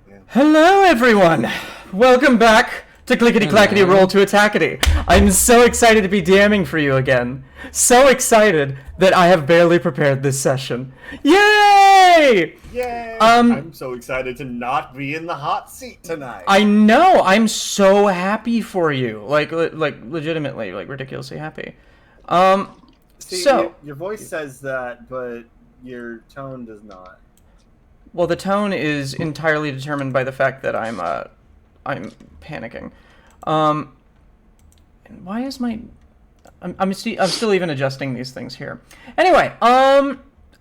Yeah. Hello, everyone! Welcome back to Clickety Clackety Roll to Attackety. I'm so excited to be DMing for you again. So excited that I have barely prepared this session. Yay! Yay! Um, I'm so excited to not be in the hot seat tonight. I know. I'm so happy for you. Like legitimately, like ridiculously happy. See, So your voice says that, but your tone does not. well, the tone is entirely determined by the fact that I'm panicking. And why is my I'm still even adjusting these things here. Anyway,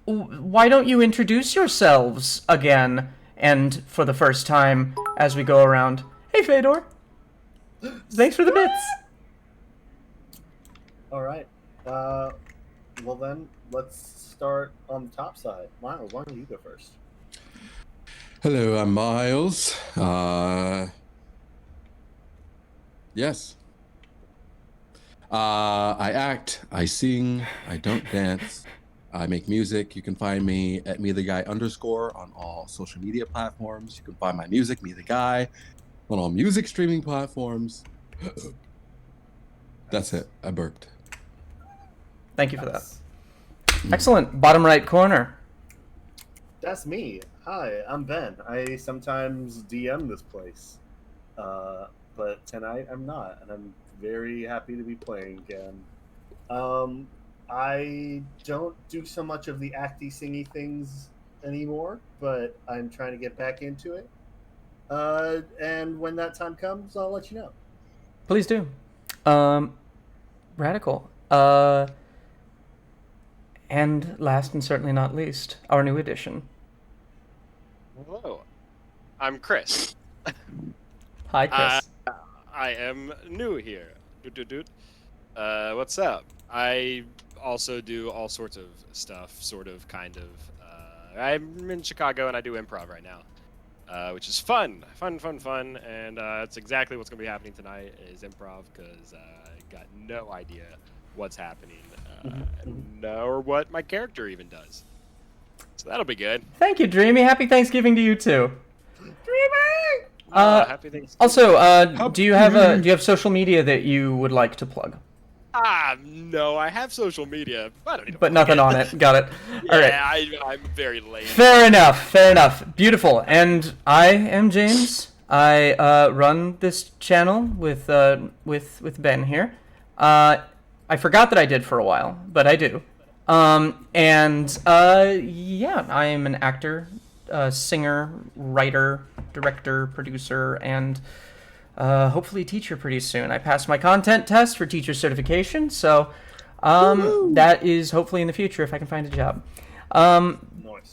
why don't you introduce yourselves again and for the first time as we go around? Hey, Fedor. Thanks for the bits. All right. Well then, let's start on the top side. Miles, why don't you go first? Hello, I'm Miles. Yes. I act, I sing, I don't dance, I make music. You can find me at @metheguy_ on all social media platforms. You can find my music, Me the Guy, on all music streaming platforms. That's it. I burped. Thank you for that. Excellent. Bottom right corner. That's me. Hi, I'm Ben. I sometimes DM this place, but tonight I'm not, and I'm very happy to be playing again. I don't do so much of the acty singy things anymore, but I'm trying to get back into it. And when that time comes, I'll let you know. Please do. Radical. And last and certainly not least, our new addition. Hello, I'm Chris. Hi, Chris. I am new here. What's up? I also do all sorts of stuff, sort of, kind of. I'm in Chicago and I do improv right now, which is fun, and that's exactly what's going to be happening tonight is improv because I got no idea what's happening or what my character even does. So that'll be good. Thank you, Dreamy. Happy Thanksgiving to you too. Dreamy! Happy Thanksgiving. Also, do you have social media that you would like to plug? No, I have social media, but I don't need to But plug nothing on it. Got it. All right. Yeah, I'm very late. Fair enough. Fair enough. Beautiful. And I am James. I run this channel with Ben here. I forgot that I did for a while, but I do. Yeah, I am an actor, singer, writer, director, producer, and hopefully teacher pretty soon. I passed my content test for teacher certification, so that is hopefully in the future if I can find a job. Nice.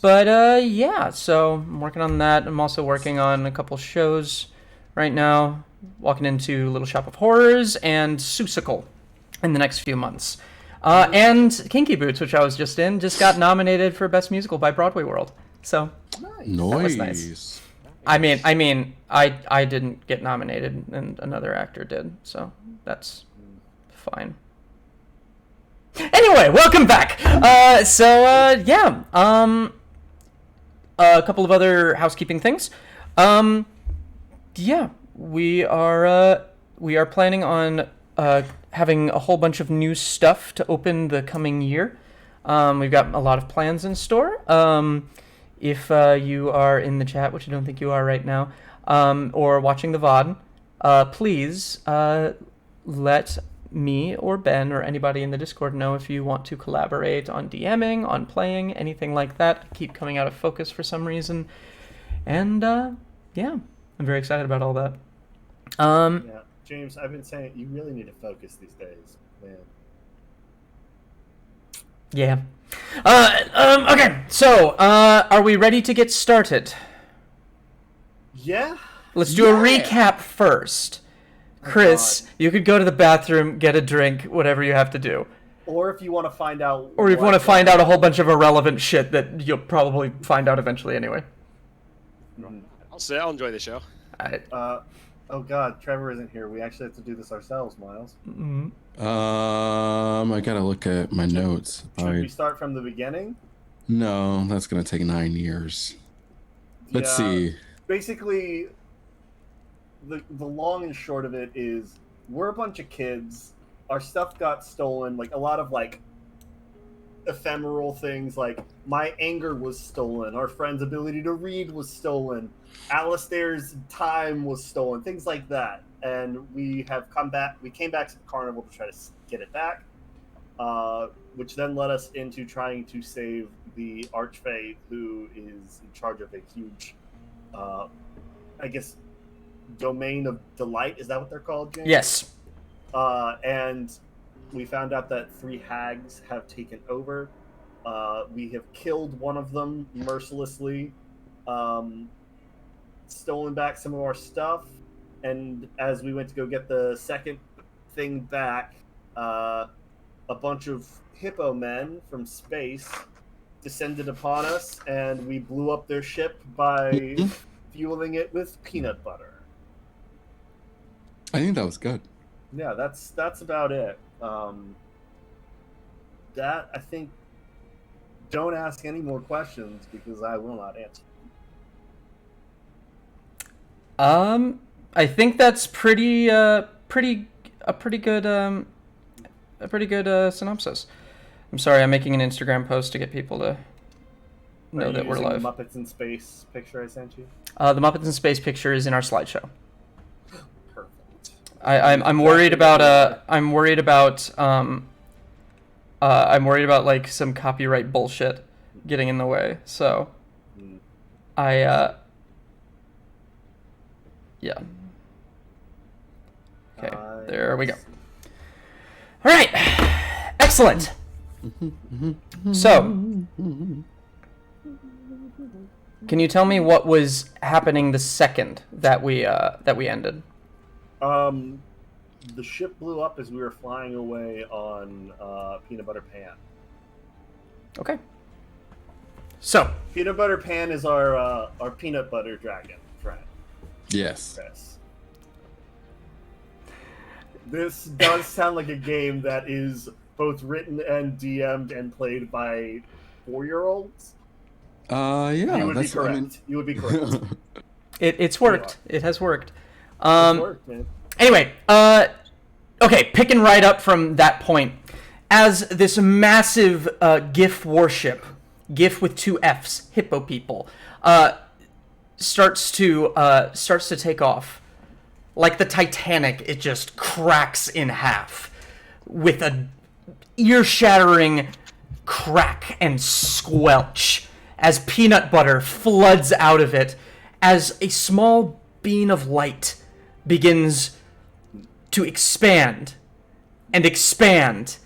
But yeah, so I'm working on that. I'm also working on a couple shows right now, walking into Little Shop of Horrors and Seussical in the next few months. And Kinky Boots, which I was just in, just got nominated for Best Musical by Broadway World. So Nice. was nice. I mean, I didn't get nominated, and another actor did, so that's fine. Anyway, welcome back. Yeah. A couple of other housekeeping things. Yeah, we are planning on having a whole bunch of new stuff to open the coming year. We've got a lot of plans in store. If you are in the chat, which I don't think you are right now, or watching the VOD, please let me or Ben or anybody in the Discord know if you want to collaborate on DMing, on playing, anything like that. I keep coming out of focus for some reason. And yeah, I'm very excited about all that. Yeah, James, I've been saying you really need to focus these days, man. Yeah. Okay, so are we ready to get started? Yeah? Let's do a recap first. Chris, you could go to the bathroom, get a drink, whatever you have to do. Or if you want to find out... Or if you want to find out a whole bunch of irrelevant shit that you'll probably find out eventually anyway. I'll enjoy the show. Alright. Oh god, Trevor isn't here. We actually have to do this ourselves, Miles. I gotta look at my notes. Should we start from the beginning? No, that's gonna take 9 years. Let's Yeah. see. basically, the long and short of it is we're a bunch of kids. Our stuff got stolen. Like a lot of like ephemeral things. Like my anger was stolen. Our friend's ability to read was stolen. Alistair's time was stolen. Things like that. And we have come back. We came back to the carnival to try to get it back. Which then led us into trying to save the Archfey, who is in charge of a huge, I guess, domain of delight. Is that what they're called, James? Yes. And we found out that 3 hags have taken over. We have killed one of them mercilessly, stolen back some of our stuff, and as we went to go get the second thing back, a bunch of hippo men from space descended upon us, and we blew up their ship by fueling it with peanut butter. I think that was good. Yeah, that's about it. That, I think, don't ask any more questions because I will not answer. I think that's pretty good synopsis. I'm sorry, I'm making an Instagram post to get people to know that we're live. The Muppets in Space picture I sent you? The Muppets in Space picture is in our slideshow. Perfect. I'm worried about I'm worried about like some copyright bullshit getting in the way. So yeah. Okay, there we go. All right, excellent. So, can you tell me what was happening the second that we ended? The ship blew up as we were flying away on Peanut Butter Pan. Okay. So, Peanut Butter Pan is our peanut butter dragon friend. Yes. Chris. This does sound like a game that is both written and DM'd and played by 4-year-olds. Yeah. You would be correct. You would be correct. It's worked. It has worked. It's worked, man. Anyway, okay, picking right up from that point, as this massive GIF warship, GIF with 2 Fs, hippo people, starts to take off. Like the Titanic, it just cracks in half with a ear-shattering crack and squelch as peanut butter floods out of it as a small beam of light begins to expand and expand.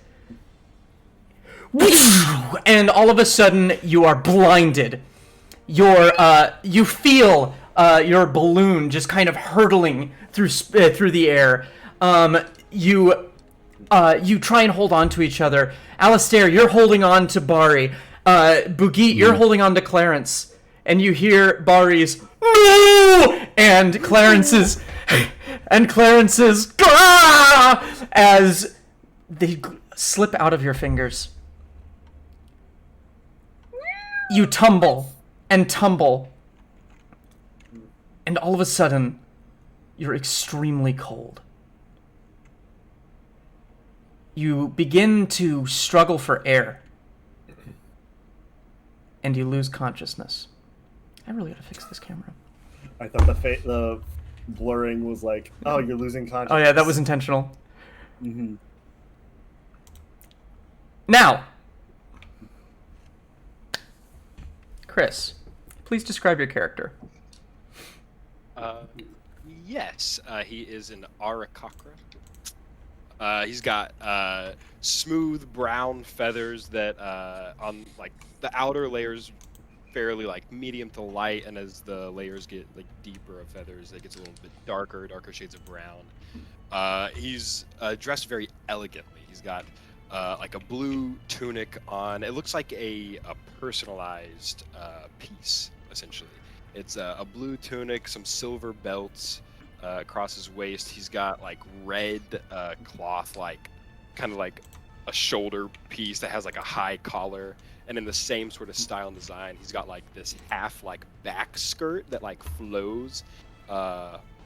And all of a sudden, you are blinded. You feel your balloon just kind of hurtling through the air. You try and hold on to each other. Alistair, you're holding on to Bari. Bugit, you're holding on to Clarence. And you hear Bari's "No!" and Clarence's "Gah!" as they slip out of your fingers. You tumble and tumble. And all of a sudden, you're extremely cold. You begin to struggle for air. And you lose consciousness. I really gotta fix this camera. I thought the blurring was like, oh, you're losing consciousness. Oh yeah, that was intentional. Mm-hmm. Now, Chris, please describe your character. Yes, he is an Arakakra. He's got smooth brown feathers that on like the outer layers fairly like medium to light, and as the layers get like deeper of feathers, it gets a little bit darker shades of brown. He's dressed very elegantly. He's got like a blue tunic on. It looks like a personalized piece, essentially. It's a blue tunic, some silver belts across his waist. He's got like red cloth, like kind of like a shoulder piece that has like a high collar, and in the same sort of style and design, he's got like this half like back skirt that like flows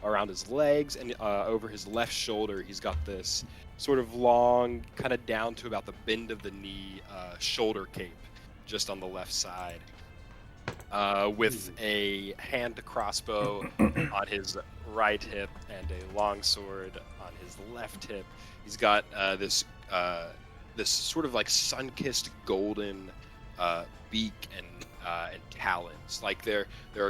around his legs, and over his left shoulder he's got this sort of long, kind of down to about the bend of the knee shoulder cape just on the left side, with a hand crossbow on his right hip and a long sword on his left hip. He's got this sort of like sun-kissed golden beak and talons. Like they're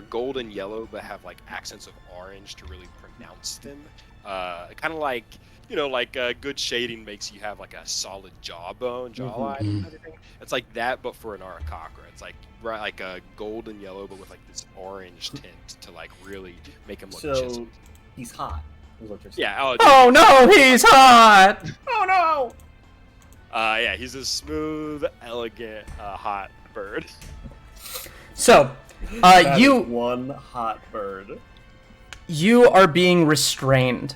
golden yellow, but have like accents of orange to really pronounce them. Kind of like, you know, like good shading makes you have like a solid jawline and everything. It's like that, but for an Arakocra. It's like a golden yellow, but with like this orange tint to like really make him look chiseled. He's hot. Is what you're saying. Yeah. Oh no, he's hot! Oh no! Yeah, he's a smooth, elegant, hot bird. So, That is one hot bird. you are being restrained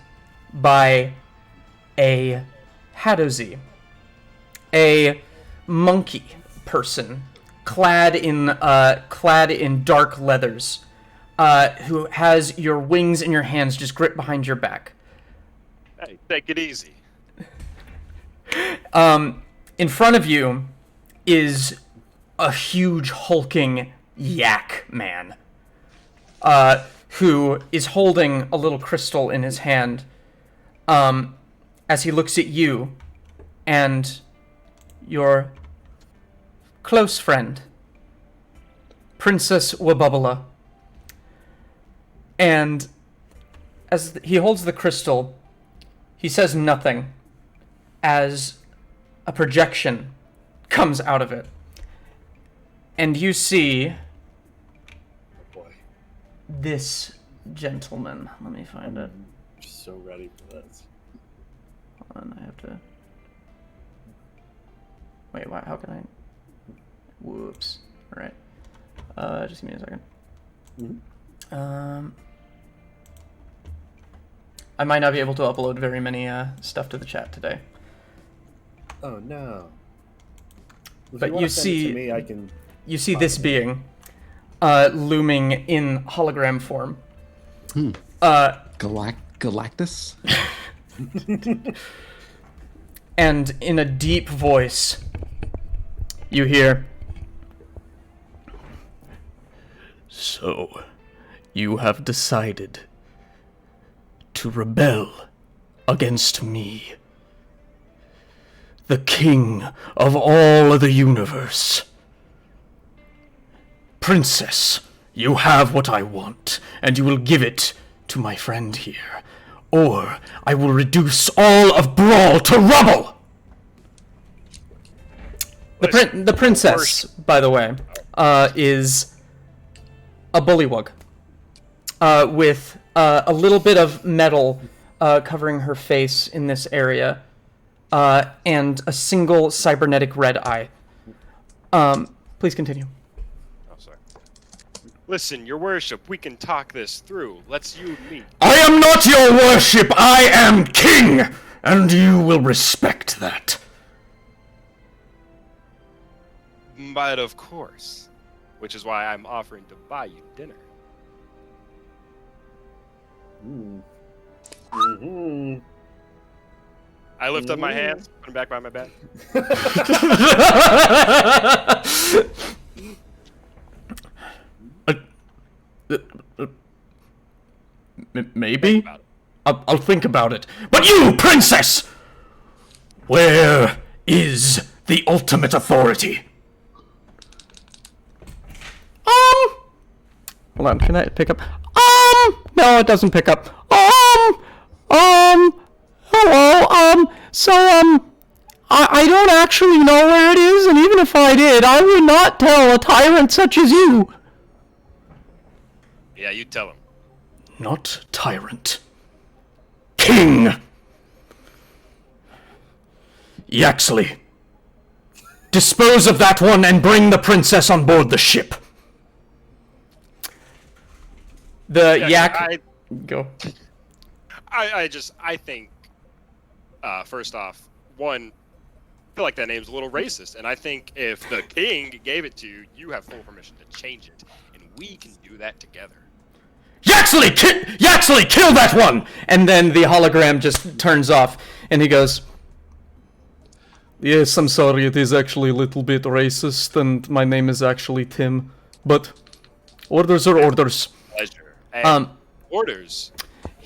by a Hadozi, a monkey person, clad in dark leathers, who has your wings in your hands just gripped behind your back. Hey, take it easy. In front of you is a huge hulking yak man, who is holding a little crystal in his hand, as he looks at you and your close friend, Princess Wabubala. And as he holds the crystal, he says nothing as a projection comes out of it. And you see this gentleman. Let me find it. I'm so ready for this. Hold on, I have to... Wait, why? How can I... Whoops. Alright. Just give me a second. Mm-hmm. I might not be able to upload very many stuff to the chat today. Oh no. If But wanna you send it see... to me, I can... You see this being looming in hologram form. Galactus? And in a deep voice, you hear, "So, you have decided to rebel against me, the king of all the universe. Princess, you have what I want, and you will give it to my friend here, or I will reduce all of Brawl to rubble!" The princess, by the way, is a bullywug, with a little bit of metal covering her face in this area, and a single cybernetic red eye. Please continue. Listen, your worship, we can talk this through. Let's you meet. I am not your worship, I am king, and you will respect that. But of course. Which is why I'm offering to buy you dinner. Mm-hmm. I lift up my hands, put them back by my back. Maybe? I'll think about it. But you, princess! Where is the ultimate authority? Hold on, can I pick up? No, it doesn't pick up. Hello, I don't actually know where it is, and even if I did, I would not tell a tyrant such as you. Yeah, you tell him. Not tyrant. King! Yaxley, dispose of that one and bring the princess on board the ship. The yak... Go. I think, first off, one, feel like that name's a little racist, and I think if the king gave it to you, you have full permission to change it, and we can do that together. Yaxley, kill that one! And then the hologram just turns off, and he goes, yes, I'm sorry, it is actually a little bit racist, and my name is actually Tim, but orders are orders. Pleasure. And orders?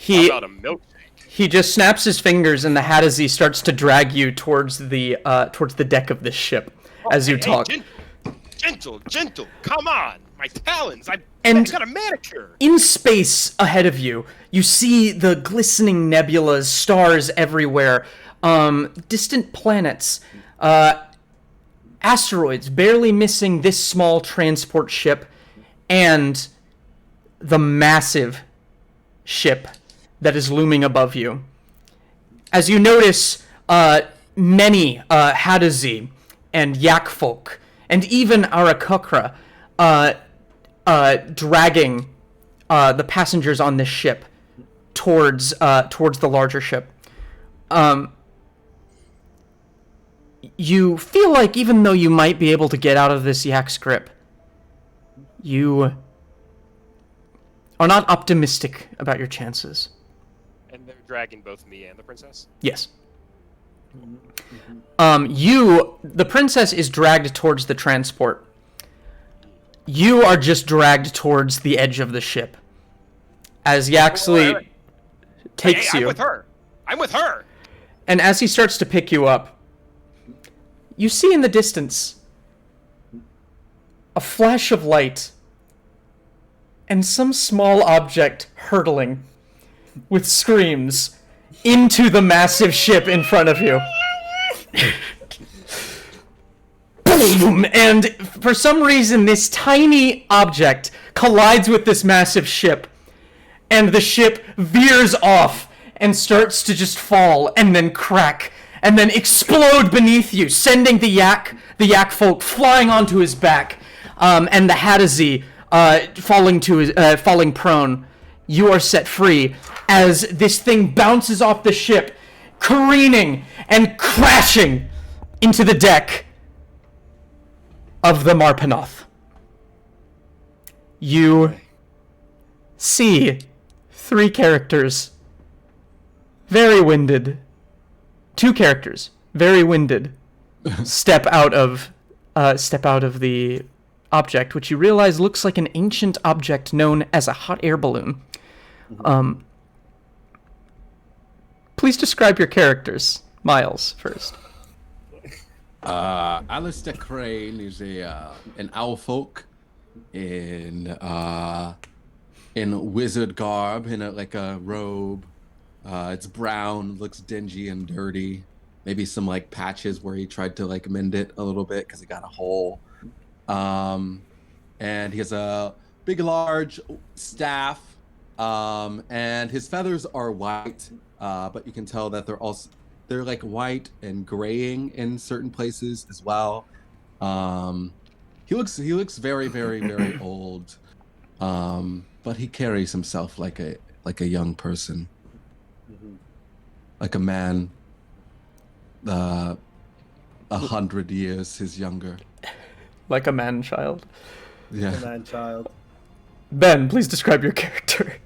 How about a milkshake? He just snaps his fingers, and the Hadazee starts to drag you towards the deck of the ship as you talk. Gentle, come on! My talons, I got a manicure! In space ahead of you, you see the glistening nebulas, stars everywhere, distant planets, asteroids barely missing this small transport ship, and the massive ship that is looming above you. As you notice, many Hadazee and Yak folk, and even Arakokra, dragging the passengers on this ship towards the larger ship. You feel like even though you might be able to get out of this Yak's grip, you are not optimistic about your chances. And they're dragging both me and the princess? Yes. The princess is dragged towards the transport. You are just dragged towards the edge of the ship. As Yaxley takes you. I'm with her! And as he starts to pick you up, you see in the distance a flash of light and some small object hurtling with screams into the massive ship in front of you. Boom! And for some reason, this tiny object collides with this massive ship, and the ship veers off and starts to just fall and then crack and then explode beneath you, sending the yak folk flying onto his back, and the Hadazee falling prone. You are set free as this thing bounces off the ship, careening and crashing into the deck of the Marpanoth. You see 3 characters, very winded. 2 characters, very winded, step out of the object, which you realize looks like an ancient object known as a hot air balloon. Please describe your characters. Miles, first. Alistair Crane is an owl folk in wizard garb, in a robe. It's brown, looks dingy and dirty. Maybe some patches where he tried to mend it a little bit because it got a hole. And he has a big, large staff. And his feathers are white, but you can tell that they're white and graying in certain places as well. He looks very, very, very old. But he carries himself like a young person. Like a man 100 years his younger. Like a man-child. Yeah. A man-child. Ben, please describe your character.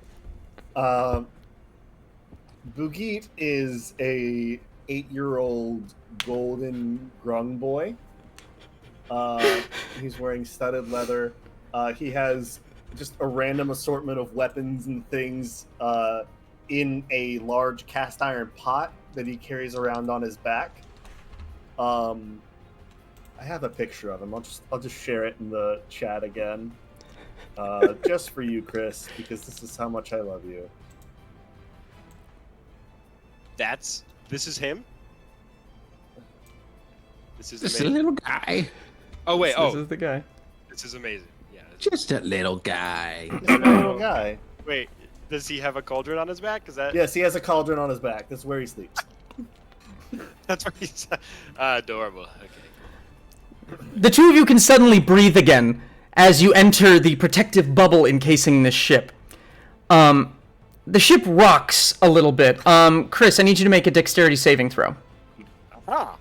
Bugit is a 8-year-old golden grung boy. He's wearing studded leather. He has just a random assortment of weapons and things in a large cast iron pot that he carries around on his back. I have a picture of him. I'll just share it in the chat again. Just for you, Chris, because this is how much I love you. This is him? This is Just amazing. a little guy. Oh wait, This is the guy. This is amazing. Yeah. Just a little guy. Just a little guy. Wait, does he have a cauldron on his back? Is that? Yes, he has a cauldron on his back. That's where he sleeps. That's where he's adorable. Okay. The two of you can suddenly breathe again as you enter the protective bubble encasing this ship. The ship rocks a little bit. Chris, I need you to make a dexterity saving throw. Ah.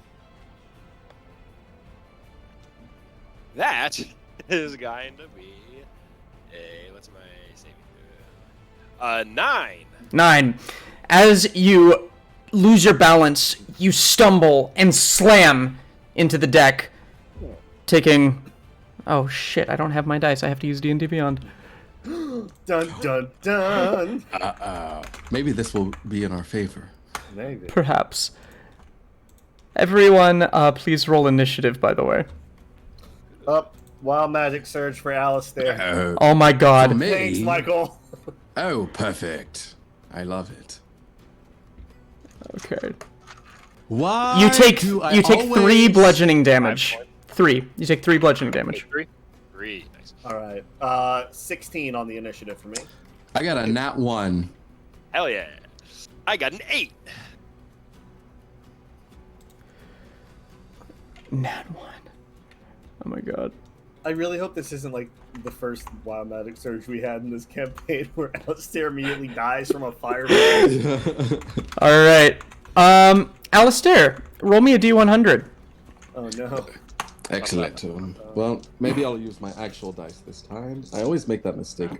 that is going to be what's my saving throw? 9. 9. As you lose your balance, you stumble and slam into the deck, taking... Oh shit, I don't have my dice. I have to use D&D Beyond. Dun dun dun. Maybe this will be in our favor. Maybe. Perhaps. Everyone, please roll initiative, by the way. Up. Wild magic surge for Alistair. Oh my god. For me? Thanks, Michael. Oh, perfect. I love it. Okay. Why You take do I 3 always- bludgeoning damage. 5 points. 3. You take 3 bludgeoning damage. 3. 3. Nice. All right. 16 on the initiative for me. I got a nat 1. Hell yeah. I got an 8. Nat 1. Oh my god. I really hope this isn't like the first wild magic surge we had in this campaign where Alistair immediately dies from a fireball. Alright. Alistair, roll me a D100. Oh no. Excellent. Well, maybe I'll use my actual dice this time. I always make that mistake.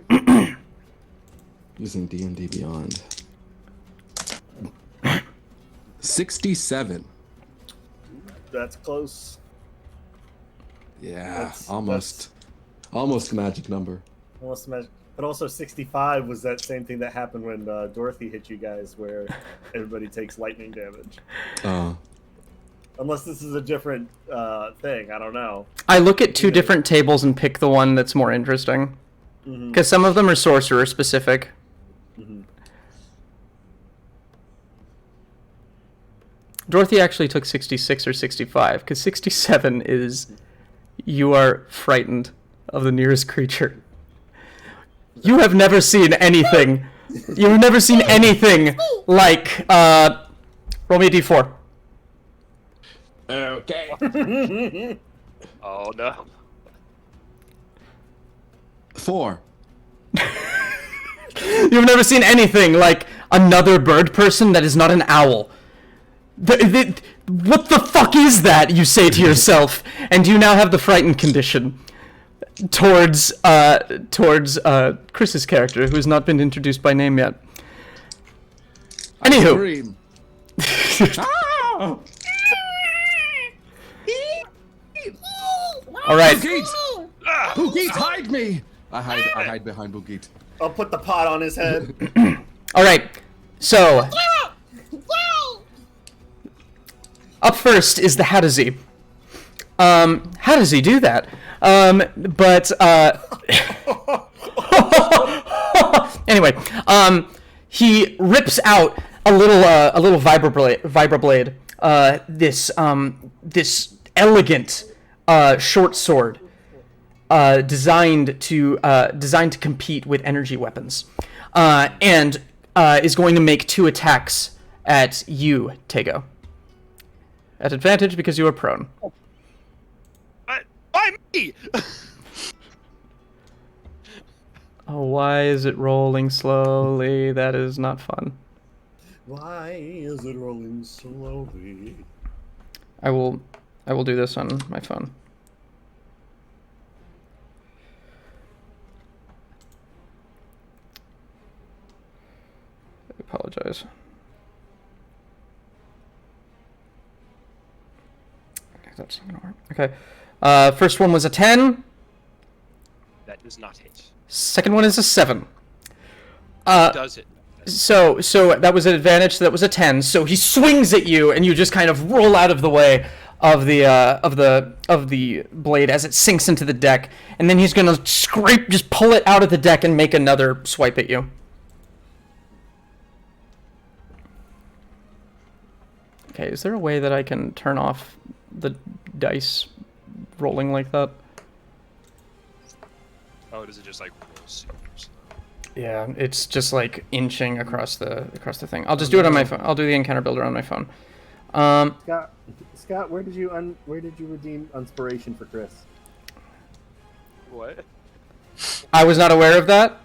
Using D&D Beyond. 67. That's close. Yeah, almost magic number. Almost magic. But also 65 was that same thing that happened when Dorothy hit you guys, where everybody takes lightning damage. Unless this is a different thing, I don't know. I look at 2 different tables and pick the one that's more interesting. Because some of them are sorcerer specific. Dorothy actually took 66 or 65, because 67 is you are frightened of the nearest creature. You have never seen anything. You have never seen anything like, roll me a d4. Okay. Oh no. 4. You've never seen anything like another bird person that is not an owl. What the fuck is that, you say to yourself, and you now have the frightened condition towards Chris's character, who has not been introduced by name yet. Anywho. Scream. Ah! All right. Boogeet! Boogeet, hide me! I hide behind Boogeet. I'll put the pot on his head. All right. So, up first is the how does he? How does he do that? Anyway, he rips out a little vibroblade. This elegant short sword, designed to compete with energy weapons, and is going to make 2 attacks at you, Tego. At advantage because you are prone. Why me? Oh, why is it rolling slowly? That is not fun. Why is it rolling slowly? I will do this on my phone. I apologize. That's not gonna work. Okay. First one was a 10. That does not hit. Second one is a 7. Does it? So that was an advantage. So that was a 10. So he swings at you, and you just kind of roll out of the way of the blade as it sinks into the deck, and then he's gonna just pull it out of the deck and make another swipe at you. Okay, is there a way that I can turn off the dice rolling like that? Oh, does it just like roll super slow? Yeah, it's just like inching across the thing. I'll just do it on my phone. I'll do the encounter builder on my phone. Scott, where did you redeem inspiration for Chris? What? I was not aware of that,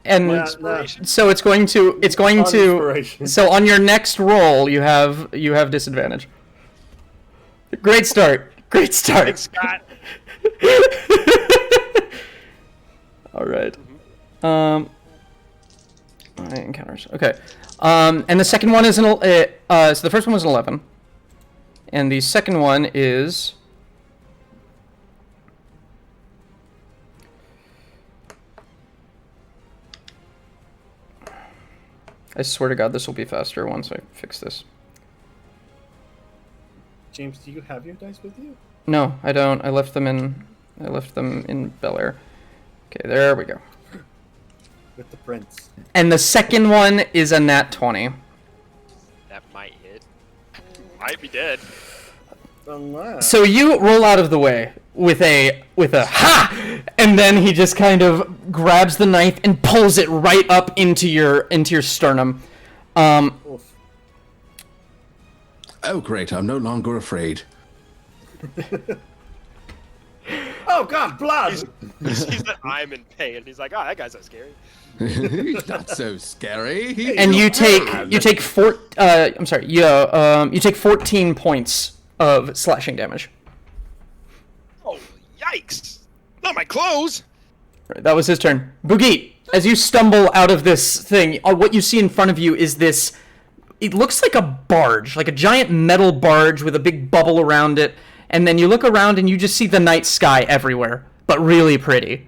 and No. so it's going to Inspiration. So on your next roll, you have disadvantage. Great start. Thanks, Scott. All right. Mhm. Encounters. Okay. And the second one is so the first one was an 11. And the second one is... I swear to God, this will be faster once I fix this. James, do you have your dice with you? No, I don't. I left them in Bel Air. Okay, there we go. With the prince. And the second one is a nat 20. That might hit. Might be dead. Unless... So you roll out of the way with a ha, and then he just kind of grabs the knife and pulls it right up into your sternum. Oof. Oh, great. I'm no longer afraid. Oh, God, blood! He sees that I'm in pain. He's like, oh, that guy's not scary. He's not so scary. And you take 14 points of slashing damage. Oh, yikes! Not my clothes! Right, that was his turn. Boogie, as you stumble out of this thing, what you see in front of you is this... It looks like a barge, like a giant metal barge with a big bubble around it. And then you look around and you just see the night sky everywhere, but really pretty.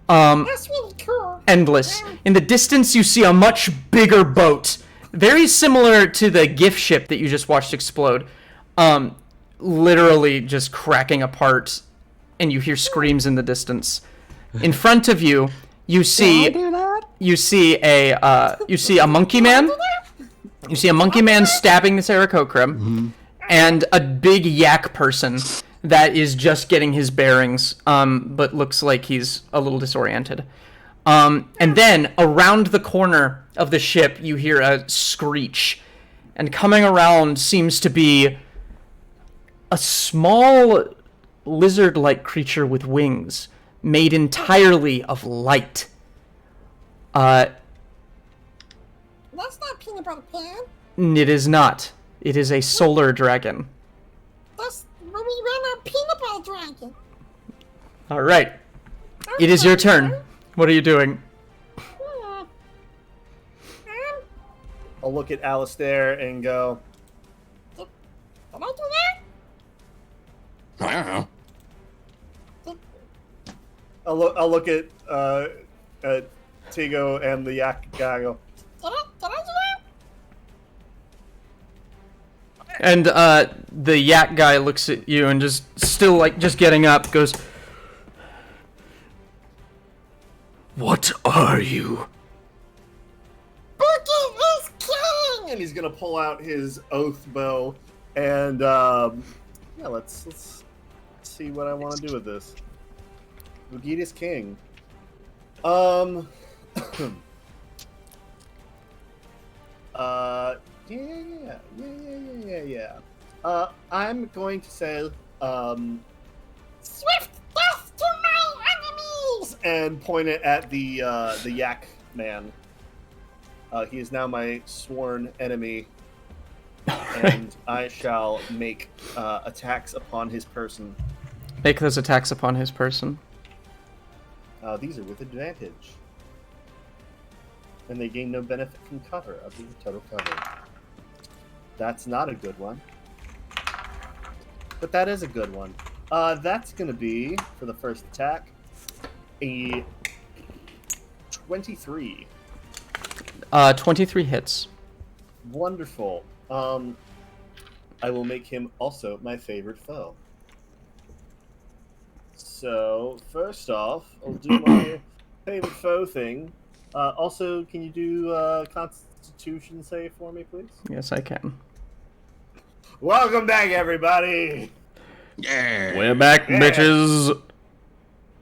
That's really cool. Endless. In the distance, you see a much bigger boat, very similar to the gift ship that you just watched explode. Literally just cracking apart, and you hear screams in the distance. In front of you, you see a monkey man. You see a monkey man stabbing this Aarakocra, and a big yak person that is just getting his bearings, but looks like he's a little disoriented. And then around the corner of the ship, you hear a screech, and coming around seems to be a small lizard-like creature with wings, made entirely of light. That's not peanut butter pan. It is not. It is a solar dragon. That's when we ran a peanut butter dragon. All right. It is your turn. What are you doing? I'll look at Alistair and go, Can I do that? I don't know. I'll look at Tigo and the yak guy. I go, Can I do that? And the yak guy looks at you and just getting up goes, "What are you?" Boogie is king. and he's gonna pull out his oath bow, and yeah, let's see what I want to do with this. Vegeta's king. Yeah. I'm going to say, Swift death to my enemies. and point it at the yak man. He is now my sworn enemy, and I shall make attacks upon his person. Make those attacks upon his person. These are with advantage, and they gain no benefit from cover. I'll do the total cover. That's not a good one, but that is a good one. That's going to be, for the first attack, a 23. 23 hits. Wonderful. I will make him also my favorite foe. So, first off, I'll do my favorite foe thing. Also, can you do Constitution save for me, please? Yes, I can. Welcome back, everybody! Yeah. We're back, Yeah. bitches.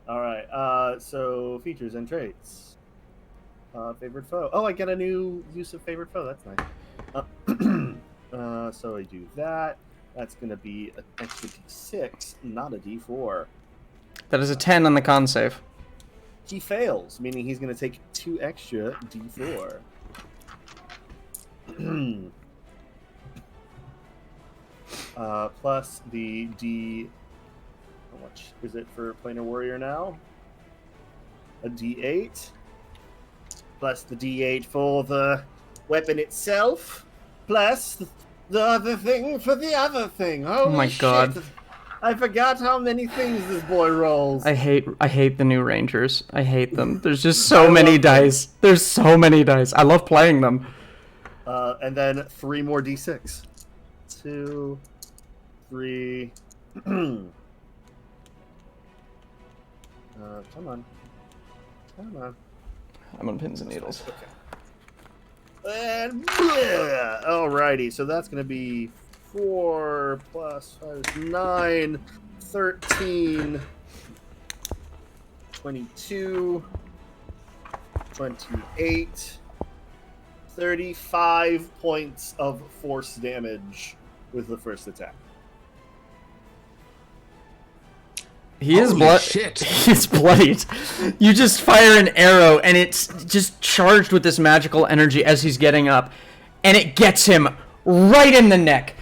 Alright, so features and traits. Favorite foe. Oh, I get a new use of favorite foe. That's nice. So I do that. That's going to be an extra d6, not a d4. That is a 10 on the con save. He fails, meaning he's going to take 2 extra d4. Plus the d... How much is it for Planar Warrior now? a d8, plus the d8 for the weapon itself, plus the other thing for the other thing. Holy my God. shit. I forgot how many things this boy rolls. I hate the new Rangers. I hate them. There's just so many dice. There's so many dice. I love playing them. And then 3 more d6. 2, 3. Come on. I'm on pins and needles. Okay. And alrighty, so that's going to be 4 plus 5 is 9, 13, 22, 28, 35 points of force damage with the first attack. He is Holy blood. shit. He is bloodied. You just fire an arrow, and it's just charged with this magical energy as he's getting up, and it gets him right in the neck.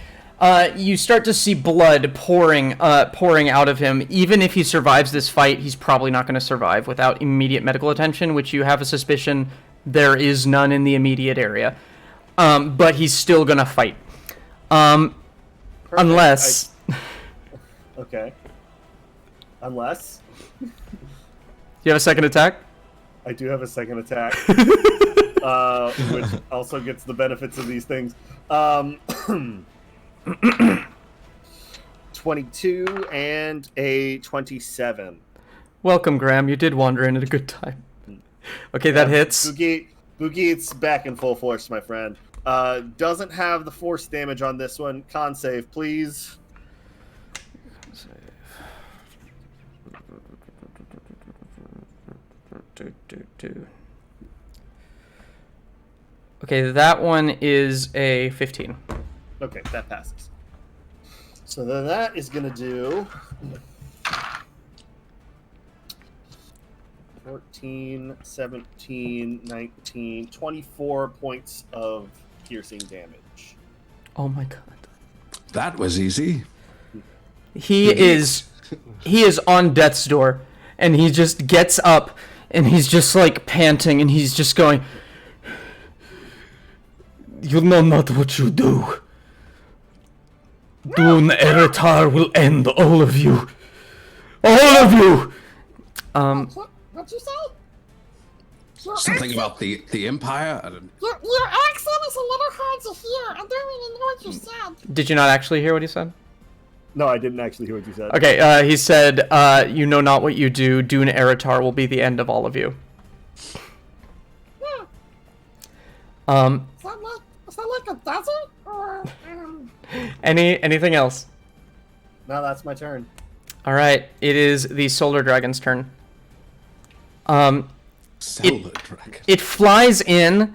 You start to see blood pouring out of him. Even if he survives this fight, he's probably not going to survive without immediate medical attention, which you have a suspicion there is none in the immediate area. But he's still going to fight. Unless... Okay. Unless... You have a second attack? I do have a second attack. Which also gets the benefits of these things. 22 and a 27. Welcome, Graham. You did wander in at a good time. Okay, that hits. Boogie's back in full force, my friend. Doesn't have the force damage on this one. Con save, please. Okay, that one is a 15. Okay, that passes. So then that is going to do 14, 17, 19, 24 points of piercing damage. Oh my god. That was easy. He is on death's door, and he just gets up, and he's just like panting, and he's just going, "You know not what you do. Dune Eretar will end all of you. All of you!" What'd you say? Your Something accent- about the Empire? I don't... Your accent is a little hard to hear. I don't really know what you said. Did you not actually hear what he said? No, I didn't actually hear what you said. Okay, he said, "You know not what you do. Dune Eretar will be the end of all of you." Yeah. Is that like a desert? Or, Anything else? No, that's my turn. All right, it is the Solar Dragon's turn. Solar Dragon. It flies in,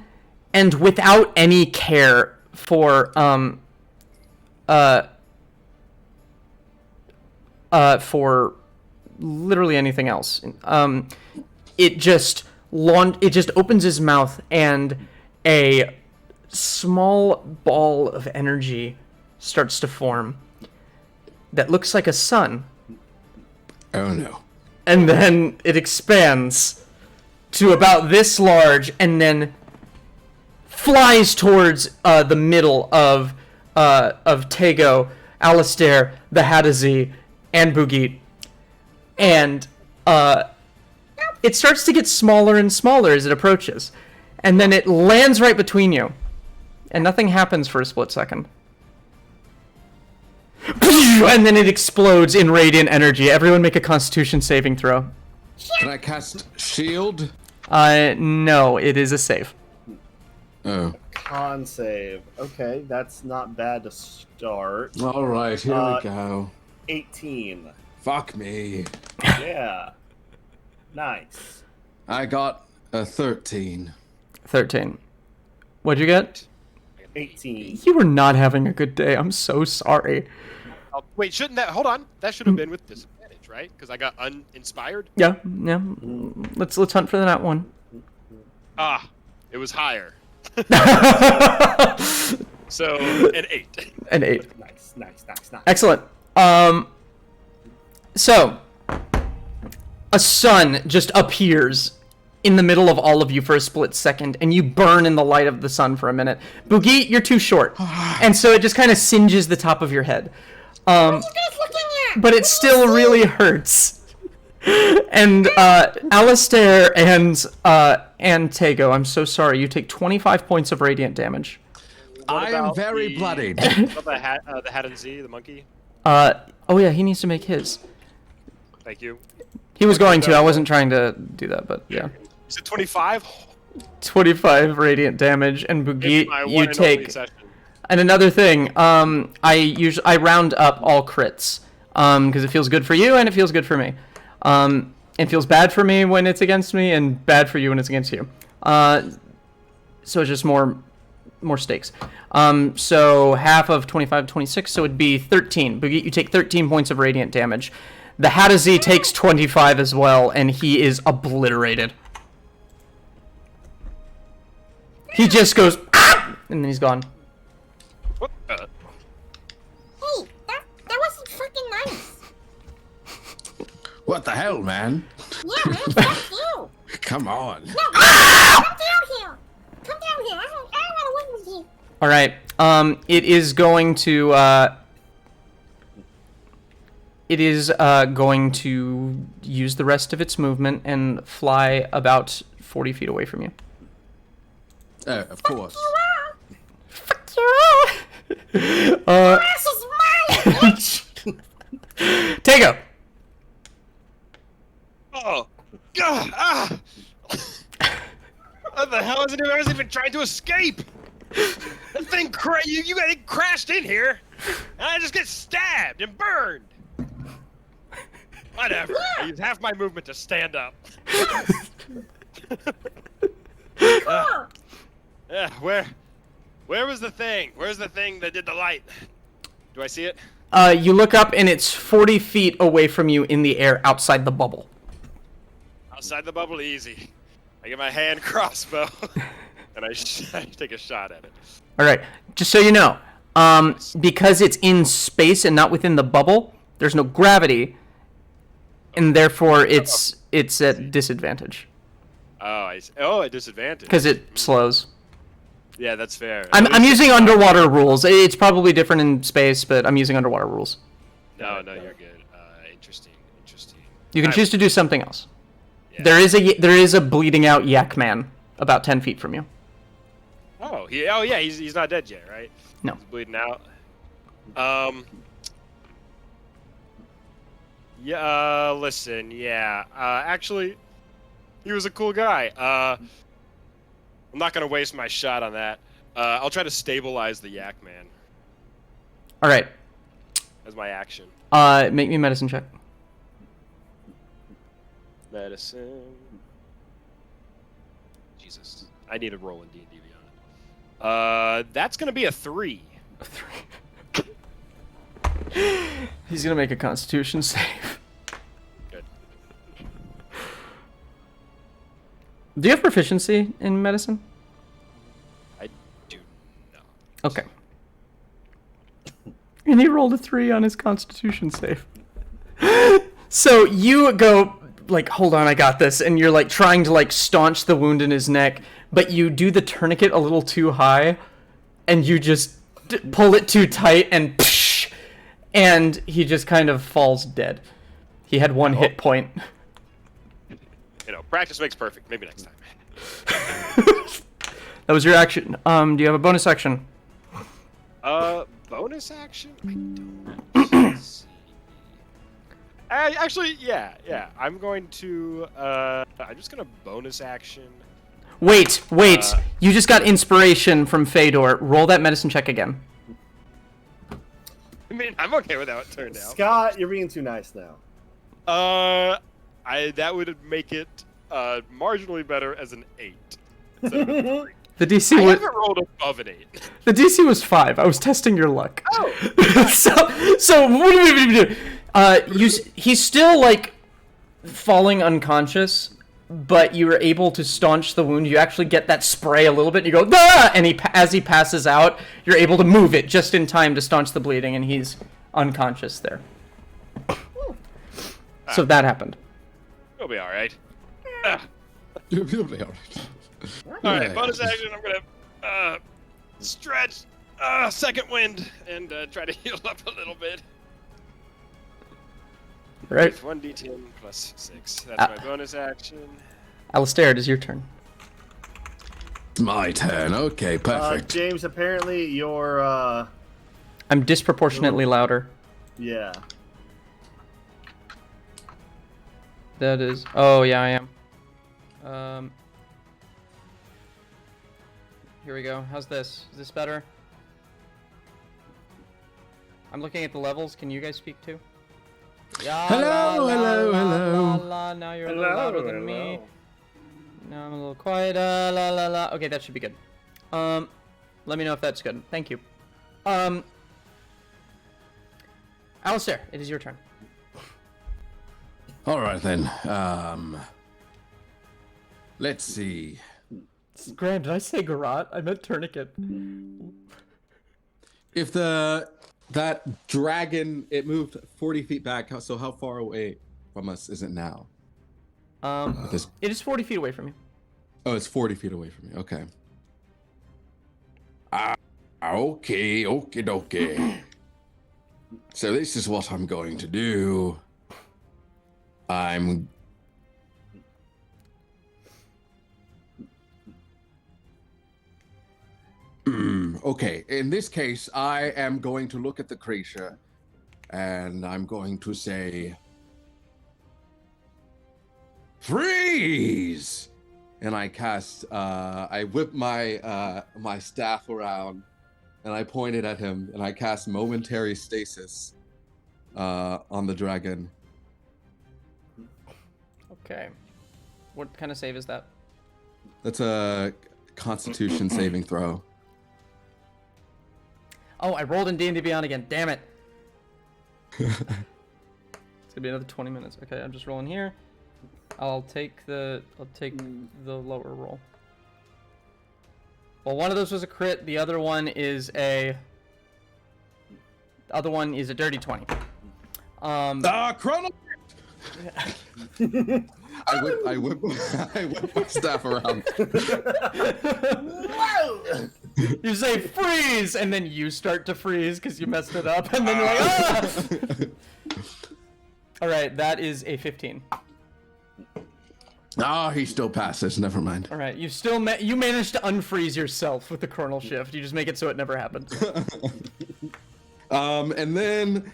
and without any care for literally anything else, it just opens his mouth, and a small ball of energy starts to form that looks like a sun. Oh no. And then it expands to about this large, and then flies towards the middle of Tego, Alistair, the Hadazee, and Boogie. And it starts to get smaller and smaller as it approaches. And then it lands right between you. And nothing happens for a split second. And then it explodes in radiant energy. Everyone make a Constitution saving throw. Can I cast Shield? No, it is a save. Oh. Con save. Okay, that's not bad to start. All right, here we go. 18. Fuck me. Yeah. Nice. I got a 13. 13. What'd you get? 18. You were not having a good day. I'm so sorry. Oh, wait, shouldn't that? Hold on. That should have been with disadvantage, right? Because I got uninspired. Yeah. Let's hunt for that one. Ah, it was higher. So an 8. An 8. Nice. Excellent. So a sun just appears in the middle of all of you for a split second, and you burn in the light of the sun for a minute. Boogie, you're too short, and so it just kind of singes the top of your head. What are you guys looking at? But it still really hurts. And Alistair and Tego, I'm so sorry. You take 25 points of radiant damage. I am about very the- bloodied. What about the hat and Z, the monkey? Oh yeah, he needs to make his. Thank you. He was going to. I wasn't trying to do that, but yeah. Is it 25? 25 radiant damage, and Boogie, My one you and only take. session. And another thing, I round up all crits, because it feels good for you and it feels good for me. It feels bad for me when it's against me, and bad for you when it's against you. So it's just more stakes. So half of 25, 26, so it'd be 13. Boogie, you take 13 points of radiant damage. The Hadazi takes 25 as well, and he is obliterated. He just goes, ah! And then he's gone. What? Hey, that wasn't fucking nice. What the hell, man? Yeah, man, fuck you. Come on. No, come down here. Come down here. I don't want to win with you. All right. It is going to. It is going to use the rest of its movement and fly about 40 feet away from you. Of course. Fuck you. Your ass is mine, bitch. Tego. Oh. Gah, ah. What the hell is it? I was even trying to escape. That thing you it crashed in here, and I just get stabbed and burned. Whatever. I used half my movement to stand up. Where was the thing? Where's the thing that did the light? Do I see it? You look up and it's 40 feet away from you in the air outside the bubble. Outside the bubble, easy. I get my hand crossbow, and I take a shot at it. All right. Just so you know, because it's in space and not within the bubble, there's no gravity, and therefore it's at disadvantage. Oh, at disadvantage. Because it slows. Yeah, that's fair. I'm using underwater rules. It's probably different in space, but I'm using underwater rules. No, you're good. Interesting. You can choose to do something else. Yeah. There is a bleeding out yak man about 10 feet from you. Oh, yeah. He's not dead yet, right? No. He's bleeding out. Yeah. Listen. Yeah. Actually, he was a cool guy. I'm not gonna waste my shot on that. I'll try to stabilize the yak man All right. as my action. Make me a medicine check. Medicine. Jesus, I need a roll in D&D beyond it. That's gonna be a 3. A 3. He's gonna make a Constitution save. Good. Do you have proficiency in medicine? I do not. Okay. And he rolled a 3 on his Constitution save. So you go, like, hold on, I got this, and you're, like, trying to, like, staunch the wound in his neck, but you do the tourniquet a little too high, and you just pull it too tight, and psh, and he just kind of falls dead. He had 1 hit point. Practice makes perfect. Maybe next time. That was your action. Do you have a bonus action? Bonus action? I don't see. Actually, yeah. I'm going to, I'm just gonna bonus action. Wait. You just got inspiration from Fedor. Roll that medicine check again. I mean, I'm okay with how it turned out. Scott, you're being too nice now. That would make it, marginally better as an 8. instead of a 3. The DC I was haven't rolled above an 8. the DC was 5. I was testing your luck. Oh. so what do we do? He's still like falling unconscious, but you were able to staunch the wound. You actually get that spray a little bit. And you go, ah! And as he passes out, you're able to move it just in time to staunch the bleeding, and he's unconscious there. So that happened. We'll be all right. You'll be all right. All right, bonus action. I'm gonna stretch second wind and try to heal up a little bit. Right. With 1d10 plus 6. That's my bonus action. Alistair, it is your turn. It's my turn. Okay, perfect. James, apparently you're I'm disproportionately louder. yeah. That is. Oh yeah, I am. Here we go. How's this? Is this better? I'm looking at the levels. Can you guys speak too? Yeah. Hello, hello. La. Now you're a little louder than me. Now I'm a little quiet. La. Okay, that should be good. Let me know if that's good. Thank you. Alistair, it is your turn. All right then. Let's see. Graham, did I say garrote? I meant tourniquet. If that dragon, it moved 40 feet back. So how far away from us is it now? It is 40 feet away from you. Oh, it's 40 feet away from me. Okay. Okay. So this is what I'm going to do. Okay, in this case, I am going to look at the creature, and I'm going to say, freeze! And I cast, I whip my my staff around, and I point it at him, and I cast momentary stasis on the dragon. Okay. What kind of save is that? That's a Constitution saving throw. Oh, I rolled in D&D Beyond again. Damn it. It's gonna be another 20 minutes. Okay, I'm just rolling here. I'll take the lower roll. Well, one of those was a crit. The other one is a dirty 20. Chrono. I whip my staff around. Whoa! You say freeze, and then you start to freeze because you messed it up, and then you're like, ah! All right, that is a 15. He still passes. Never mind. All right, you managed to unfreeze yourself with the Colonel shift. You just make it so it never happened. And then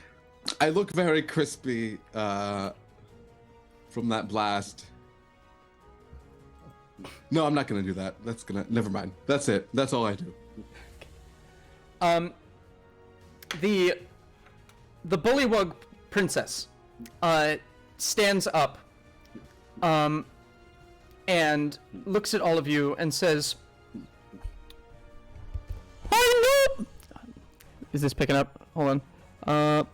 I look very crispy from that blast. No, I'm not gonna do that. Never mind. That's it. That's all I do. The Bullywug princess stands up and looks at all of you and says, I know. Is this picking up? Hold on.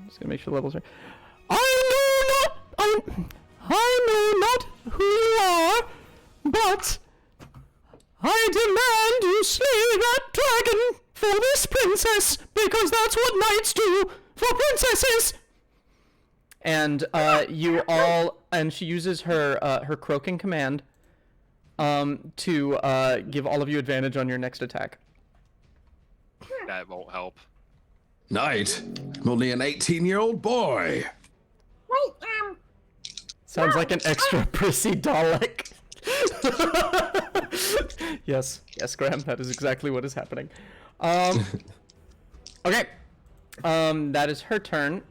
Just gonna make sure the levels are. I know not who you are, but I demand you slay that dragon for this princess, because that's what knights do for princesses. And and she uses her croaking command to give all of you advantage on your next attack. That won't help. Knight, I'm only an 18-year-old boy. Wait, Sounds like an extra prissy Dalek. Yes, Graham, that is exactly what is happening. Okay. That is her turn.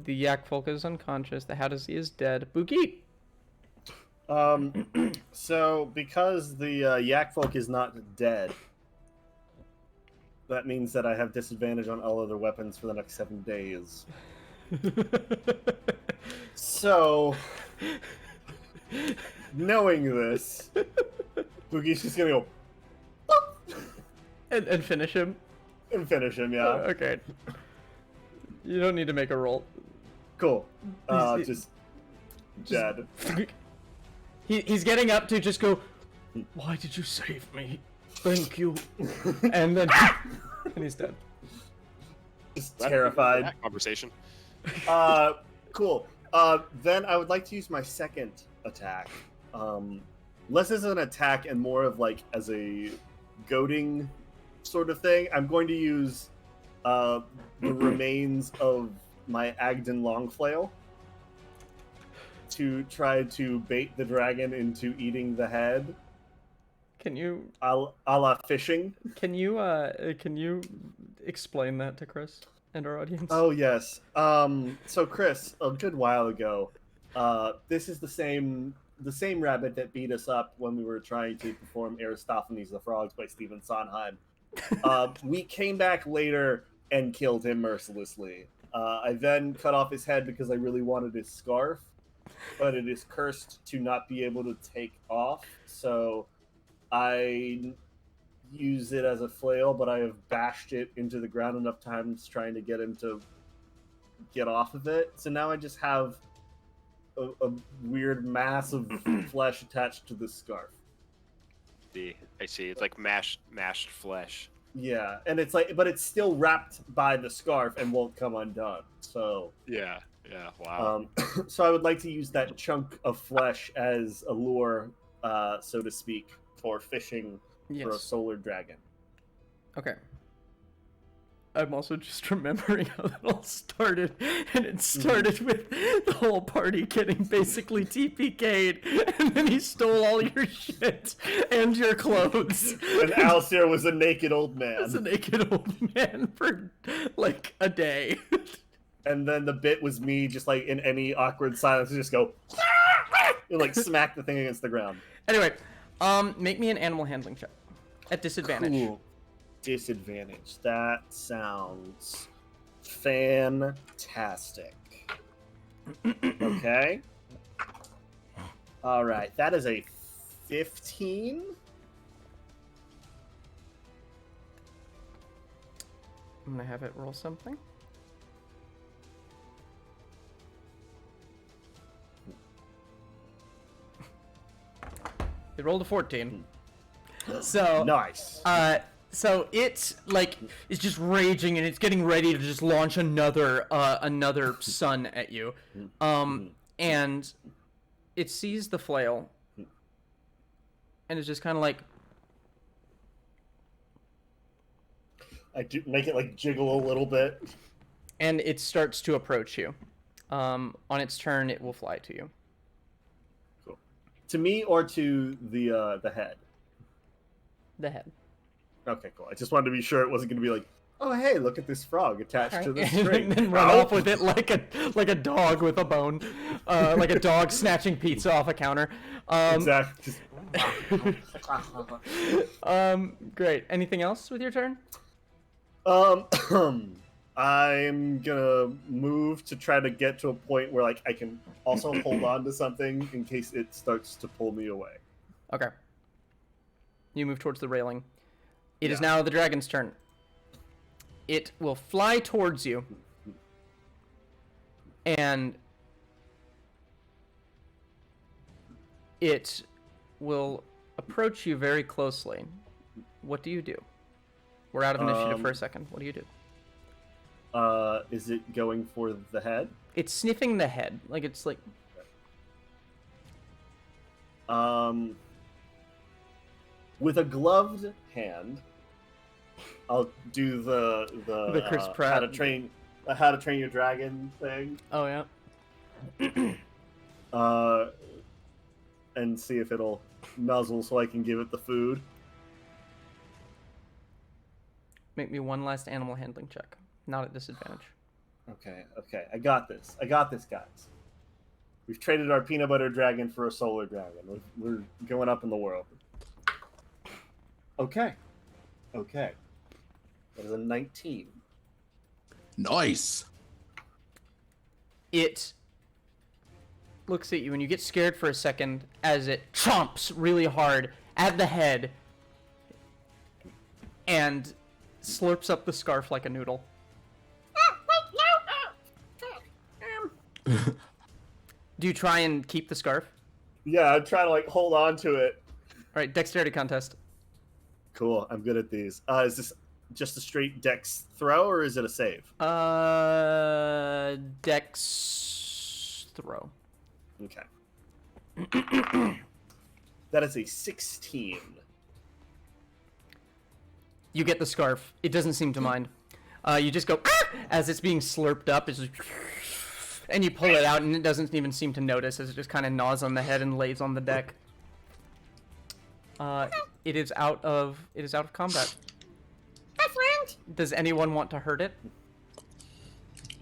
The Yak Folk is unconscious. The Hattersea is dead. Boogie! So because the Yak Folk is not dead, that means that I have disadvantage on all other weapons for the next 7 days. So, knowing this, Boogie's just gonna go and finish him? and finish him, yeah. Okay. You don't need to make a roll. Cool. Just dead. He's getting up to just go, why did you save me? Thank you. And then and he's dead. Just terrified. That conversation. Cool. Then I would like to use my second attack. Less as an attack and more of like as a goading sort of thing. I'm going to use the remains of my Agden Longflail to try to bait the dragon into eating the head. Can you A la fishing. can you explain that to Chris and our audience? Oh yes. So Chris, a good while ago, this is the same rabbit that beat us up when we were trying to perform Aristophanes the Frogs by Stephen Sondheim. We came back later and killed him mercilessly. I then cut off his head because I really wanted his scarf, but it is cursed to not be able to take off. So I use it as a flail, but I have bashed it into the ground enough times trying to get him to get off of it. So now I just have a weird mass of flesh attached to the scarf. I see. It's like mashed flesh. Yeah, and it's like, but it's still wrapped by the scarf and won't come undone. So Yeah. Wow. so I would like to use that chunk of flesh as a lure, so to speak, for fishing for a Yes. solar dragon. Okay. I'm also just remembering how that all started, and it started with the whole party getting basically TPK'd, and then he stole all your shit and your clothes. And Alistair was a naked old man. As a naked old man for like a day. And then the bit was me just like in any awkward silence just go and like smack the thing against the ground. Anyway, make me an animal handling check at disadvantage. Cool. Disadvantage. That sounds fantastic. Okay. All right. That is a 15. I'm gonna have it roll something. It rolled a 14. So Nice. So it's like it's just raging and it's getting ready to just launch another sun at you. And it sees the flail and it's just kind of like, I do make it like jiggle a little bit. and it starts to approach you. On its turn, it will fly to you. Cool. To me or to the head? The head. Okay, cool. I just wanted to be sure it wasn't going to be like, oh hey, look at this frog attached to the string. And then run off with it like a dog with a bone, like a dog snatching pizza off a counter. Exactly. Great. Anything else with your turn? I'm gonna move to try to get to a point where like I can also hold on to something in case it starts to pull me away. Okay. You move towards the railing. It is Yeah. now the dragon's turn. It will fly towards you. And it will approach you very closely. What do you do? We're out of initiative for a second. What do you do? Is it going for the head? It's sniffing the head. Like it's like With a gloved hand, I'll do the Chris Pratt. how to train your dragon thing. oh yeah. And see if it'll nuzzle so I can give it the food. Make me one last animal handling check. Not at disadvantage. Okay. I got this, guys. We've traded our peanut butter dragon for a solar dragon. We're going up in the world. Okay. That is a 19. Nice. It looks at you and you get scared for a second as it chomps really hard at the head and slurps up the scarf like a noodle. Do you try and keep the scarf? Yeah, I'm trying to like hold on to it. All right, dexterity contest. Cool. I'm good at these. Is this just a straight dex throw, or is it a save? Dex throw. Okay. That is a 16. You get the scarf. It doesn't seem to mind. You just go as it's being slurped up. It's just, and you pull it out, and it doesn't even seem to notice as it just kind of gnaws on the head and lays on the deck. It is out of combat. Hi, friend. Does anyone want to hurt it?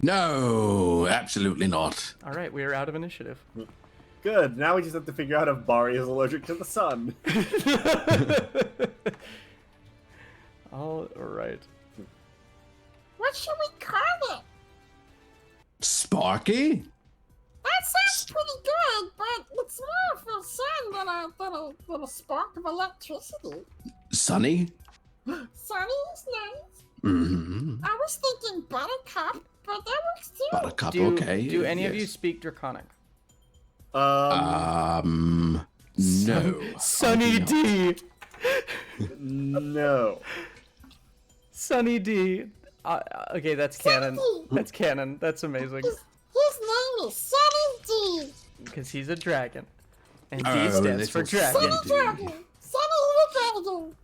No, absolutely not. All right, we are out of initiative. Good. Now we just have to figure out if Bari is allergic to the sun. All right. What should we call it? Sparky? That sounds pretty good, but it's more of a sun than a spark of electricity. Sunny? Sunny is nice. Mm-hmm. I was thinking buttercup, but that works too. Buttercup, Do okay. do any of yes. you speak Draconic? No. Sunny D. No. Sunny D. Okay, that's canon. Sunny D. That's canon. That's amazing. His name is Sunny D. Because he's a dragon. And D Oh, stands for little dragon. Sunny Dragon. Sunny the Dragon.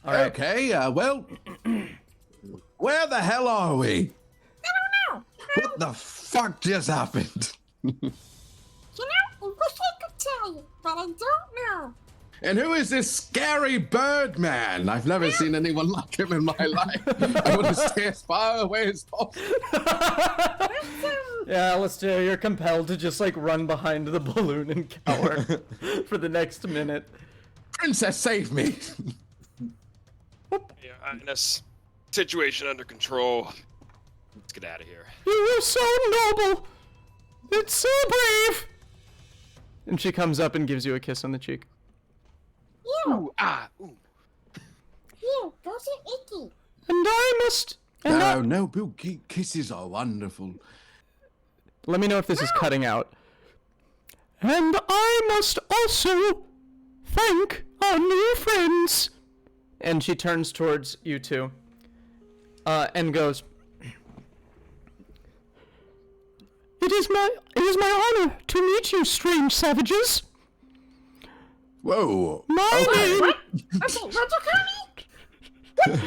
All right. Okay, well, where the hell are we? I don't know. What the fuck just happened? You know, I wish I could tell you, but I don't know. And who is this scary bird man? I've never seen anyone like him in my life. I want to stay as far away as possible. Yeah, Alistair, you're compelled to just like run behind the balloon and cower for the next minute. Princess, save me. Yeah, Agnes. Situation under control. Let's get out of here. You were so noble. It's so brave. And she comes up and gives you a kiss on the cheek. You, Ooh. those are icky. And I must. No, Bill, kisses are wonderful. Let me know if this is cutting out. And I must also thank our new friends. And she turns towards you two. And goes. It is my honor to meet you, strange savages. Whoa. My name. What? Okay, what'd you call me?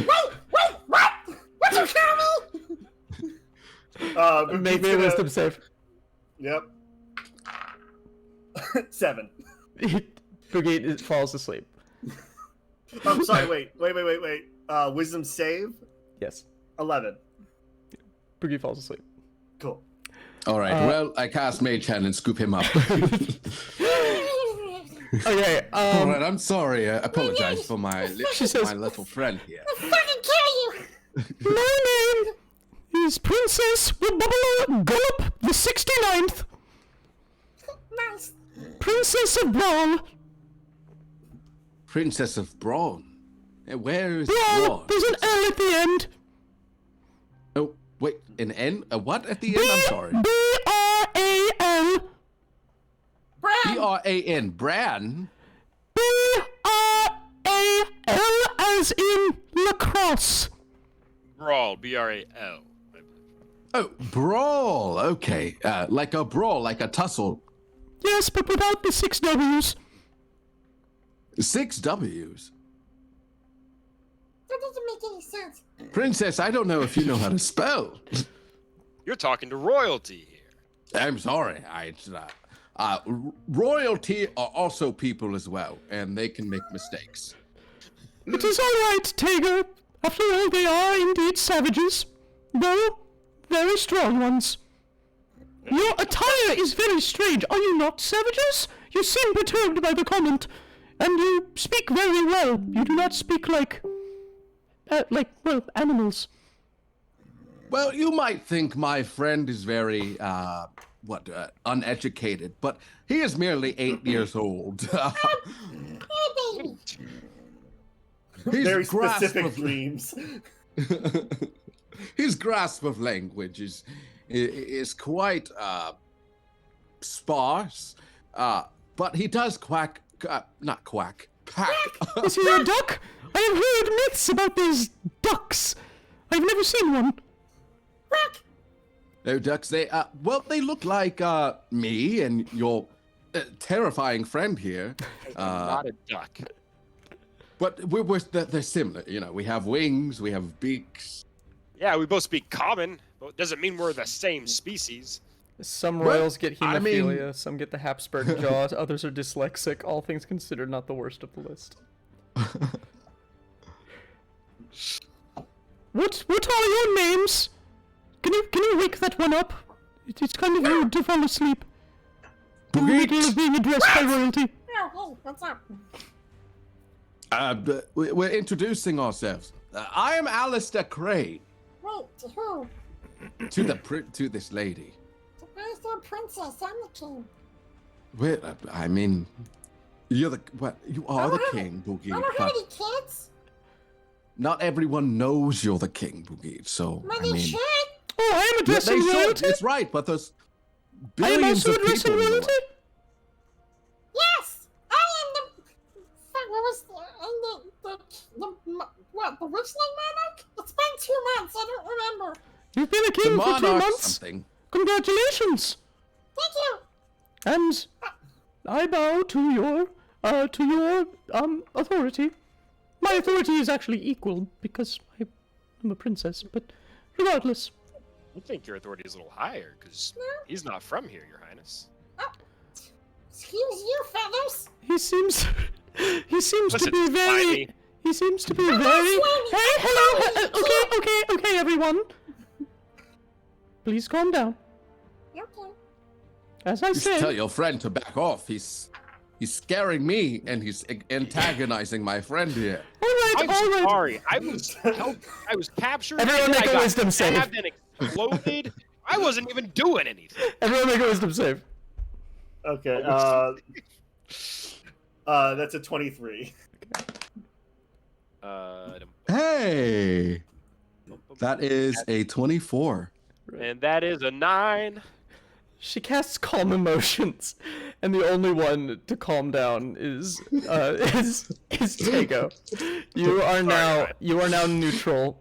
Wait, what? What'd you call me? Make me a wisdom save. Yep. 7. Boogie falls asleep. I'm sorry, wait. Wisdom save? Yes. 11. Boogie falls asleep. Cool. All right, well, I cast Mage Hand and scoop him up. Okay, All right, I'm sorry. I apologize for my little friend here. I'll fucking kill you. My name is Princess Gullup the 69th. Nice. Princess of Brawl. Princess of Brawn. Where is Brawl. Brawn? There's an L at the end. Oh, wait, an N? A what at the end? I'm sorry. B-R-A-L. Brad. B-R-A-N. Bran? B-R-A-L as in lacrosse. Brawl. B-R-A-L. Oh, brawl. Okay. Like a brawl, like a tussle. Yes, but without the 6 W's. 6 W's. That doesn't make any sense. Princess, I don't know if you know how to spell. You're talking to royalty here. I'm sorry. Royalty are also people as well, and they can make mistakes. It is all right, Tager. After all, they are indeed savages, though very strong ones. Your attire is very strange. Are you not savages? You seem perturbed by the comment, and you speak very well. You do not speak like animals. Well, you might think my friend is very, uneducated, but he is merely 8 years old. Hey, baby. His Very grasp specific of- dreams. His grasp of language is quite sparse, but he does pack. Is he a duck? I have heard myths about these ducks. I've never seen one. They're ducks. They they look like me and your terrifying friend here. Not a duck. But they're similar. You know, we have wings, we have beaks. Yeah, we both speak common, but it doesn't mean we're the same species. Some Well, royals get I mean- hemophilia, some get the Habsburg jaw, others are dyslexic. All things considered, not the worst of the list. What are your names? Can you wake that one up? It's kind of rude to fall asleep in the middle of being addressed by royalty. Oh, hey, what's up? We're introducing ourselves. I am Alistair Crane. Wait, to who? To this lady. Where's the princess? I'm the king. Well, I mean, you are the king, Boogie. I don't have But any kids. not everyone knows you're the king, Boogie. So But I they mean, should. Oh, I am they addressing should. royalty. It's right, but there's I am billions also of addressing people in the royalty. world. Yes, I am the. Fuck, what was the witchling monarch? It's been 2 months. I don't remember. You've been a The king for 2 monarch months. something. Congratulations. Thank you. And I bow to your authority. My authority is actually equal because I'm a princess, but regardless. I think your authority is a little higher, because he's not from here, Your Highness. Excuse you, fellas. He seems to Listen, be very Spiny. he seems to be very Hey, hello. Okay, everyone. Please calm down. Okay. As I You should say, tell your friend to back off. He's scaring me and he's antagonizing my friend here. all right. I'm sorry. I was captured. Everyone and then make I a got wisdom save. stabbed and exploded. I wasn't even doing anything. Everyone make a wisdom save. Okay. That's a 23. Hey, that is a 24. And that is a 9. She casts calm emotions, and the only one to calm down is Tego. You are now neutral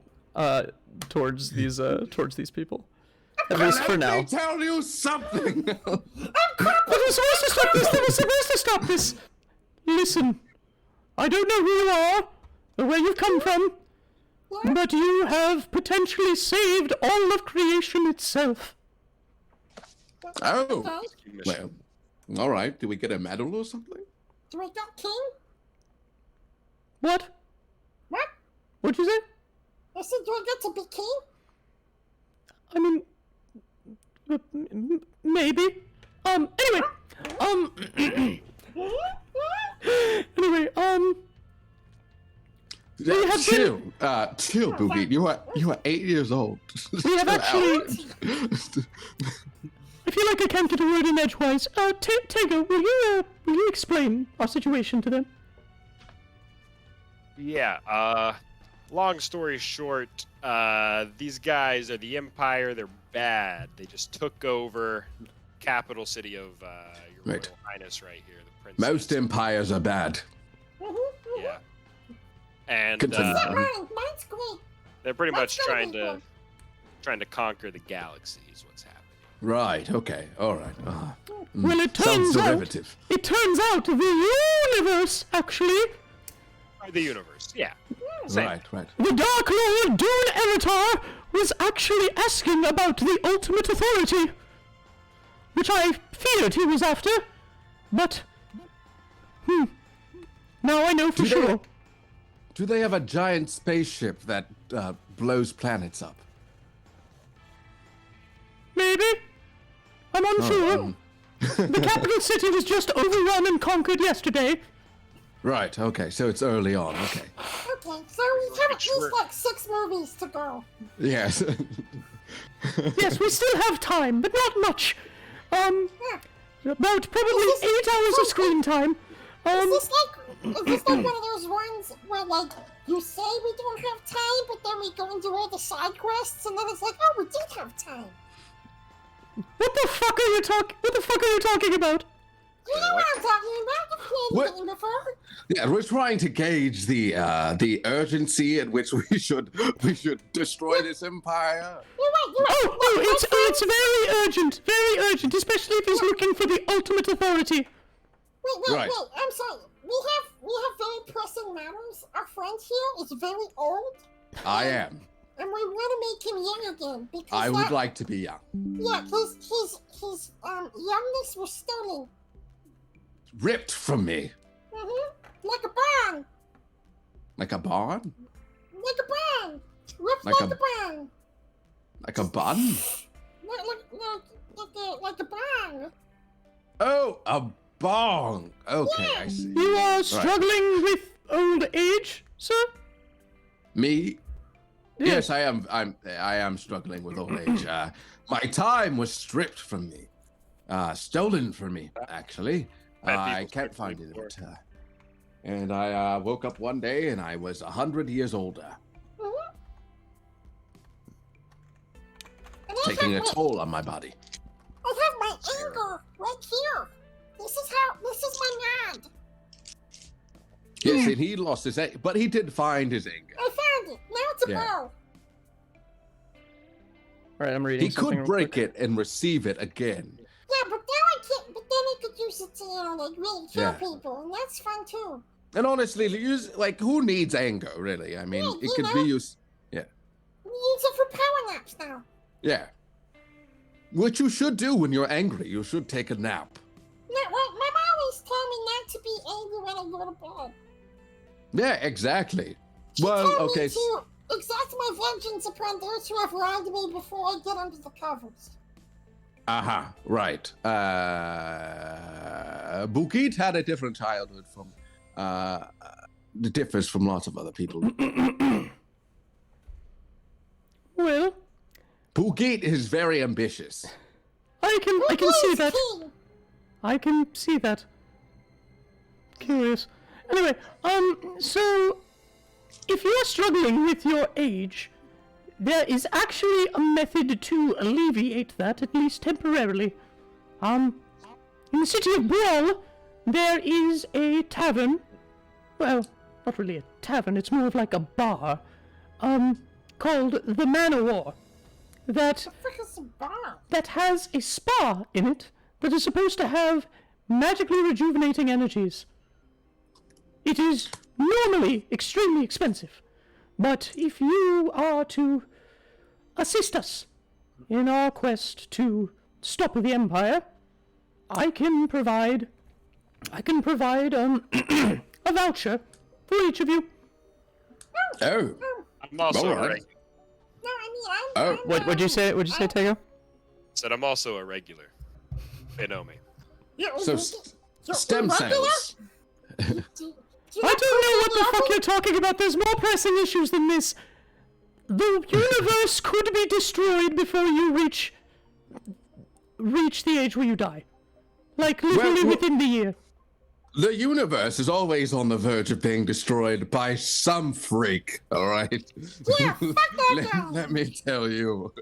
towards these people. At least for now. Let me tell you something. They were supposed to stop this! They were supposed to stop this! Listen, I don't know who you are, or where you've come from, but you have potentially saved all of creation itself. Oh, Okay. well, all right. Do we get a medal or something? Do we got king? What? What? What'd you say? I said, do I get to be king? I mean, maybe. Anyway, We have chill, chill, Boogie. You are 8 years old. we have actually. I feel like I can't get a word in edgewise. Tego, will you explain our situation to them? Yeah, long story short, these guys are the Empire. They're bad. They just took over capital city of your Right. Royal Highness right here, the princess. Most empires are bad. Yeah. And Continue. Mine's great. they're pretty Let's much go, trying people. to conquer the galaxy is what's happening. Right. Okay. All right. Well, it Sounds turns out. derivative. It turns out the universe actually. The universe, yeah. Right. Right. The Dark Lord Dune Avatar was actually asking about the ultimate authority, which I feared he was after, but now I know for Do they- sure. Do they have a giant spaceship that blows planets up? Maybe. I'm unsure. The capital city was just overrun and conquered yesterday. Right. Okay. So it's early on. Okay. Okay, so we have at least like 6 movies to go. Yes. Yes, we still have time, but not much. About probably Is this- 8 hours of screen time. Is this like one of those ones where like you say we don't have time, but then we go and do all the side quests, and then it's like, oh, we did have time. What the fuck are you talking about? You know what I'm talking about? You've played What? the game before. Yeah, we're trying to gauge the urgency at which we should destroy this empire. You're right. It's very urgent, especially if he's looking for the ultimate authority. Right. Wait. I'm sorry. We have very pressing matters. Our friend here is very old. I am. And we want to make him young again because I would like to be young. Yeah, his youngness was stolen. Ripped from me. Like a barn. Like a barn? Like a barn. Ripped Like like a- a barn. Like a bun? Like a barn. Oh, a bong. Okay, I see. You are struggling with old age, sir? Me? Yes, I am. I am struggling with old age. My time was stripped from me, stolen from me. Actually, I can't find it. And I woke up one day and I was 100 years older, taking a toll on my body. I have my anger right here. This is my nod. Yes, and he lost his anger, but he did find his anger. I found it. Now it's a Yeah. bow. All right, I'm reading. He could break it and receive it again. Yeah, but now I can't. But then I could use it to, really kill Yeah. people, and that's fun too. And honestly, who needs anger, really? I mean, Yeah, it you could know. be used. We use it for power naps now. Yeah. What you should do when you're angry, you should take a nap. No, well, my mom always told me not to be angry when I go to bed. Yeah, exactly. She Well, told okay. me to exact my vengeance upon those who have wronged me before I get under the covers. Aha, right. Bukit had a different childhood from, that differs from lots of other people. Well, Bukit is very ambitious. I can see that. King. I can see that. Curious. Anyway, so if you are struggling with your age, there is actually a method to alleviate that, at least temporarily. In the city of Brawl, there is a tavern. Well, not really a tavern, it's more of like a bar. Called the Man o' War. That The frick is a bar? that has a spa in it that is supposed to have magically rejuvenating energies. It is normally extremely expensive, but if you are to assist us in our quest to stop the Empire, I can provide a voucher for each of you. Oh. I'm also All a right. No, I mean, Oh. What'd you say? What'd you say, Tego? said I'm also a regular. They know me. So, stem cells. I don't know what the fuck you're talking about. There's more pressing issues than this. The universe could be destroyed before you reach the age where you die. Like, literally Well- within the year. The universe is always on the verge of being destroyed by some freak, alright? Yeah, fuck that guy. Let me tell you.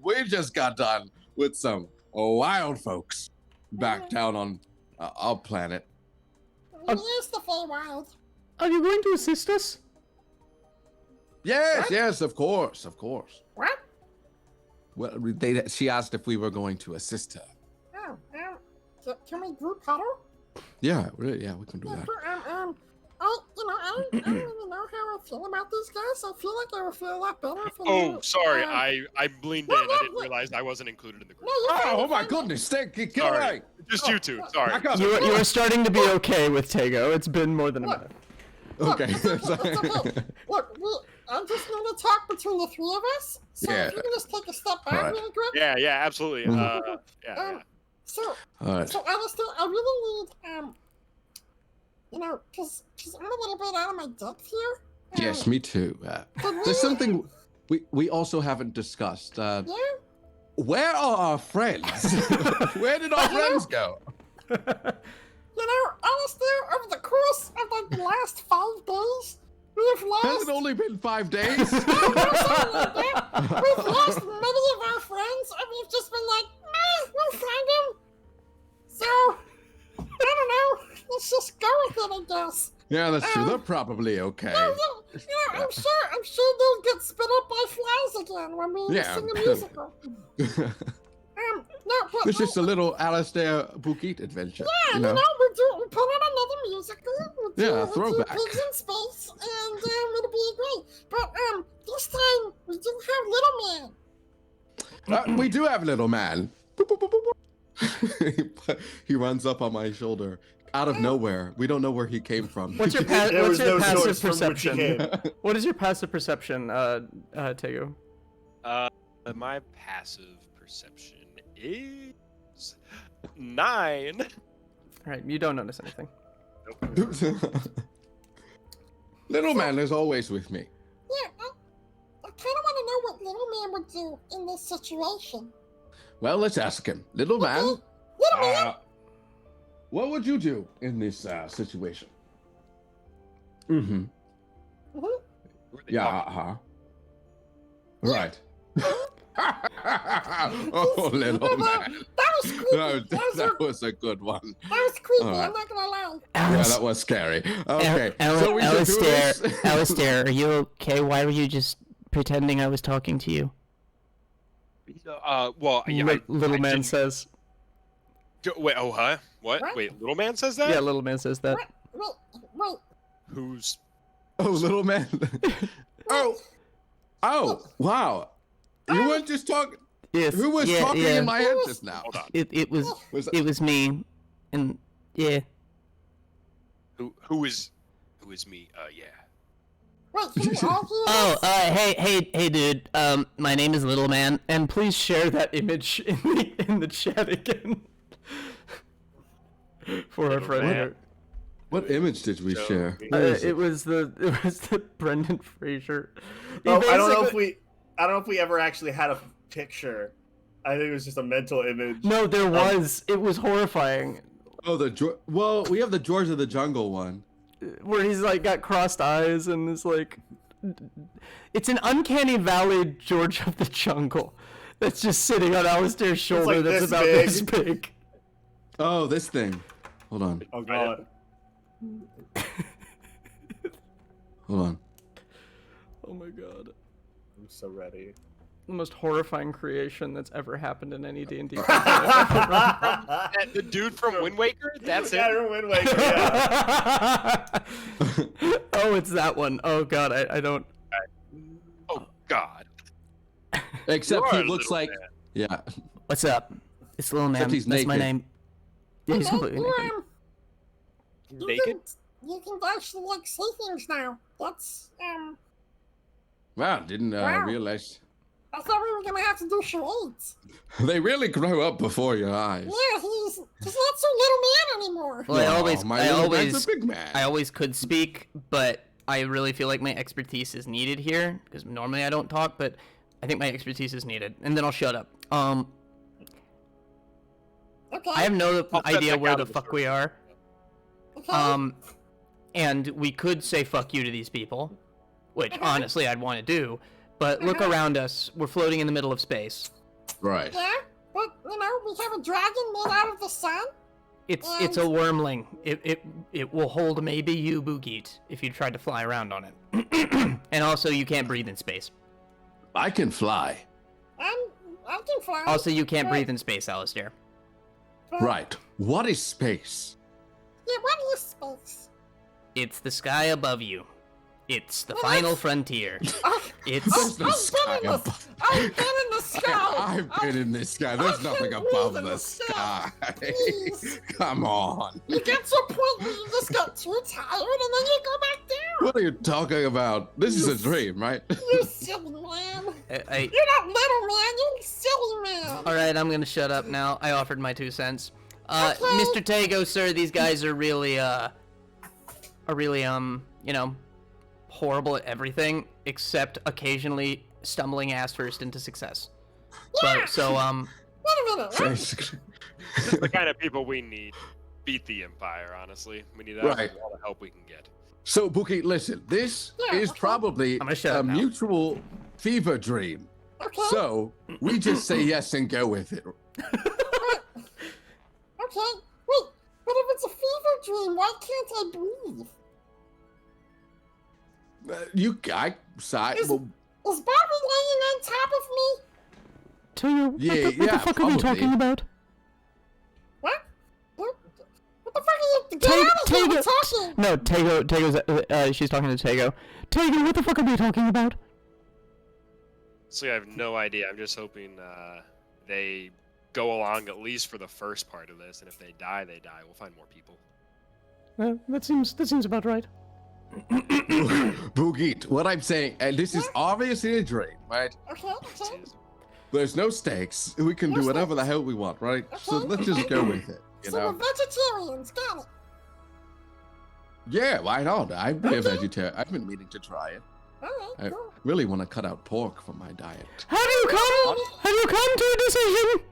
We just got done with some wild folks back down on our planet. Here's the Feywild. Are you going to assist us? Yes, yes, of course, of course. What? Well, she asked if we were going to assist her. Oh, can we group huddle? Yeah, we can do that. I don't really know how I feel about these guys. I feel like I would feel a lot better if I Oh, knew, sorry. uh, I leaned in. I didn't realize I wasn't included in the group. No, you're fine, Oh you're my fine. goodness, get Sorry. away! Just you two. Sorry. Back up. You are starting to be okay with Tego. It's been more than a minute. Look, Okay. it's okay. Look, I'm just going to talk between the three of us. So Yeah. if you can just take a step back Alright. really quick. Yeah, absolutely. Mhm. Yeah. So, Alright. so honestly, I really need, because I'm a little bit out of my depth here. Yes, me too. There's something we also haven't discussed. Yeah? Where are our friends? Where did our friends go? Honestly, over the course of like the last 5 days, we've Has lost. it only been 5 days? We've lost many of our friends, and we've just been like, we'll find them. So, guess. Yeah, that's true. They're probably okay. Yeah, I'm sure they'll get spit up by flies again when we sing a musical. No, but It's just a little Alistair Bukit adventure. yeah, you know? we put on another musical. We'll do throwback. Pigs in Space, and it'll be great. But this time we do have Little Man. We do have little man. Boop, boop, boop, boop, boop. He runs up on my shoulder out of nowhere. We don't know where he came from. What's your, There was no passive source from which he perception? came. What is your passive perception, Tegu? My passive perception is 9. All right, you don't notice anything. Little man is always with me. Yeah, I kind of want to know what Little Man would do in this situation. Well, let's ask him. Little man, Little Man. what would you do in this situation? Mm-hmm. Yeah, uh-huh. Right. Oh, little man. That was creepy. That was a good one. That was creepy, All right. I'm not gonna lie. Yeah, that was scary. Okay, so we should do this. Alistair, are you okay? Why were you just pretending I was talking to you? Well, yeah, Little I man didn't- says. Wait, oh, huh? What? What? Wait, little man says that? Yeah, little man says that. Wait. Who's? Oh, little man. Oh, wow. You weren't just talking. Yes. Who was talking in my head just now? Hold on. It was me, and yeah. Who is me? Yeah. Wait, can we all hear Oh, this? hey, dude. My name is Little Man. And please share that image in the chat again. For our Little friend man. here. What image did we So, share? Where is It was the Brendan Fraser. He Oh, I don't know basically- if we ever actually had a picture. I think it was just a mental image. No, there was. It was horrifying. Oh, well, we have the George of the Jungle one. Where he's like got crossed eyes and is like, it's an uncanny valley George of the Jungle that's just sitting on Alistair's shoulder. like That's this about big. this big. Oh, this thing. Hold on. Oh god. Hold on. Oh my god. I'm so ready. The most horrifying creation that's ever happened in any D&D. The dude from Wind Waker? That's it. Yeah, Wind Waker, yeah. Oh, it's that one. Oh god, I don't. Oh God. Except You he are a looks little like. man. Yeah. What's up? It's Little Man. Except he's That's my naked. name. Yeah, he's completely naked. Naked? You can actually like see things now. That's Wow, didn't Wow. realize. I thought we were gonna have to do charades. They really grow up before your eyes. Yeah, he's not so Little Man anymore. Well, My I little man's always, a big man. I always could speak, but I really feel like my expertise is needed here because normally I don't talk, but I think my expertise is needed, and then I'll shut up. Okay. I have no I'll set idea that where down the in the fuck we are. Okay. And we could say fuck you to these people, which honestly I'd want to do, but look around us. We're floating in the middle of space. Right. Yeah, but we have a dragon made out of the sun. It's a wormling. It will hold maybe you, Boogeet, if you tried to fly around on it. And also, you can't breathe in space. I can fly. I can fly. Also, you can't breathe in space, Alistair. Right. What is space? Yeah, what is space? It's the sky above you. It's the final frontier. It's There's no sky above. I've been in the sky. I've been in the sky. There's I nothing can't above breathe in the the sky. Please. Come on. You get to a point where you just get too tired and then you go back down. What are you talking about? This is a dream, right? You silly man. I You're not little man. You're silly man. all right, I'm gonna shut up now. I offered my 2 cents. Okay. Mr. Tago, sir, these guys are really horrible at everything except occasionally stumbling ass first into success. Yeah. So Wait a minute. What? Basically. This is the kind of people we need. Beat the Empire, honestly. We need all Right. the help we can get. So, Bookie, listen. This Yeah, is okay. probably I'm gonna shut a up now. mutual fever dream. Okay. So, we just say yes and go with it. Okay. Wait. But if it's a fever dream, why can't I breathe? Well, Is Bobby laying on top of me? Tago, what the fuck are we talking about? What? What the fuck are you? Get out of here! We're talking. No, Tago's. She's talking to Tago. Tago, what the fuck are we talking about? So I have no idea. I'm just hoping they go along at least for the first part of this, and if they die, they die. We'll find more people. That seems about right. Boogie, what I'm saying, and this is obviously a dream, right? Okay. There's no stakes. We can do whatever the hell we want, right? So let's just go with it, you So know? we're vegetarians. Got it. Yeah, why not? I'd be a vegetarian. I've been meaning to try it. All right. I Cool. really want to cut out pork from my diet. Have you come to a decision?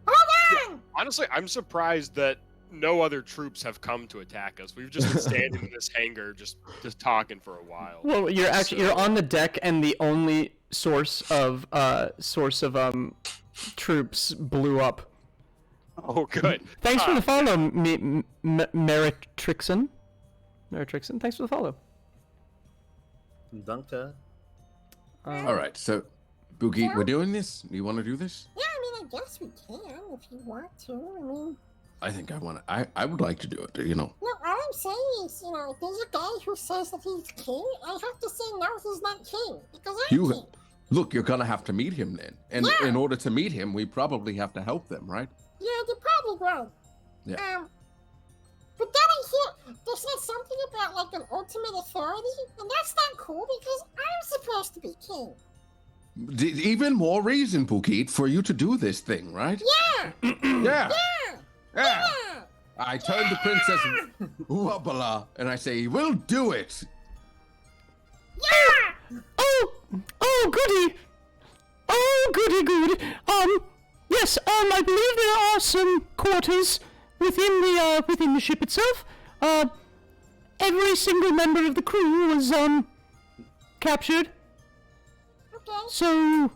Hold on. Honestly, I'm surprised that no other troops have come to attack us. We've just been standing in this hangar, just talking for a while. Well, you're on the deck, and the only source of troops blew up. Oh, good. Thanks for the follow, Meritrixon. Meritrixon, thanks for the follow. Dunka. All right, so Boogie, we're doing this. You want to do this? Yeah, I mean, I guess we can if you want to. I mean, I think I want to. I would like to do it. You know. no, all I'm saying is, if there's a guy who says that he's king, I have to say no, he's not king because I'm king. Look, you're gonna have to meet him then, and Yeah. in order to meet him, we probably have to help them, right? Yeah, you're probably right. Yeah. But then I hear they said something about like an ultimate authority, and that's not cool because I'm supposed to be king. Even more reason, Boogie, for you to do this thing, right? Yeah. Yeah. Yeah. Yeah. I turn to Princess Wabala and I say, "We'll do it." Yeah. Oh, goody. Oh, goody. Yes, I believe there are some quarters within the ship itself. Every single member of the crew was, captured. Okay. So,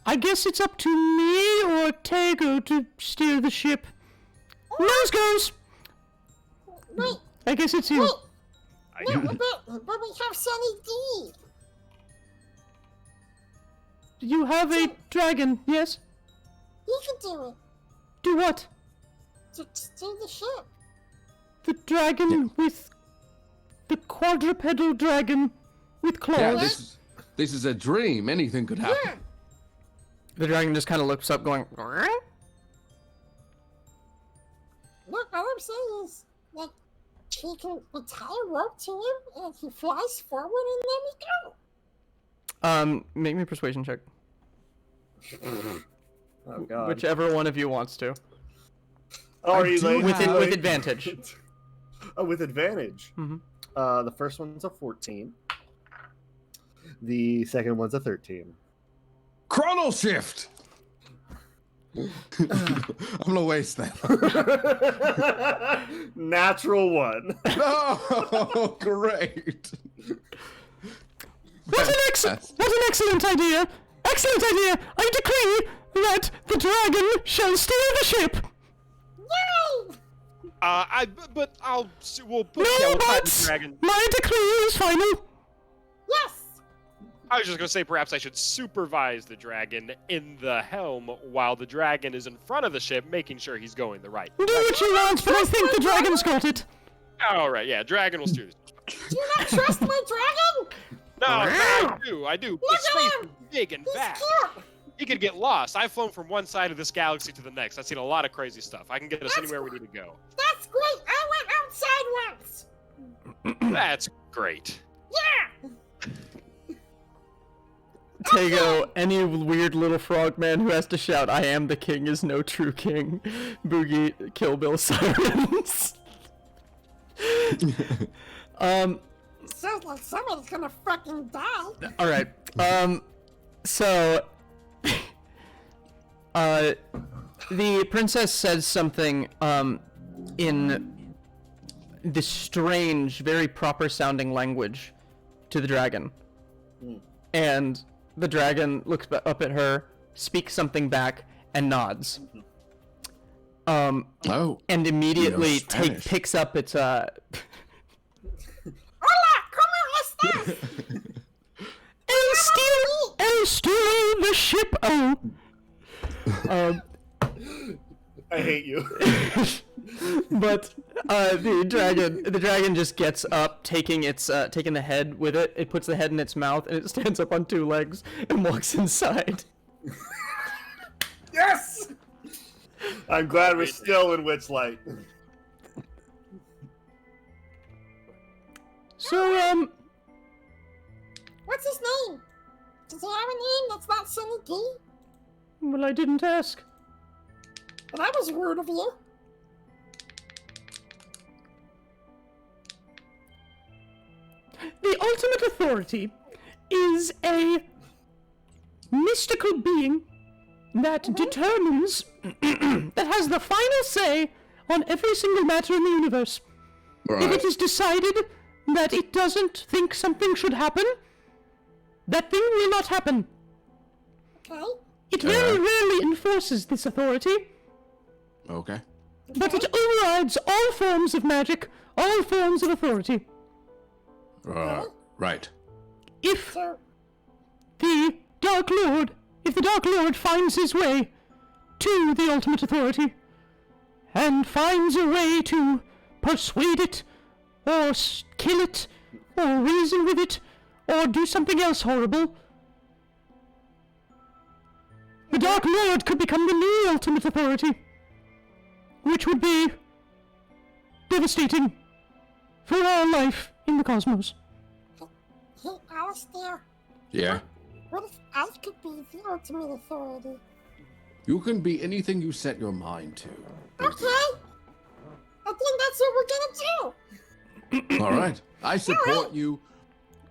I guess it's up to me or Tago to steer the ship. Nose goes. Wait. I guess it's you. Wait. No, but we have Sunny D. You have a dragon, yes? He can do it. Do what? To steer the ship. The dragon with... The quadrupedal dragon with claws. Yeah, this is a dream. Anything could happen. Yeah. The dragon just kind of looks up going... Look, all I'm saying is, like, he can tie a rope to him, and he flies forward, and then we go. Make me a persuasion check. Oh god. Whichever one of you wants to. With With advantage. Oh, with advantage. Mhm. The first one's a 14. The second one's a 13. Chrono shift. I'm gonna waste that. Natural one. Oh, great. What an excellent idea! Excellent idea! I decree that the dragon shall steer the ship! Yay! We'll No find the buts! dragon. My decree is final! Yes! I was just gonna say perhaps I should supervise the dragon in the helm while the dragon is in front of the ship, making sure he's going the right. Do what you want, but I think the dragon's got it. All right, yeah, dragon will steer. Do you not trust my dragon? No, I do. Look The at space him! is big and He's vast. cute! He could get lost. I've flown from one side of this galaxy to the next. I've seen a lot of crazy stuff. I can get us That's anywhere we need to go. That's great! I went outside once! That's great. Yeah! Tago, any weird little frog man who has to shout, "I am the king" is no true king. Boogie, Kill Bill sirens. Sounds like somebody's gonna fucking die. Alright, so... the princess says something, in this strange, very proper-sounding language to the dragon. And the dragon looks up at her, speaks something back, and nods. Oh. and immediately Spanish. picks up its Hola, ¿cómo estás? El steal the ship. Oh. I hate you. But the dragon just gets up, taking the head with it. It puts the head in its mouth, and it stands up on 2 legs and walks inside. Yes! I'm glad we're still in Witchlight. So What's his name? Does he have a name that's not Sunny D? well, I didn't ask. But that was rude of you. The ultimate authority is a mystical being that determines, that has the final say on every single matter in the universe. If Right. it is decided that it doesn't think something should happen, that thing will not happen. Okay. It very rarely enforces this authority, Okay. but it overrides all forms of magic, all forms of authority. Right. If So, the Dark Lord finds his way to the ultimate authority, and finds a way to persuade it, or kill it, or reason with it, or do something else horrible, the Dark Lord could become the new ultimate authority, which would be devastating for all life in the cosmos. hey, Alistair, Yeah. what if I could be the ultimate authority? You can be anything you set your mind to. Okay. I think that's what we're gonna do. All right. I support you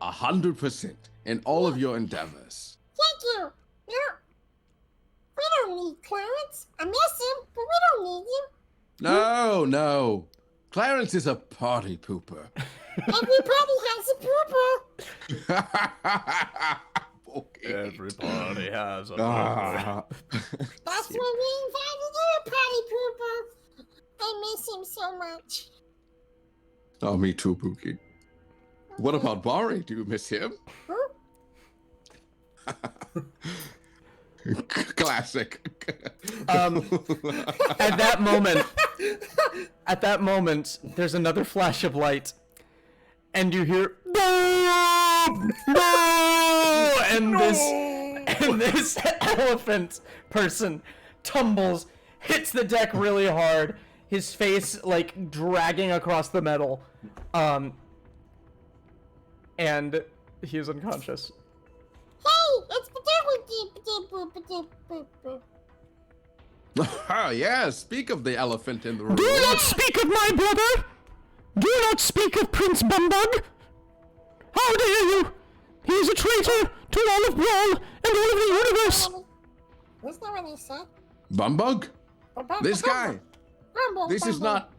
100% in all of your endeavors. Thank you. We don't need Clarence. I miss him, but we don't need him. No. Clarence is a party pooper. Everybody has a pooper. Okay. Everybody has a Ah. That's why we invited you, Patty Pooper. I miss him so much. Oh, me too, Pookie. What about Bari? Do you miss him? Huh? Classic. At that moment, there's another flash of light, and you hear "No! No!" and this elephant person tumbles, hits the deck really hard, his face like dragging across the metal, and he is unconscious. Hey, it's the Yeah, speak of the elephant in the room. Do not speak of my brother! Do not speak of Prince Bumbug! How dare you! He is a traitor to all of Brawl and all of the universe! Isn't that what he said? Bumbug? This guy? This is not...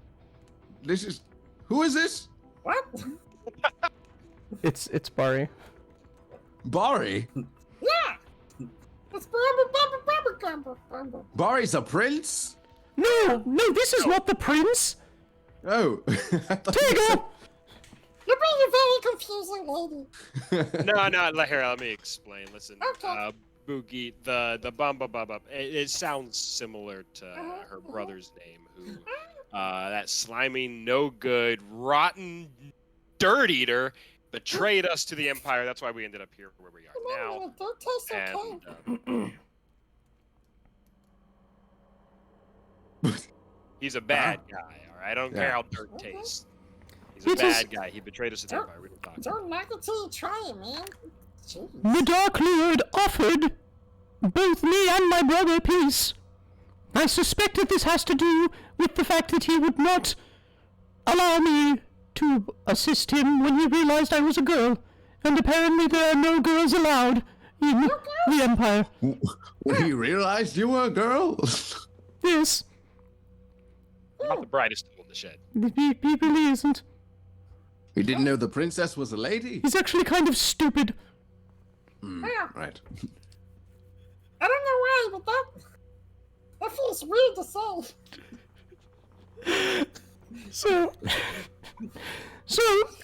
This is... Who is this? What? It's Bari. Bari? Yeah! It's Bumble. Bari's a prince? No, this is not the prince! Oh. Tiger! You're being a very confusing lady. No, let me explain. Listen, Okay. Boogie, the Bumba, it sounds similar to her brother's name, who, that slimy, no good, rotten dirt eater betrayed us to the Empire. That's why we ended up here where we are now. It don't taste okay. And he's a bad guy, all right? I don't care how dirt tastes. He's a It is- bad guy. He betrayed us to the Empire. We don't talk. Don't knock it till you try it, man. Jeez. The Dark Lord offered both me and my brother peace. I suspect that this has to do with the fact that he would not allow me to assist him when he realized I was a girl, and apparently there are no girls allowed in the Empire. When he realized you were a girl? Yes, Not the brightest tool in the shed. he really isn't. He didn't know the princess was a lady? He's actually kind of stupid. Yeah, Right. I don't know why, but that feels weird to say. So,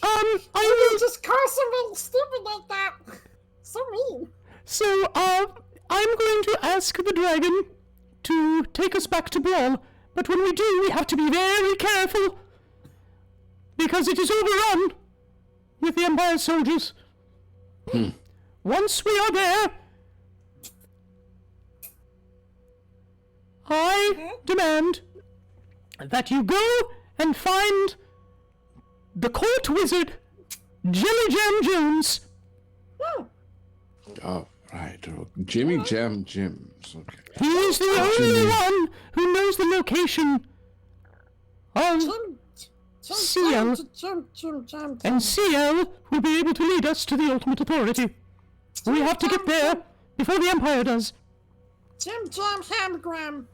I I will will. just call somebody stupid like that. So mean. So, I'm going to ask the dragon to take us back to Brawl, but when we do, we have to be very careful because it is overrun with the Empire soldiers. Once we are there, I demand that you go and find the court wizard, Jelly Jam Jones. Oh, right. Oh, Jimmy Jam Jims. Okay. He is the only one who knows the location of CL, and CL will be able to lead us to the ultimate authority. We have to get there before the Empire does. Jim Jam Hamgram.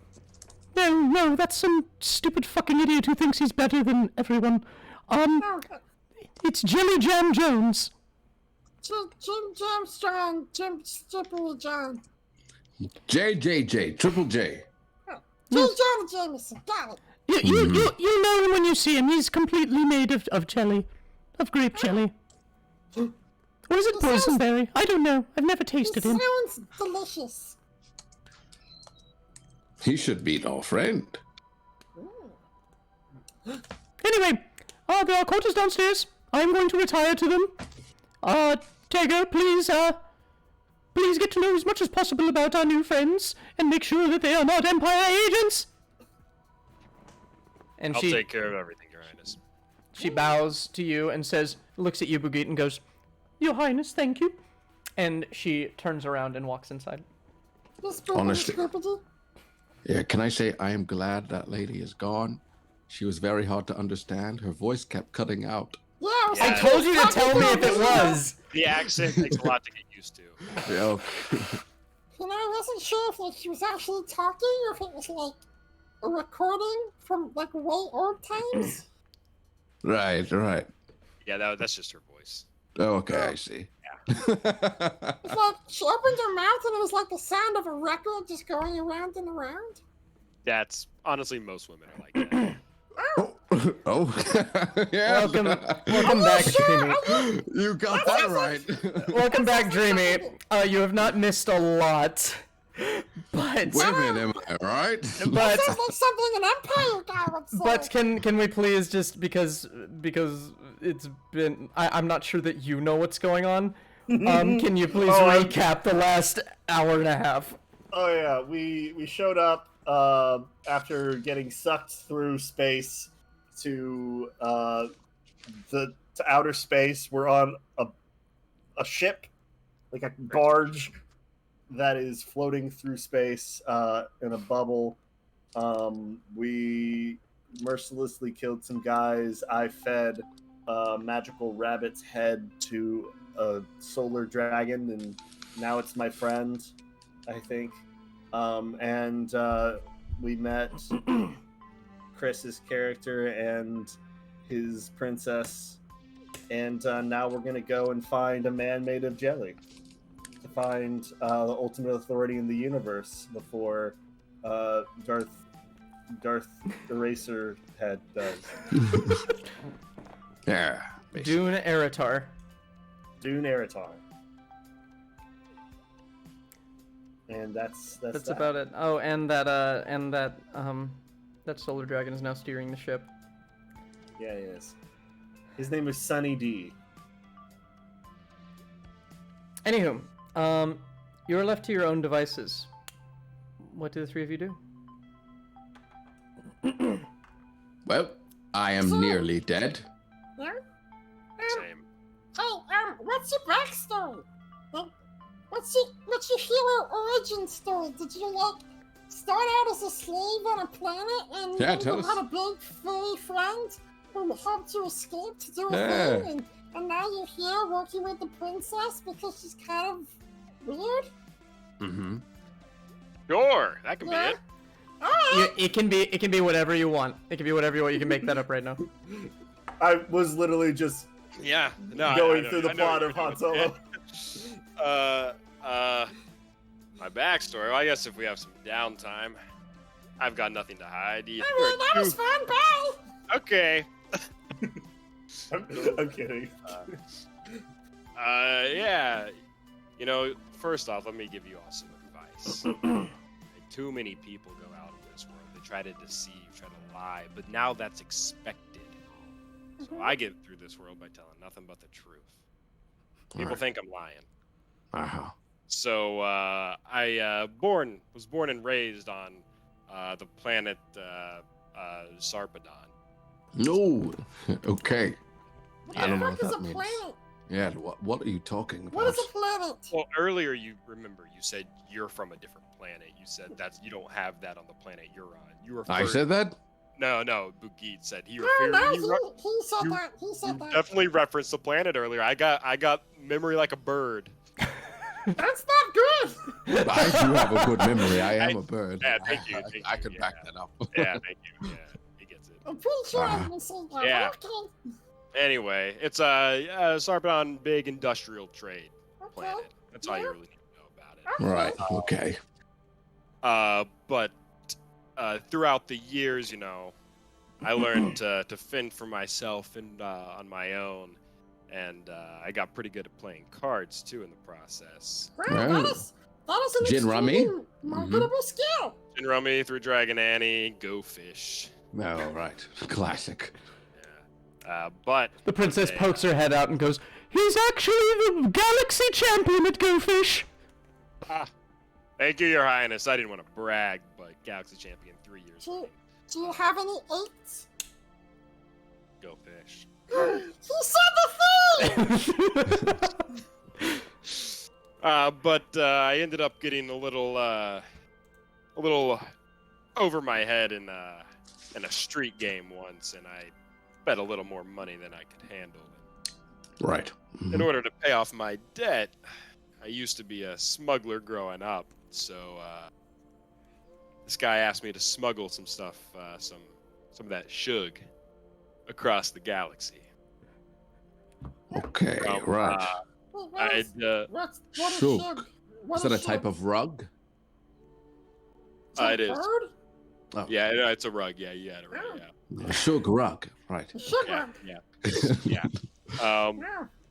No, that's some stupid fucking idiot who thinks he's better than everyone. It's Jelly Jam Jones. Jim Jam Strong. Jim Strippery John. JJJ, Triple J. J. Jonah Jameson. Got it. You know him when you see him. He's completely made of jelly. Of grape jelly. Or is it boysenberry? I don't know. I've never tasted him. Sounds delicious. He should be our friend. Anyway, there are quarters downstairs. I'm going to retire to them. Tager, please get to know as much as possible about our new friends and make sure that they are not Empire agents. And I'll take care of everything, Your Highness. She bows to you and says, looks at you, Bugit, and goes, Your Highness, thank you. and she turns around and walks inside. Honestly. Yeah, can I say I am glad that lady is gone? She was very hard to understand. Her voice kept cutting out. Yeah, I told you to tell me if it was. The accent takes a lot to get used to. Yeah, okay. You know, I wasn't sure if she was actually talking or if it was like a recording from like way old times. Right. Yeah, that's just her voice. Oh, okay, I see. It's like she opened her mouth and it was like the sound of a record just going around and around. That's honestly most women are like that. Oh. Yeah. Welcome back, Dreamy. You got that right. Welcome back, Dreamy. You have not missed a lot, but Wait a minute, am I right? but Sounds like something an Empire guy would say. but can we please just because it's been I'm not sure that you know what's going on. Can you please recap the last hour and a half? Oh yeah, we showed up after getting sucked through space to outer space. We're on a ship, like a barge that is floating through space in a bubble. We mercilessly killed some guys. I fed a magical rabbit's head to a solar dragon, and now it's my friend, I think. And we met Chris's character and his princess, and now we're gonna go and find a man made of jelly to find the ultimate authority in the universe before Darth Eraser Head does. Yeah. basically. Dune Eritar. Dune Eritar. And that's That's that. about it. Oh, and that solar dragon is now steering the ship. Yeah, he is. His name is Sunny D. Anywho, you're left to your own devices. What do the three of you do? Well, I am nearly dead. Yeah? Same. Hey, what's your backstory? Like, what's your hero origin story? Did you like start out as a slave on a planet and Yeah, then tell you us. had a big furry friend who helped you escape to do a Yeah. thing, and now you're here working with the princess because she's kind of weird? Mm-hmm. Sure, that can be Yeah. it. Alright. It can be whatever you want. It can be whatever you want. You can make that up right now. I was literally just Yeah. No. going I know- through the I know plot what of you're Han doing. Solo. My backstory. Well, I guess if we have some downtime. I've got nothing to hide. Alright, that was fun. Bye. Okay. I'm kidding. Yeah. You know, first off, let me give you all some advice. Too many people go out in this world. They try to deceive, try to lie, but now that's expected. So I get through this world by telling nothing but the truth. People think I'm lying. Uh-huh. So I was born and raised on the planet Sarpedon. No. Okay. I don't know What what the fuck that is a means. planet? Yeah, what are you talking about? What is a planet? Well, earlier you said you're from a different planet. You said you don't have that on the planet you're on. You referred, I said that? No, Bugit said he No, referred. no, he he said you- that. He said that. definitely referenced the planet earlier. I got memory like a bird. That's not good. I do have a good memory. I am a bird. Yeah, thank you. I can back that up. Yeah, thank you. Yeah, he gets it. I'm pretty sure I didn't say that. Yeah. Okay. Anyway, it's Sarpedon big industrial trade planet. That's all you really need to know about it. Right. Okay. But throughout the years, you know, I learned to fend for myself and on my own, and I got pretty good at playing cards too in the process. Wow, Oh. that is an Gin rummy? extremely marketable skill. Gin Rummy, through Dragon Annie, Go Fish. Oh, right. Classic. But The princess okay, pokes her head out and goes, "He's actually the galaxy champion at Go Fish." Thank you, Your Highness. I didn't want to brag, but Galaxy Champion 3 years ago. Do you have any eights? Go Fish. He said the thing! But I ended up getting a little over my head in a street game once, and I bet a little more money than I could handle. Right. In order to pay off my debt, I used to be a smuggler growing up, so this guy asked me to smuggle some stuff, some of that shug across the galaxy. Okay. Right. I'd What is Shug. shug? Is that a type of rug? it is. Bird? Oh. Yeah, it's a rug. Yeah, you had it right. Yeah. A shug rug. Right. A shug Yeah, rug. yeah. Wow,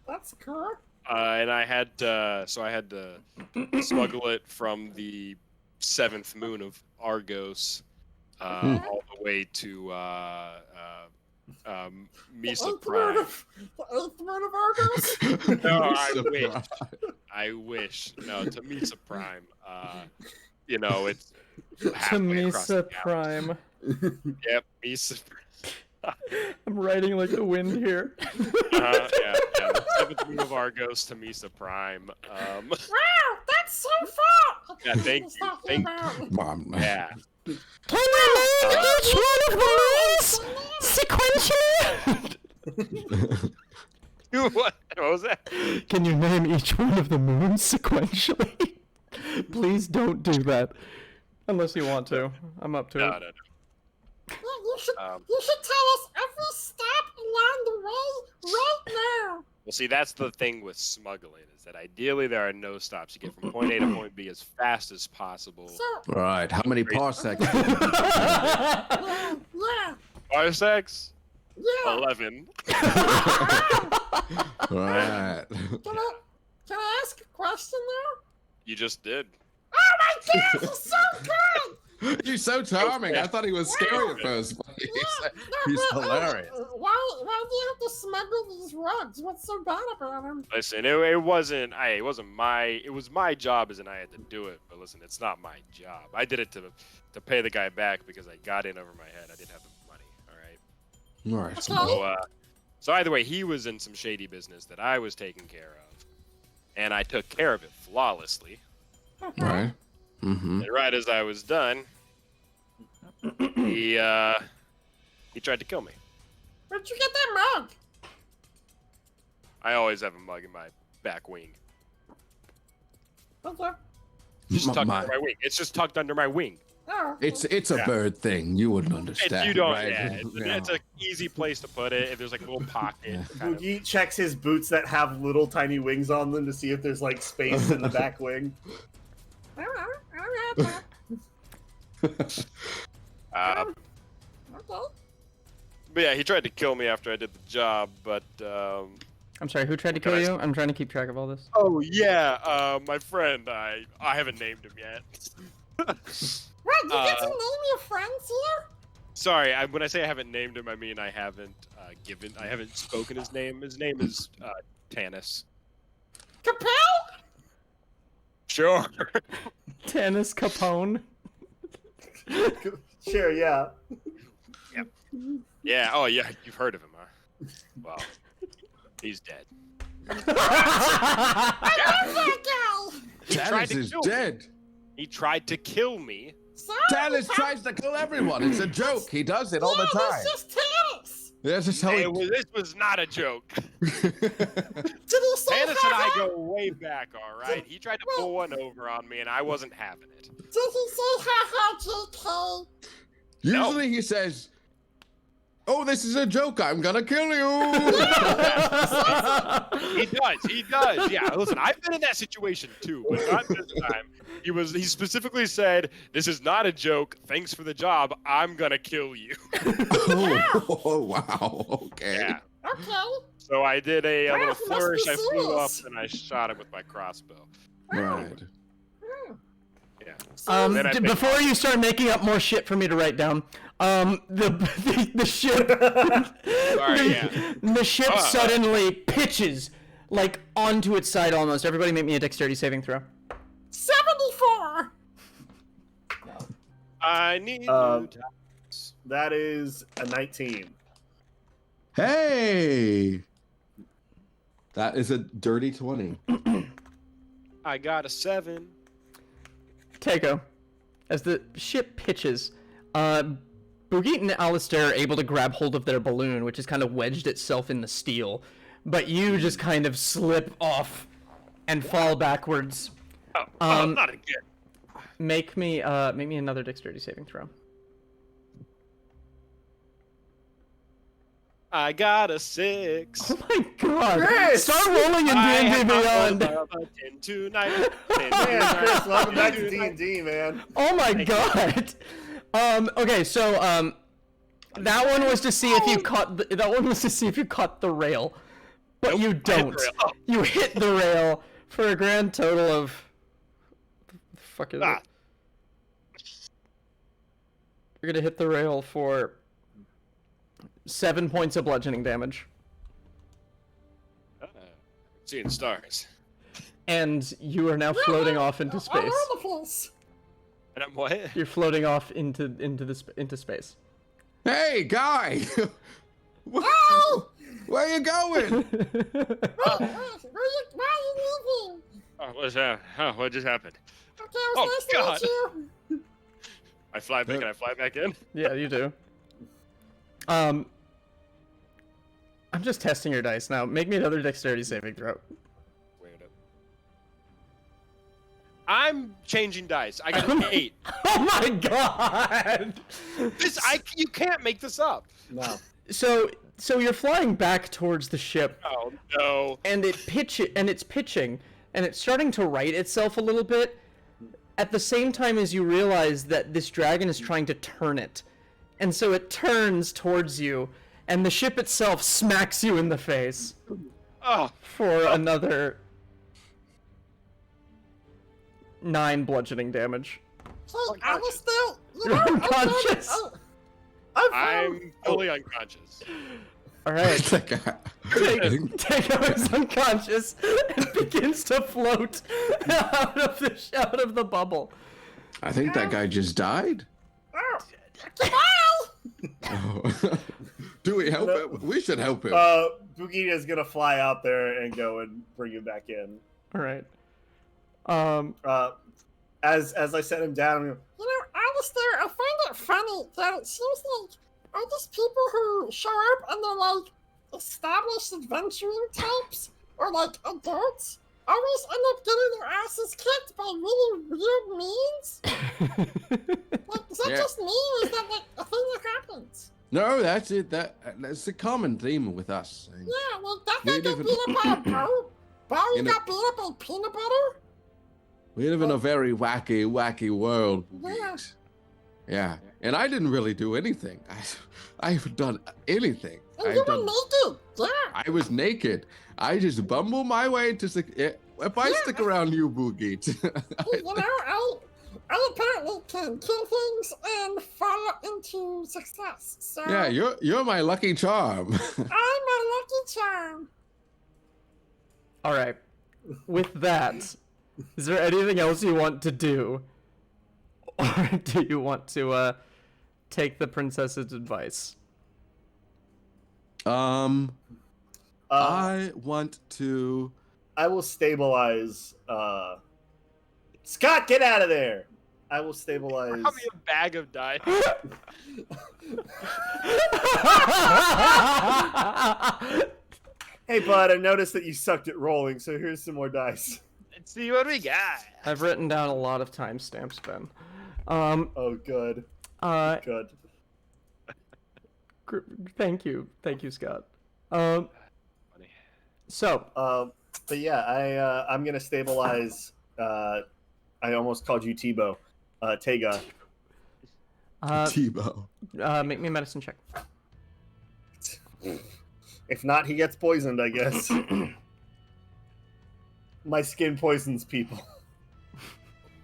that's cool. And I had to smuggle it from the 7th moon of Argos all the way to Misa Prime. The eighth moon of Argos? No, I Misa wish. Prime. I wish. No, to Misa Prime. You know, it's To halfway across the Misa galaxy. Prime. Yep, Misa Prime. I'm writing like the wind here. Yeah. The 7th moon of Argos to Misa Prime. Wow, that's so far! Yeah, thank He's you, talking thank about- Mom. Yeah. Can you name each one of the moons sequentially? What was that? Can you name each one of the moons sequentially? Please don't do that. Unless you want to. I'm up to No. it. Yeah, you should Um, tell us every step along the way right now. Well, see, that's the thing with smuggling, is that ideally there are no stops. You get from point A to point B as fast as possible. So, Right. How many parsecs? yeah, Parsecs? yeah. 11. Right. Can I ask a question now? You just did. Oh my god, he's so good! You're so charming. I thought he was scary at first, but he's hilarious. Why do you have to smuggle these rugs? What's so bad about them? Listen, it wasn't my job as in I had to do it, but listen, it's not my job. I did it to pay the guy back because I got in over my head. I didn't have the money, all right? Right. So either way, he was in some shady business that I was taking care of, and I took care of it flawlessly. Right. Mm-hmm. And right as I was done, he tried to kill me. Where'd you get that mug? I always have a mug in my back wing. Okay. Just tucked My- under my wing. It's just tucked under my wing. Oh. It's a Yeah. bird thing. You wouldn't understand. You don't. right? Yeah, it's an easy place to put it. If there's like a little pocket. kind of- Boogie checks his boots that have little tiny wings on them to see if there's like space in the back wing. I don't know. Uh, Okay. but yeah, he tried to kill me after I did the job, but I'm sorry, who tried to kill you? I'm trying to keep track of all this. oh yeah, my friend, I haven't named him yet. What? You get to name your friends here? Sorry, when I say I haven't named him, I mean I haven't spoken his name. His name is Tanis. Capel? Sure. Tanis Capone. Sure, yeah. Yeah. Oh yeah, you've heard of him, huh? Well, he's dead. That guy! Tanis is dead. He tried to kill me. Sorry, Tanis tries to kill everyone. It's a joke. He does it all the time. It's just Tanis. That's just how This was not a joke. Did he say Tanis and I ha-ha? go way back, all right? He tried to pull one over on me, and I wasn't having it. Did he say ha-ha, JK? Usually he says, "Oh, this is a joke. I'm gonna kill you." He does. Yeah, listen, I've been in that situation too, but not this time. He specifically said, "This is not a joke. Thanks for the job. I'm gonna kill you." Oh, wow. Okay. Yeah. Okay. So I did a Wow, little he must flourish. be I flew up serious. and I shot him with my crossbow. Right. Yeah. Then I picked- Before you start making up more shit for me to write down, the ship, Sorry, yeah. the ship suddenly pitches like onto its side almost. Everybody, make me a dexterity saving throw. 74. I need Uh, new dice. That is a 19. Hey. That is a dirty 20. I got a 7. Takeo, as the ship pitches, Boogie and Alistair are able to grab hold of their balloon, which has kind of wedged itself in the steel, but you just kind of slip off and fall backwards. Not again. Make me another dexterity saving throw. I got a 6. Oh my god! Chris! Start rolling in D&D Beyond. 10 tonight. 10 Man, tonight. Chris, welcome back to D&D, man. Oh my god! Okay, so that one was to see if you caught the rail, but Nope, you I hit the don't. rail. Oh. You hit the rail for a grand total of. The fuck is Ah. it? You're gonna hit the rail for 7 points of bludgeoning damage, Seeing stars. and you are now floating off into space. All over the place. And I'm what? You're floating off into space. Hey, guy. Oh! Where you going? Why are you leaving? Oh, what's that? Oh, what just happened? Okay, it was Oh, nice God. to meet you. I fly back. Can I fly back in? Yeah, you do. I'm just testing your dice now. Make me another dexterity saving throw. Weirdo. I'm changing dice. I got an 8. Oh my god! You can't make this up. No. So you're flying back towards the ship, Oh no. and it's pitching, and it's starting to right itself a little bit. At the same time as you realize that this dragon is trying to turn it, and so it turns towards you, and the ship itself smacks you in the face Oh, for another 9 bludgeoning damage. Hey, Alistair, you You're know, unconscious. I'm fully unconscious. All right. That guy. Takeo is unconscious and begins to float out of the bubble. I think that guy just died. Goodbye! Oh. Do we help him? We should help him. Boogie is gonna fly out there and go and bring him back in. All right. As I set him down, You know, Alistair, I find it funny that it seems like all these people who show up and they're like established adventuring types or like adults always end up getting their asses kicked by really weird means. Like, is that Yeah. just me or is that like a thing that happens? No, that's it. That's a common theme with us. Yeah, like that We guy got live beat up by a boat. Barry in a- got beat up by peanut butter. We live in a very wacky world. Yeah. Yeah, and I didn't really do anything. I haven't done anything. And you were naked. Yeah. I was naked. I just bumble my way to if I stick around you, Boogie. You know, I apparently can kill things and fall into success. So Yeah, you're my lucky charm. I'm a lucky charm. All right. With that, is there anything else you want to do? Or do you want to take the princess's advice? I want to. I will stabilize. Scott, get out of there! I will stabilize. How a bag of dice? Hey, bud, I noticed that you sucked at rolling, so here's some more dice. Let's see what we got. I've written down a lot of timestamps, Ben. Oh, good. Good. Thank you, Scott. Funny. So, But yeah, I'm gonna stabilize. I almost called you Tebow. Tega. Tebow. Make me a medicine check. If not, he gets poisoned, I guess. My skin poisons people.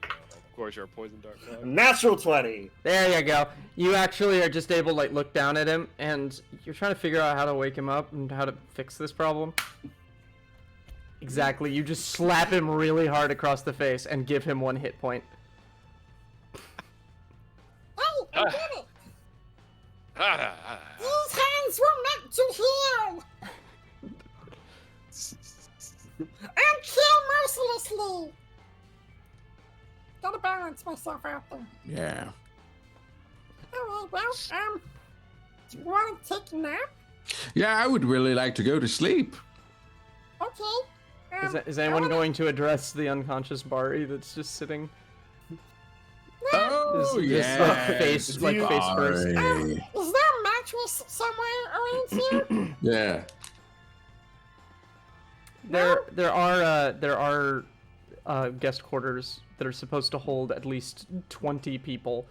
Of course, you're a poison dart. Natural 20. There you go. You actually are just able to like look down at him, and you're trying to figure out how to wake him up and how to fix this problem. Exactly. You just slap him really hard across the face and give him 1 hit point. Hey, I did it. These hands were meant to heal. And kill mercilessly. Gotta balance myself out there. Yeah. Alright, well, do you want to take a nap? Yeah, I would really like to go to sleep. Okay. Is anyone going to address the unconscious Bari that's just sitting? Oh, Just, yeah. like, face first. Is there a mattress somewhere around here? Yeah. There are guest quarters that are supposed to hold at least 20 people.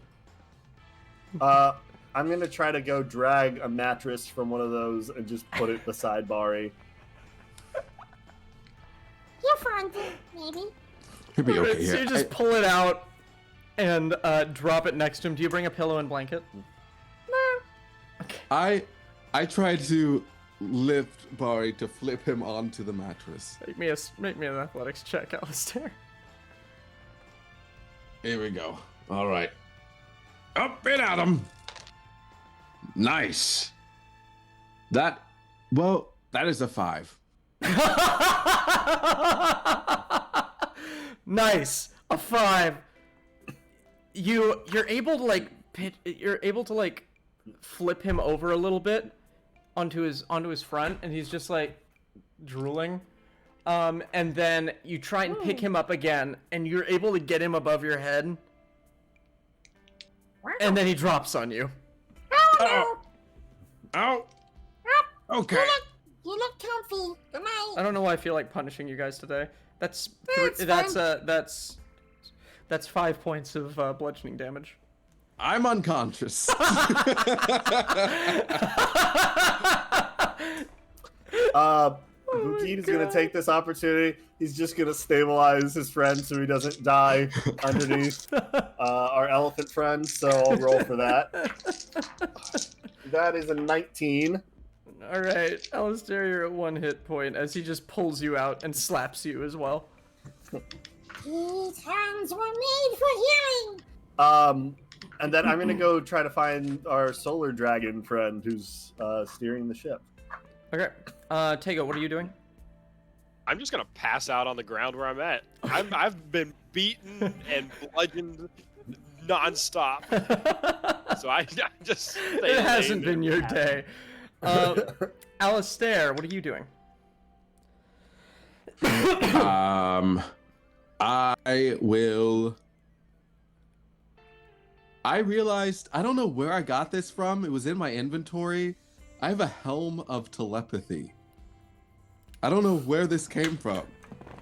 I'm gonna try to go drag a mattress from one of those and just put it beside Bari. You'll find it, maybe. He'll be okay. So you just pull it out and drop it next to him. Do you bring a pillow and blanket? No. Okay. I tried to lift Bari to flip him onto the mattress. Make me an athletics check, Alistair. Here we go. All right. Up and at him. Nice. That is a 5. Nice. A 5. You're able to like flip him over a little bit onto his front, and he's just like drooling. And then you try and pick him up again, and you're able to get him above your head. And then he drops on you. Oh, Oh. Okay. you look comfy. Good night. I don't know why I feel like punishing you guys today. That's That's that's 5 points of bludgeoning damage. I'm unconscious. Bukit is gonna take this opportunity. He's just gonna stabilize his friend so he doesn't die underneath our elephant friend. So I'll roll for that. That is a 19. All right, Alistair, you're at 1 hit point as he just pulls you out and slaps you as well. These hands were made for healing. And then I'm gonna go try to find our solar dragon friend who's steering the ship. Okay, Tego, what are you doing? I'm just gonna pass out on the ground where I'm at. I've been beaten and bludgeoned nonstop, so I just. Stay It hasn't laying been there. your day. Alistair, what are you doing? I realized, I don't know where I got this from. It was in my inventory. I have a helm of telepathy. I don't know where this came from.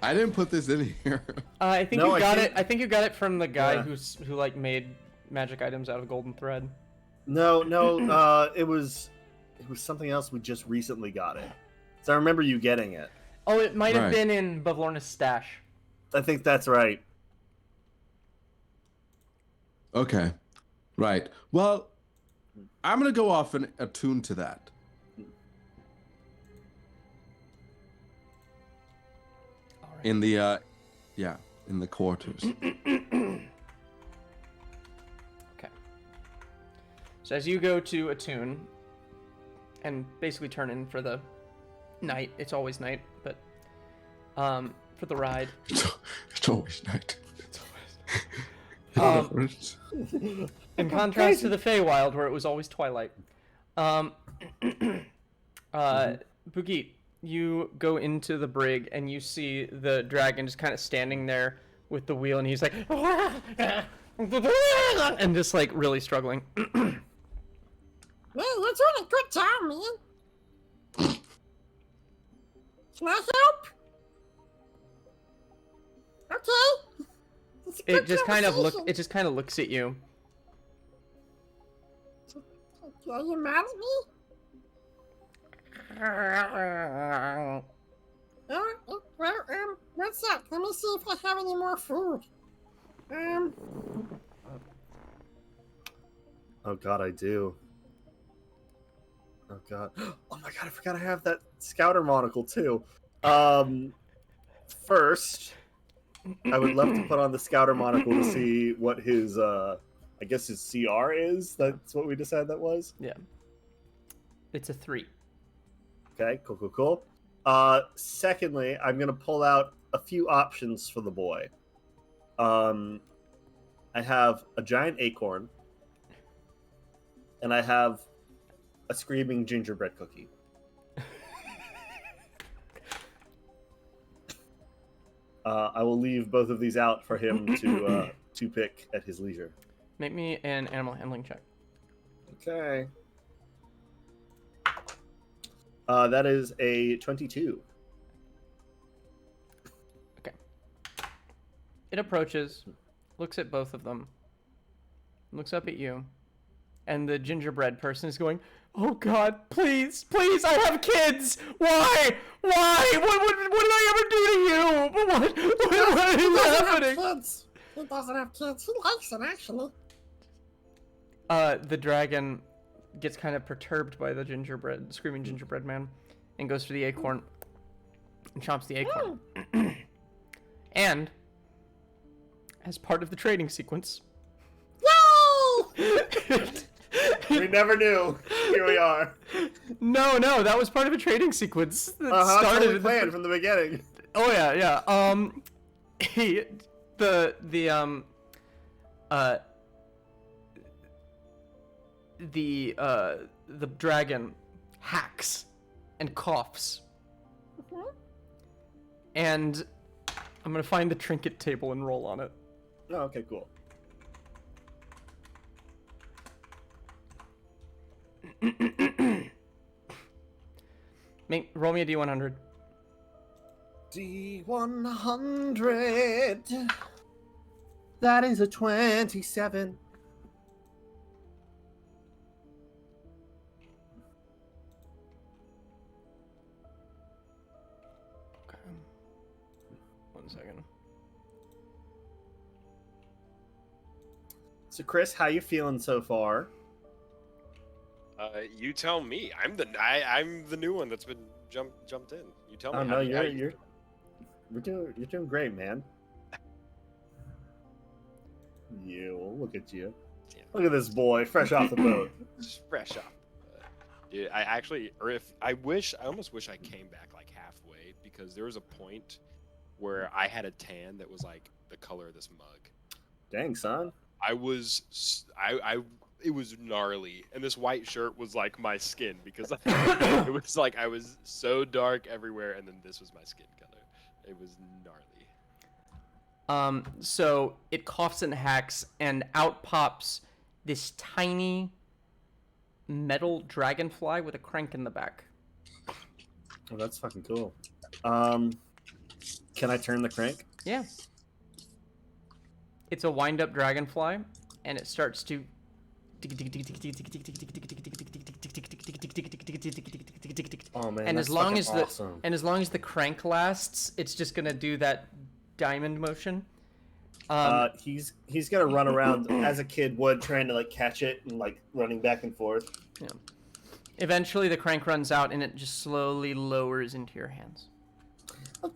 I didn't put this in here. I think No, you I got think- it. I think you got it from the guy Yeah. who like made magic items out of golden thread. No, it was something else. We just recently got it. So I remember you getting it. Oh, it might have Right. been in Bavlorna's stash. I think that's right. Okay. Right. Well, I'm gonna go off and attune to that. All right. In the in the quarters. Okay. So as you go to attune and basically turn in for the night, it's always night, but for the ride. It's always night. In contrast to the Feywild, where it was always twilight. Bugit, you go into the brig and you see the dragon just kind of standing there with the wheel, and he's like, and just like really struggling. Man, you're doing a good job, man. Can I help? Okay. It's a It good just kind of conversation. looks at you. Are you mad at me? What's up? Let me see if I have any more food. Oh god, I do. Oh god. Oh my god, I forgot I have that scouter monocle too. First, I would love to put on the scouter monocle to see what his I guess his CR is. That's what we decided that was. Yeah. It's a 3. Okay, cool. Secondly, I'm gonna pull out a few options for the boy. I have a giant acorn, and I have a screaming gingerbread cookie. I will leave both of these out for him to pick at his leisure. Make me an animal handling check. Okay. That is a 22. Okay. It approaches, looks at both of them, looks up at you, and the gingerbread person is going, "Oh God, please, I have kids! Why? What did I ever do to you? What He is doesn't have happening?" kids. He doesn't have kids. He likes it, actually. The dragon gets kind of perturbed by the screaming gingerbread man, and goes for the acorn and chomps the acorn. And as part of the trading sequence, Yay! We never knew. Here we are. no, that was part of a trading sequence that Started started totally at planned from the beginning. Oh yeah. The dragon hacks and coughs. And I'm gonna find the trinket table and roll on it. Oh, okay, cool. Roll me a D100. D100. That is a 27. Okay. 1 second. So, Chris, how you feeling so far? You tell me. I'm the new one that's been jumped in. You tell me. Oh how no, you- how you're doing great, man. Look at you. Yeah. Look at this boy, fresh off the boat. Just fresh off. Dude, I almost wish I came back like halfway, because there was a point where I had a tan that was like the color of this mug. Dang, son. It was gnarly, and this white shirt was like my skin, because it was like I was so dark everywhere, and then this was my skin color. It was gnarly. So it coughs and hacks, and out pops this tiny metal dragonfly with a crank in the back. Oh, that's fucking cool. Can I turn the crank? Yeah. It's a wind-up dragonfly, and it starts to Oh man, and that's as long as awesome. the crank lasts, it's just gonna do that diamond motion. He's gonna run around as a kid would, trying to like catch it and like running back and forth. Yeah. Eventually, the crank runs out, and it just slowly lowers into your hands. Oh,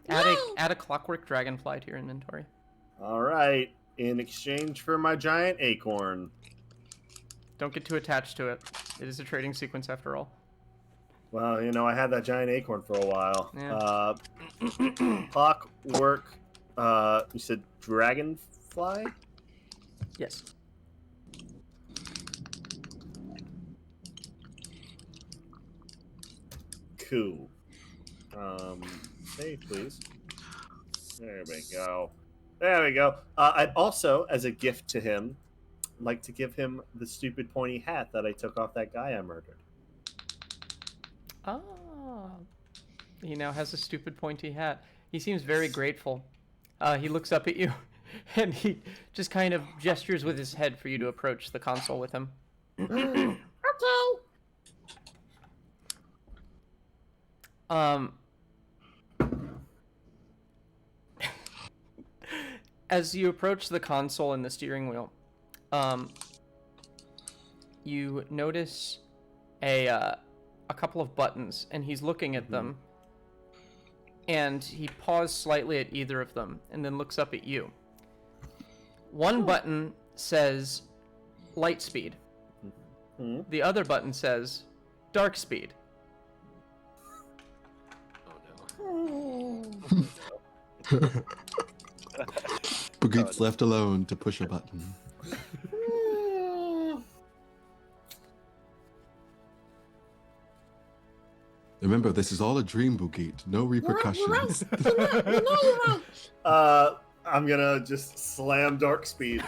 Daddy! Add a clockwork dragonfly to your inventory. All right, in exchange for my giant acorn. Don't get too attached to it. It is a trading sequence after all. Well, you know, I had that giant acorn for a while. Yeah. Clockwork. You said dragonfly? Yes. Cool. Save, please. There we go. There we go. I'd also, as a gift to him, like to give him the stupid pointy hat that I took off that guy I murdered. Ah. He now has a stupid pointy hat. He seems very grateful. He looks up at you, and he just kind of gestures with his head for you to approach the console with him. Okay. As you approach the console and the steering wheel, you notice a couple of buttons, and he's looking at them, and he paused slightly at either of them, and then looks up at you. One button says light speed. The other button says dark speed. Boogie's left alone to push a button. Remember, this is all a dream, Boogie. No repercussions. You're right. I'm gonna just slam dark speed.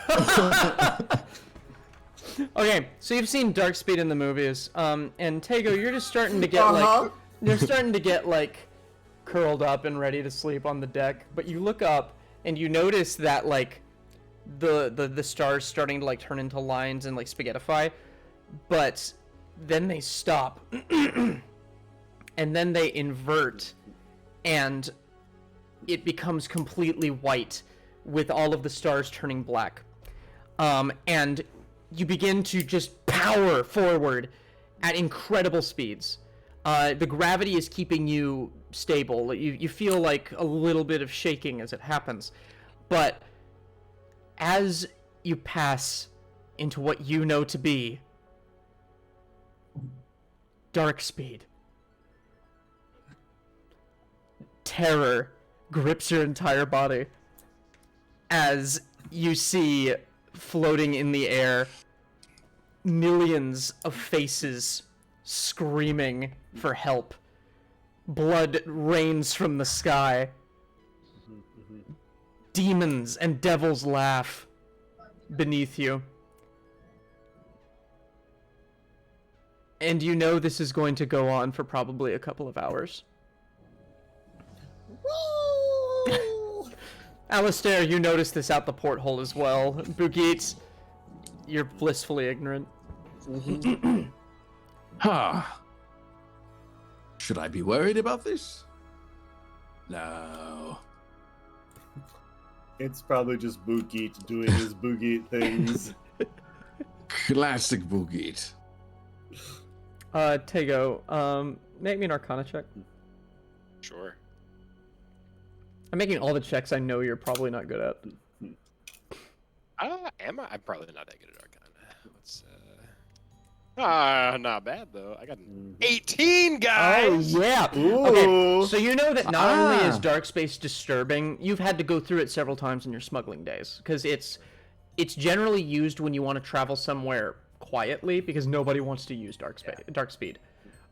Okay, so you've seen dark speed in the movies, and Tego, you're just starting to get like curled up and ready to sleep on the deck, but you look up and you notice that like the stars starting to like turn into lines and like spaghettify, but then they stop and then they invert and it becomes completely white with all of the stars turning black, and you begin to just power forward at incredible speeds. The gravity is keeping you stable. You feel like a little bit of shaking as it happens. But as you pass into what you know to be dark speed, terror grips your entire body as you see floating in the air millions of faces screaming for help. Blood rains from the sky. Demons and devils laugh beneath you. And you know this is going to go on for probably a couple of hours. Alistair, you notice this out the porthole as well. Bugit, you're blissfully ignorant. Ha! Should I be worried about this? No. It's probably just Boogie doing his Boogie things. Classic Boogie. Tego, make me an Arcana check. Sure. I'm making all the checks I know you're probably not good at. Am I? I'm probably not that good at Arcana. Let's not bad though. I got an 18, guys. Oh yeah. Ooh. Okay, so you know that not only is dark space disturbing, you've had to go through it several times in your smuggling days because it's generally used when you want to travel somewhere quietly because nobody wants to use dark speed.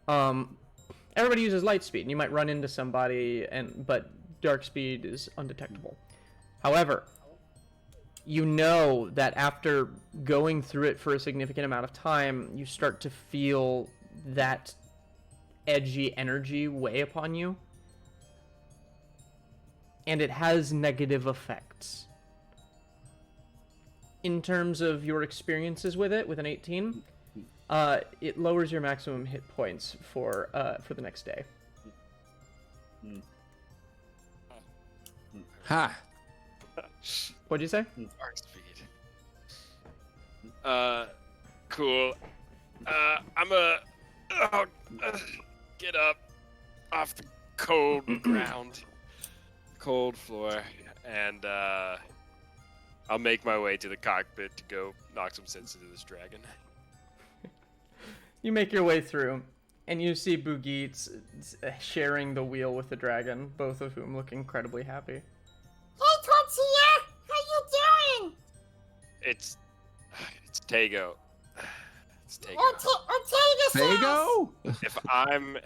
Everybody uses light speed, and you might run into somebody, but dark speed is undetectable. However, you know that after going through it for a significant amount of time, you start to feel that edgy energy weigh upon you. And it has negative effects. in terms of your experiences with it, with an 18, it lowers your maximum hit points for the next day. Ha! What'd you say? Dark speed. Cool. I'm get up off the cold ground, cold floor, and I'll make my way to the cockpit to go knock some sense into this dragon. You make your way through, and you see Boogie sharing the wheel with the dragon, both of whom look incredibly happy. Hey, Tortilla! How you doing? It's Tego. It's Tego. Ortega says. Fago?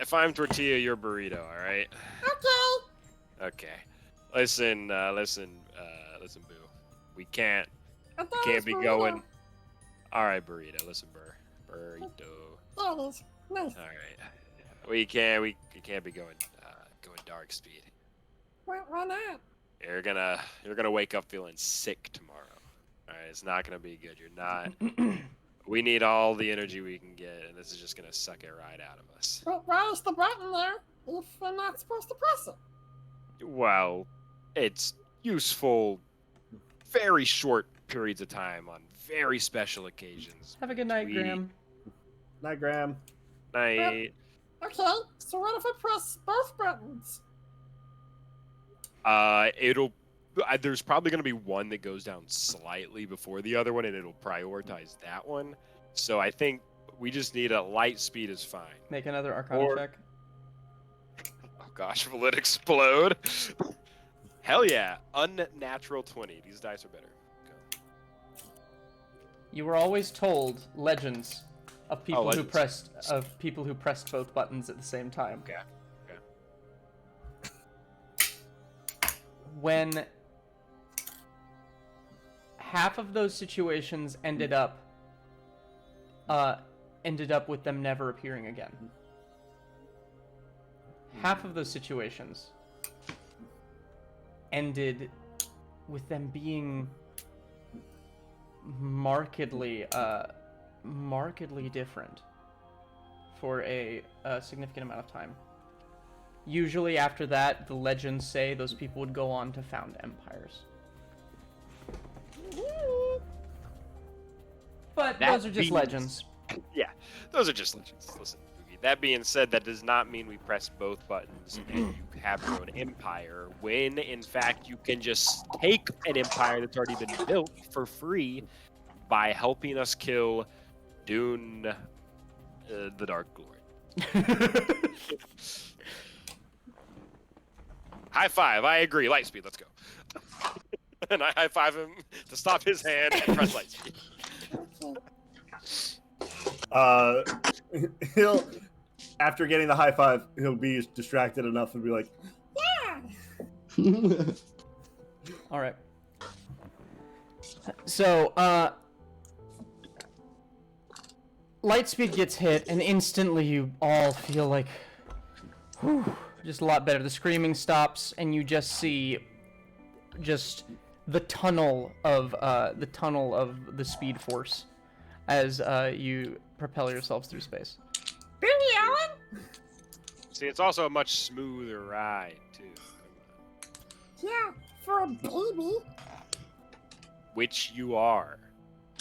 If I'm Tortilla, you're Burrito. All right. Okay. Okay. Listen, Boo. We can't be going. All right, Burrito. Listen, Burrito. There it is. Nice. All right. We can't be going dark speed. Why not? You're gonna wake up feeling sick tomorrow. All right, it's not gonna be good. You're not. We need all the energy we can get, and this is just gonna suck it right out of us. But why is the button there if we're not supposed to press it? Well, it's useful very short periods of time on very special occasions. Have a good night, Graham. Night, Graham. Night. Okay, so what if I press both buttons? There's probably going to be one that goes down slightly before the other one, and it'll prioritize that one. So I think we just need a light speed is fine. Make another Arcana check. Oh gosh, will it explode? Hell yeah. Unnatural 20. These dice are better. Go. You were always told legends of people who legends. pressed both buttons at the same time. Okay. When half of those situations ended up with them never appearing again. Half of those situations ended with them being markedly different for a significant amount of time. Usually after that, the legends say those people would go on to found empires. But those are just legends. Yeah, those are just legends. Listen, Boogie, that being said, that does not mean we press both buttons and you have your own empire, when in fact you can just take an empire that's already been built for free by helping us kill Dune, the Dark Lord. High five, I agree. Light speed, let's go. And I high five him to stop his hand and press light speed. He'll, after getting the high five, he'll be distracted enough and be like, Yeah. All right. So, Lightspeed gets hit, and instantly you all feel like, whew, just a lot better. The screaming stops, and you just see just the tunnel of the Speed Force as you propel yourselves through space. Billy Allen? See, it's also a much smoother ride, too. Yeah, for a baby. Which you are,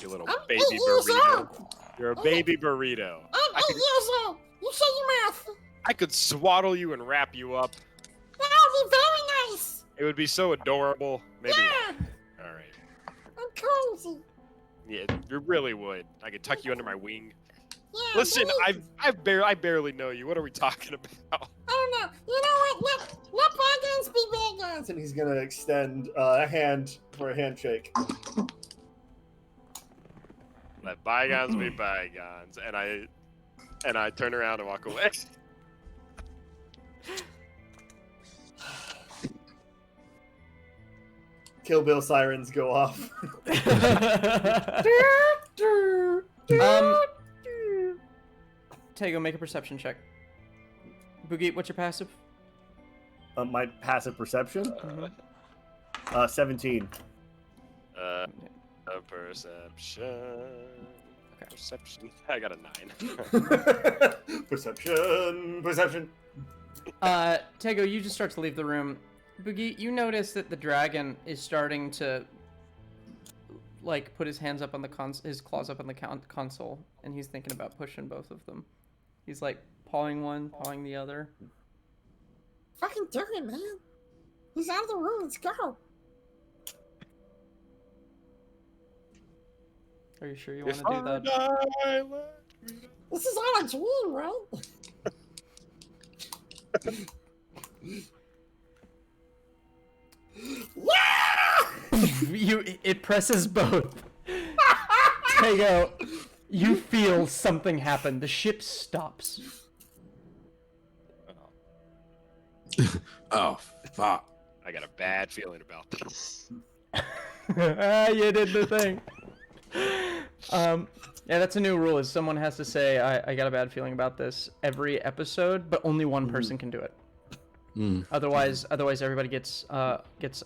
you little I'm baby 8 years burrito. old. You're a baby burrito. I'm 8 years old. You shut your mouth. I could swaddle you and wrap you up. That would be very nice. It would be so adorable. Maybe. Yeah. All right. I'm cozy. Yeah, you really would. I could tuck you under my wing. Yeah. Listen, baby. I barely know you. What are we talking about? I don't know. You know what? Let bygones be bygones. and he's gonna extend a hand for a handshake. Let bygones be bygones, and I turn around and walk away. Kill Bill sirens go off. Tego, make a perception check. Boogie, what's your passive? My passive perception? 17. A perception. Perception. I got a 9. Perception. Tego, you just start to leave the room. Boogie, you notice that the dragon is starting to, like, put his hands up on the his claws up on the console, and he's thinking about pushing both of them. He's like pawing one, pawing the other. Fucking do it, man. He's out of the room. Let's go. Are you sure you want to do that? This is all a dream, right? It presses both. Tego, you feel something happen. The ship stops. Oh, fuck. I got a bad feeling about this. You did the thing. Yeah, that's a new rule. Is someone has to say, I got a bad feeling about this every episode, but only one person can do it. Otherwise everybody gets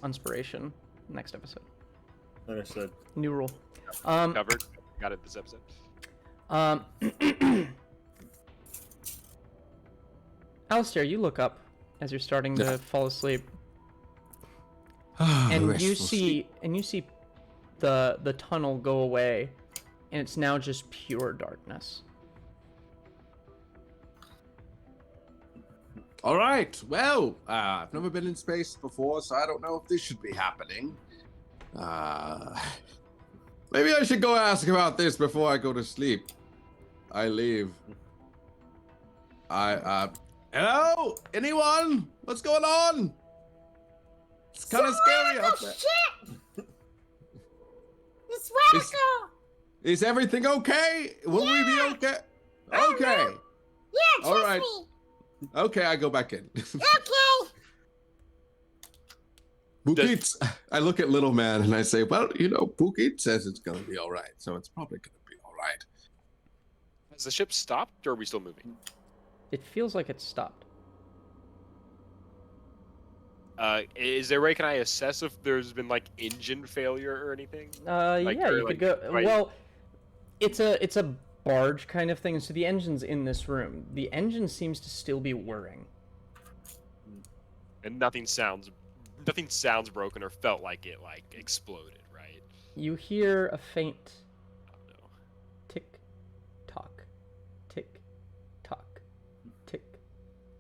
inspiration next episode. Understood. New rule. Covered. Got it this episode. Alistair, you look up as you're starting to Yeah. fall asleep, and you see the tunnel go away, and it's now just pure darkness. All right. Well, I've never been in space before, so I don't know if this should be happening. Maybe I should go ask about this before I go to sleep. I leave. Hello? Anyone? What's going on? It's kind of scary out there. Shit! It's radical! Is everything okay? Will we be okay? Okay. Yeah, trust All right. me. Okay, I go back in. Okay. Bukit, I look at little man and I say, well, Bukit says it's going to be all right, so it's probably going to be all right. Has the ship stopped, or are we still moving? It feels like it's stopped. Is there a way can I assess if there's been like engine failure or anything? Like, Yeah, or, you like, could go. right- Well, it's a barge kind of thing. So the engine's in this room. The engine seems to still be whirring. And nothing sounds broken or felt like it like exploded, right? You hear a faint No. tick, tock, tick, tock, tick,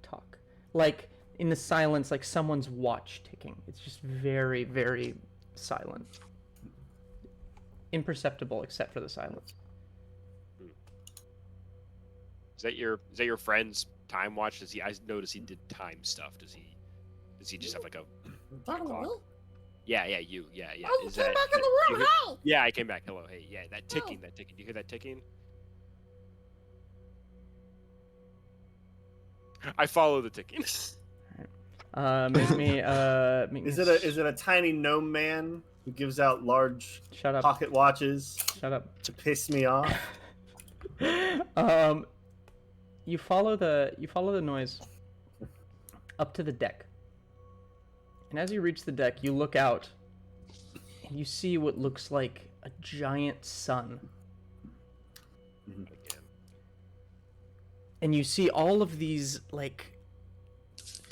tock. Like in the silence, like someone's watch ticking. It's just very, very silent. Imperceptible except for the silence. Is that your friend's time watch? I noticed he did time stuff. Does he just have like a Talking to me? Yeah, you. Yeah. Oh, you came back in the room, hi! Yeah, I came back. Hello, hey. Yeah, that ticking. Do you hear that ticking? I follow the ticking. Make me. Make Is me it a tiny gnome man who gives out large Shut up. pocket watches Shut up. to piss me off? You follow the noise up to the deck. And as you reach the deck, you look out and you see what looks like a giant sun. And you see all of these like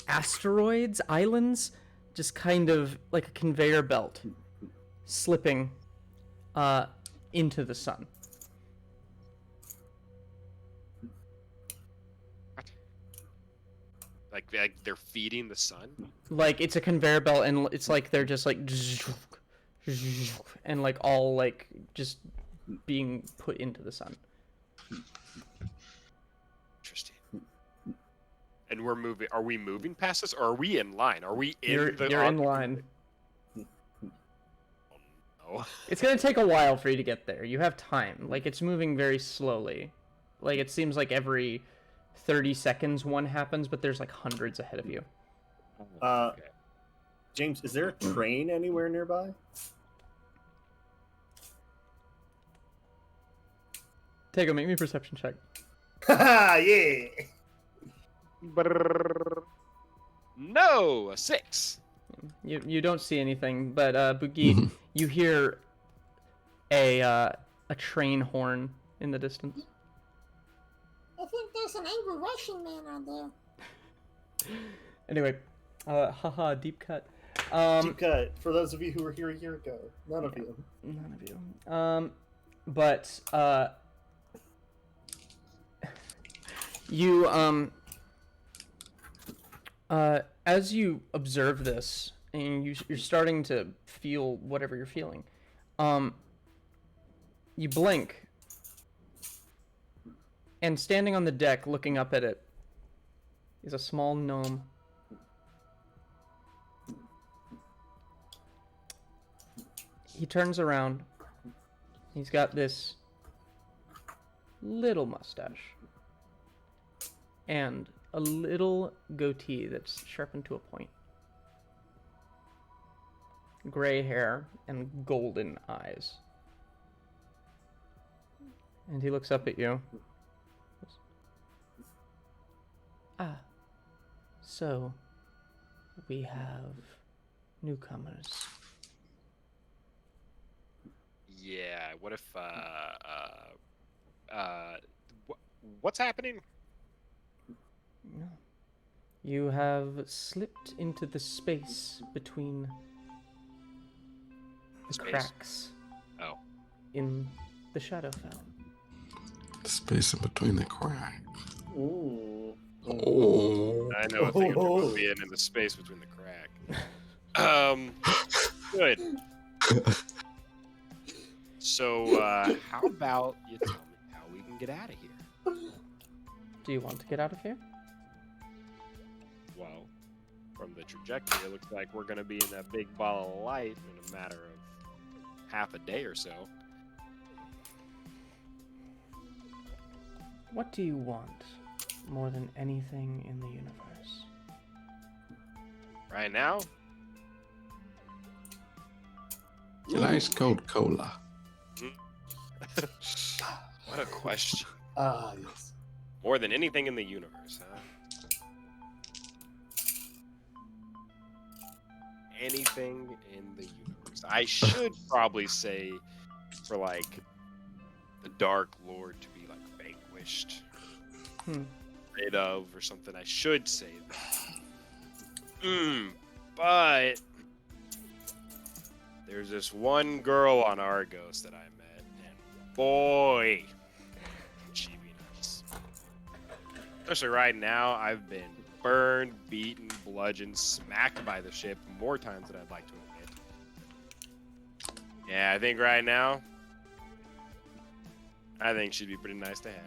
asteroids, islands, just kind of like a conveyor belt slipping into the sun. Like they're feeding the sun. Like it's a conveyor belt, and it's like they're just like and like all like just being put into the sun. Interesting. And we're moving. Are we moving past this, or are we in line? Are we in You're in line. Oh. It's gonna take a while for you to get there. You have time. Like it's moving very slowly. Like it seems like every 30 seconds one happens, but there's like hundreds ahead of you. Okay. James, is there a train anywhere nearby? Tego, make me a perception check. Haha, yeah. No, a 6. You don't see anything, but Boogie, you hear a train horn in the distance. I think there's an angry Russian man on there. Anyway, haha, deep cut. Deep cut. For those of you who were here a year ago, none of you. None of you. But you as you observe this, and you're starting to feel whatever you're feeling, you blink, and standing on the deck, looking up at it, is a small gnome. He turns around. He's got this little mustache and a little goatee that's sharpened to a point. Gray hair and golden eyes. And he looks up at you. Ah, so we have newcomers. Yeah, what if, what's happening? You have slipped into the space between the Space? cracks Oh. in the Shadowfell. The space in between the cracks. Ooh. Oh. I know a thing about being in the space between the crack. Good. So, how about you tell me how we can get out of here? Do you want to get out of here? Well, from the trajectory, it looks like we're going to be in that big ball of light in a matter of half a day or so. What do you want more than anything in the universe? Right now? An ice cold cola. What a question. Ah, yes. More than anything in the universe, huh? Anything in the universe. I should probably say for, like, the Dark Lord to be, like, vanquished. Rid of, or something. I should say that. But there's this one girl on Argos that I met, and boy, can she be nice. Especially right now, I've been burned, beaten, bludgeoned, smacked by the ship more times than I'd like to admit. Yeah, I think right now, I think she'd be pretty nice to have.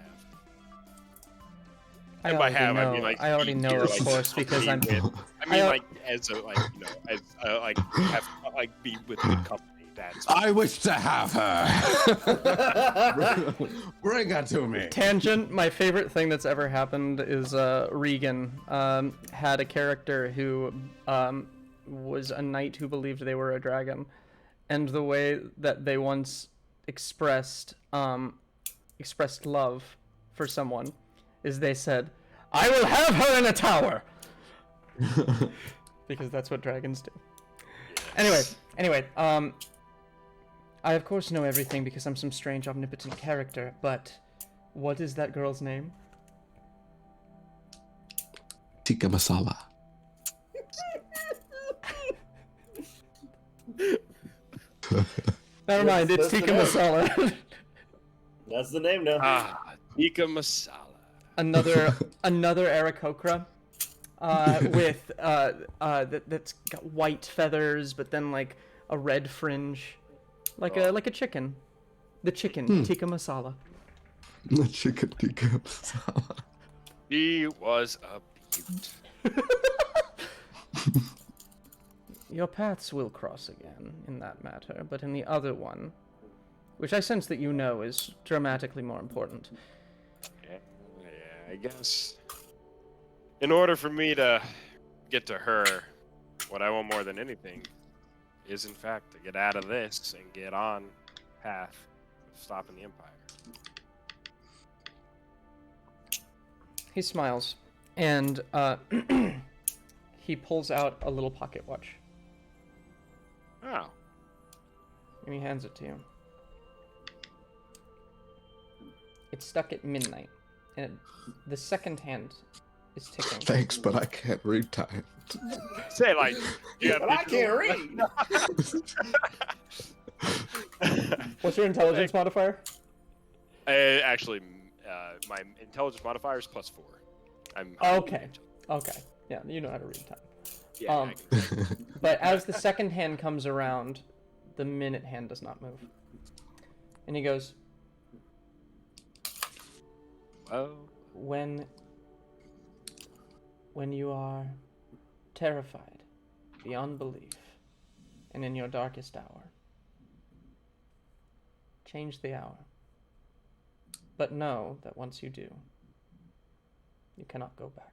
And by have, I mean like I already know, of course, because I'm. I mean, like as a like you know as like have like be with good company. That's I wish to have her. Bring her to me. Tangent. My favorite thing that's ever happened is Regan had a character who was a knight who believed they were a dragon, and the way that they once expressed love for someone is they said, "I will have her in a tower," because that's what dragons do. yes. Anyway, I of course know everything because I'm some strange omnipotent character, but what is that girl's name? Tikka masala. Never mind, it's That's the tikka name. masala. That's the name now. Tikka masala. another Aarakocra, with that's got white feathers, but then like a red fringe, like a chicken. The chicken tikka masala. The chicken tikka masala. He was a beaut. Your paths will cross again in that matter, but in the other one, which I sense that you know is dramatically more important. Yeah, I guess. In order for me to get to her, what I want more than anything is, in fact, to get out of this and get on path of stopping the Empire. He smiles, and he pulls out a little pocket watch, Oh, and he hands it to you. It's stuck at midnight, and the second hand is ticking. Thanks, but I can't read time. Say like, yeah, But I can't read. What's your intelligence modifier? Actually, my intelligence modifier is +4. I'm Okay. Okay. Yeah, you know how to read time. Yeah. Um, But as the second hand comes around, the minute hand does not move. And he goes, Oh. when you are terrified beyond belief and in your darkest hour, change the hour. But know that once you do, you cannot go back.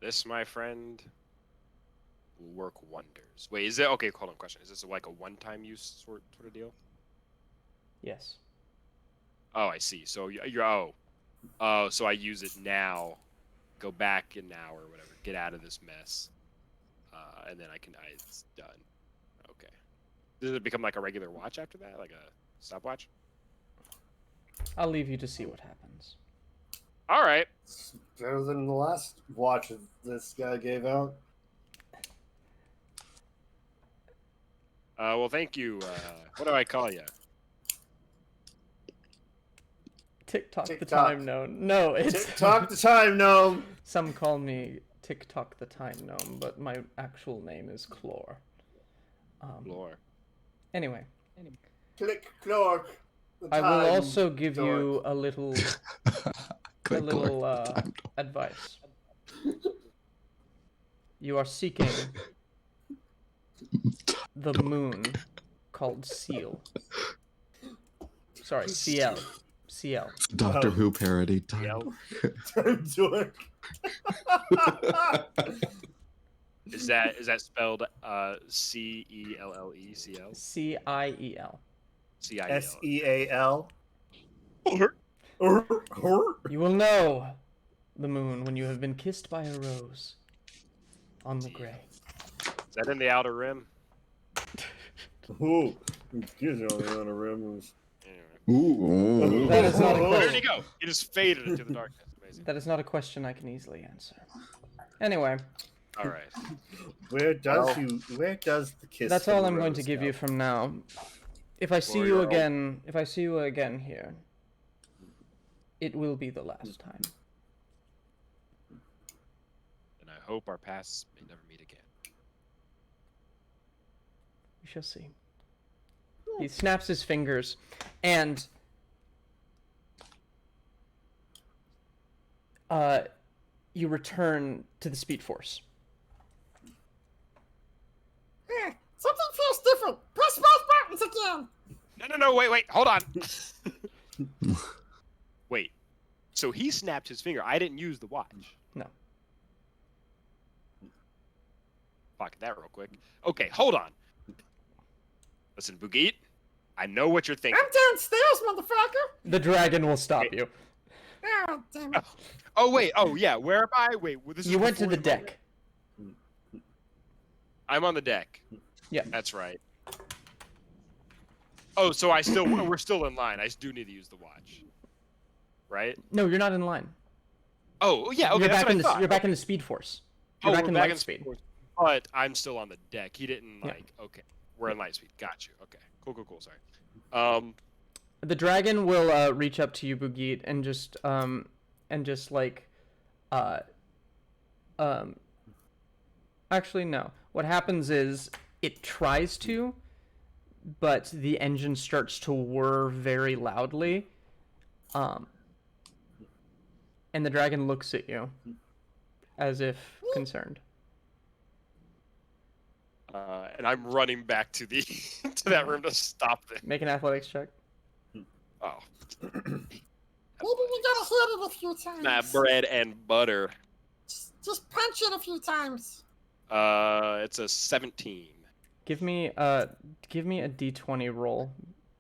This, my friend, will work wonders. Wait, is it okay? Hold on, question. Is this like a one-time use sort of deal? Yes. Oh, I see. So so I use it now, go back an hour or whatever, get out of this mess, and then it's done. Okay. Does it become like a regular watch after that, like a stopwatch? I'll leave you to see what happens. All right. It's better than the last watch this guy gave out. Well, thank you. What do I call you? Tick-tock the Tick-tock. time gnome. No, it's... Tick-tock the time gnome. Some call me Tick-tock the time gnome, but my actual name is Chlor. Lore. Anyway. Click clock. I will also give you a little Click, advice. You are seeking the moon called Seal. Sorry, CL. CL. Doctor Who parody. Time. Dork. Is that spelled CELLE CL? CIEL. SEAL. You will know the moon when you have been kissed by a rose on the gray. Is that in the Outer Rim? Ooh, excuse me on the outer rims. Ooh. That is not a Where question. did he go? He just faded into the darkness. Amazing. That is not a question I can easily answer. Anyway, All right. Where does the kiss? that's from all the I'm going to rose give go? you from now. If I see you again, here, it will be the last time. And I hope our paths may never meet again. We shall see. He snaps his fingers, and you return to the Speed Force. Something feels different. Press both buttons again. No, wait, hold on. Wait. So he snapped his finger. I didn't use the watch. No. Fuck that real quick. Okay, hold on. Listen, Bugit, I know what you're thinking. I'm downstairs, motherfucker. The dragon will stop you. Oh, damn it. Oh, wait. Oh, yeah. Where am I? Wait, this is You went to before the deck. I'm on the deck. Yeah. That's right. Oh, so we're still in line. I do need to use the watch. Right? No, you're not in line. Oh, yeah, okay, you're that's back what in I thought. You're back in the Speed Force. You're back we're in back light speed. But I'm still on the deck. He didn't, Yeah. okay. We're in light speed. Got you. Okay. Cool, sorry. The dragon will reach up to you, Bugit, and actually no. What happens is it tries to, but the engine starts to whir very loudly. And the dragon looks at you as if concerned. And I'm running back to the to that room to stop them. Make an athletics check. Oh. Maybe we gotta hit it a few times. Nah, bread and butter. Just punch it a few times. It's a 17. Give me a d20 roll,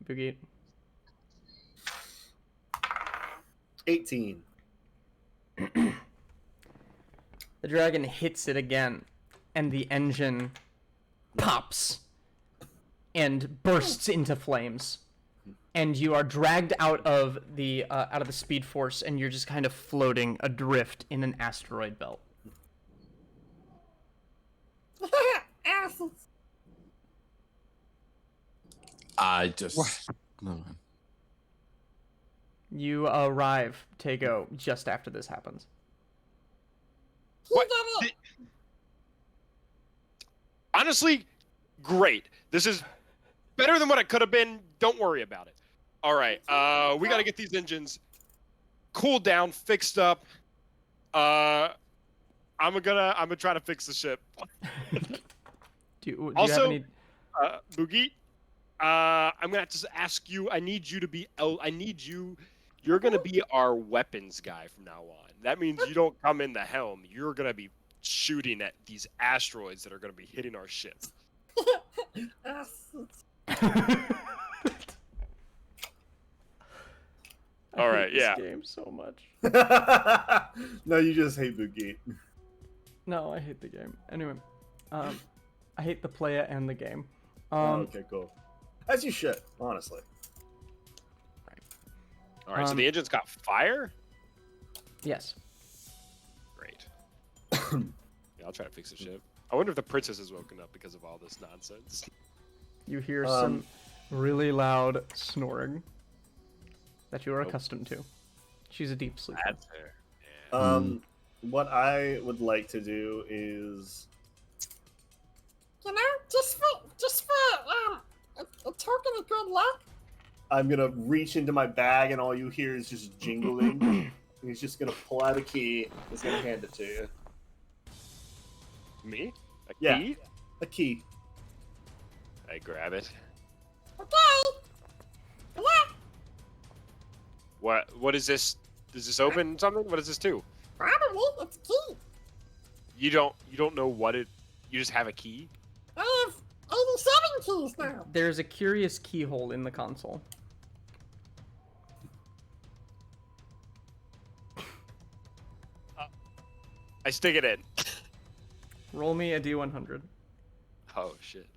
Bugit. 18. The dragon hits it again, and the engine pops and bursts into flames. And you are dragged out of the Speed Force, and you're just kind of floating adrift in an asteroid belt. Acids. I just. No, man. You arrive, Tego, just after this happens. What? He did it. Honestly, great. This is better than what it could have been. Don't worry about it. All right, we got to get these engines cooled down, fixed up. I'm gonna try to fix the ship. Do you Also, have any... Boogie, I'm gonna have to ask you. I need you to be. I need you. You're gonna be our weapons guy from now on. That means you don't come in the helm. You're gonna be shooting at these asteroids that are gonna be hitting our ship. Acids. All right, this yeah. game so much. No, you just hate Boogie. No, I hate the game. Anyway, I hate the player and the game. Okay, cool. As you should, honestly. All right, so the engine's got fire. Yes. Great. Yeah, I'll try to fix the ship. I wonder if the princess has woken up because of all this nonsense. You hear some really loud snoring that you are accustomed to. She's a deep sleeper. That's her. Yeah. What I would like to do is, You know, just for a token of good luck. I'm gonna reach into my bag and all you hear is just jingling. He's just gonna pull out a key. He's gonna hand it to you. Me? A Yeah. key? A key. I grab it. Okay. Yeah, What is this? Does this open something? What does this do? probably it's a key. You don't know what it. You just have a key. I have 87 keys now. There's a curious keyhole in the console. I stick it in. Roll me a D100. Oh shit.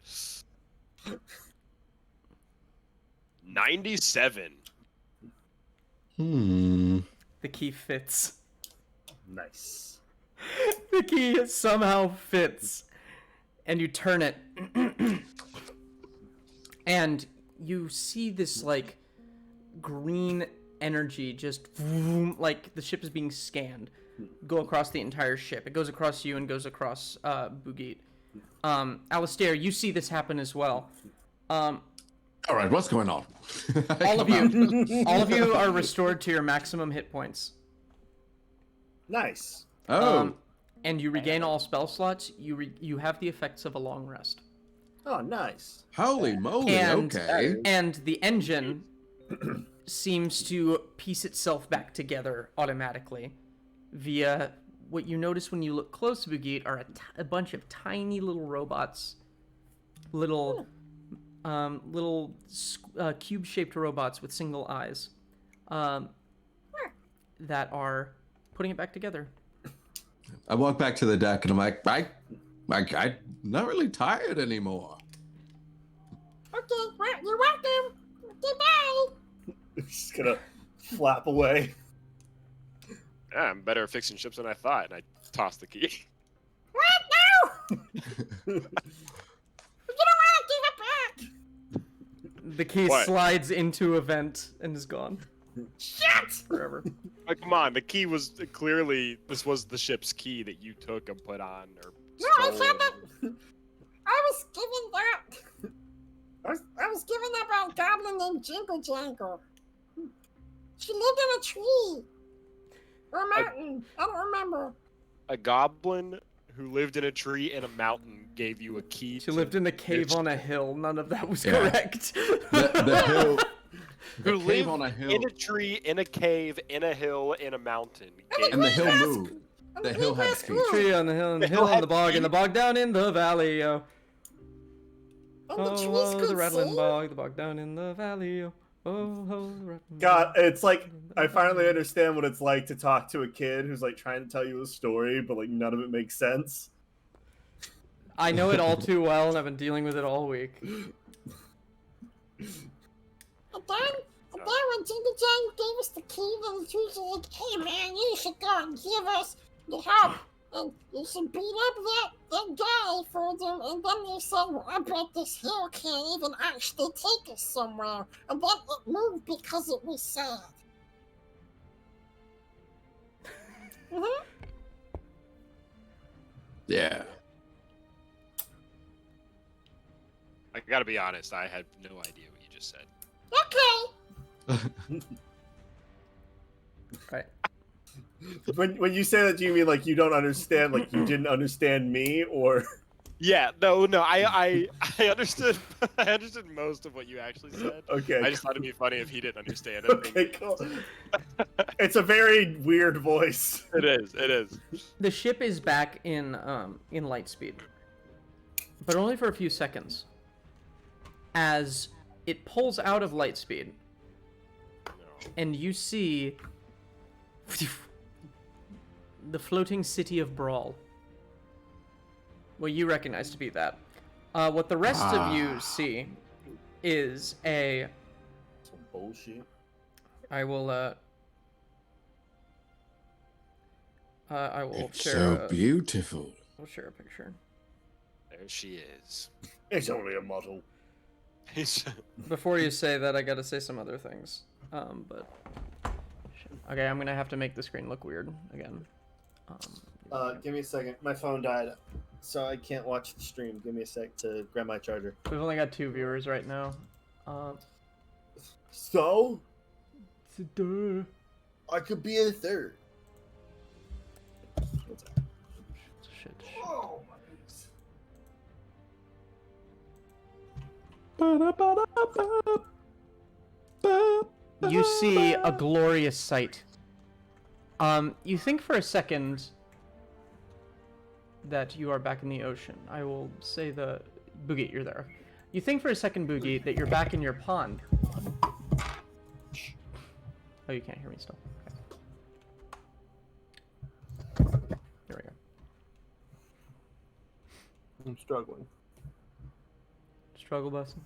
97. The key fits. Nice. The key somehow fits. And you turn it. And you see this, like, green energy just, vroom, like the ship is being scanned, go across the entire ship. It goes across you and goes across Bugit. Alistair, you see this happen as well. All right, what's going on? All of you are restored to your maximum hit points. Nice. Oh, And you regain all spell slots. You have the effects of a long rest. Oh, nice. holy moly! And, Okay. and the engine seems to piece itself back together automatically via what you notice when you look close to Bugit are a bunch of tiny little robots, little cube-shaped robots with single eyes that are putting it back together. I walk back to the deck and I'm like, I'm not really tired anymore. Okay, well, you're welcome. Goodbye. Just gonna flap away. Yeah, I'm better at fixing ships than I thought, and I toss the key. What? No! You don't want to give it back. The key What? slides into a vent and is gone Shit! forever. Like, come on, the key was clearly this was the ship's key that you took and put on or No, I stole. found that. I was given that. I was given that by a goblin named Jingle Jangle. She lived in a tree. Or a mountain. I don't remember. A goblin who lived in a tree in a mountain gave you a key. She lived in a cave on a hill. None of that was Yeah. correct. The hill. who cave lived on a hill. in a tree, in a cave, in a hill, in a mountain. Gave And the you- hill moved. And The hill had grass feet. grew. Tree on the hill, and the hill on the bog, and the bog down in the valley, yo. And the trees Oh, could the rattling sing. bog, the bog down in the valley, yo. Oh, the rattling God, it's like I finally understand what it's like to talk to a kid who's like trying to tell you a story, but like none of it makes sense. I know it all too well, and I've been dealing with it all week. And then when Jingle Jang gave us the key, then he was like, hey man, you should go and give us the help. And you should beat up that guy for them. And then they said, well, I bet this hill can't even actually take us somewhere. And then it moved because it was sad. Mm-hmm. Yeah. I gotta be honest, I had no idea what you just said. Okay. Right. When you say that, do you mean like you don't understand, like you didn't understand me, or? Yeah, no, I understood. I understood most of what you actually said. Okay. I just thought it'd be funny if he didn't understand it. Okay, cool. It's a very weird voice. It is. It is. The ship is back in light speed, but only for a few seconds. As it pulls out of light speed, and you see the floating city of Brawl. Well, you recognize to be that. What the rest of you see is a. Some bullshit. I will. I will It's share. so beautiful. I'll share a picture. There she is. It's only a model. Before you say that, I gotta say some other things. But okay, I'm gonna have to make the screen look weird again. Give me a second. My phone died, so I can't watch the stream. Give me a sec to grab my charger. We've only got 2 viewers right now. So? Duh. I could be a third. Shit. Oh, my goodness. You see a glorious sight. You think for a second that you are back in the ocean. I will say the... Boogie, you're there. You think for a second, Boogie, that you're back in your pond. Oh, you can't hear me still. Okay. There we go. I'm struggling. Struggle busting.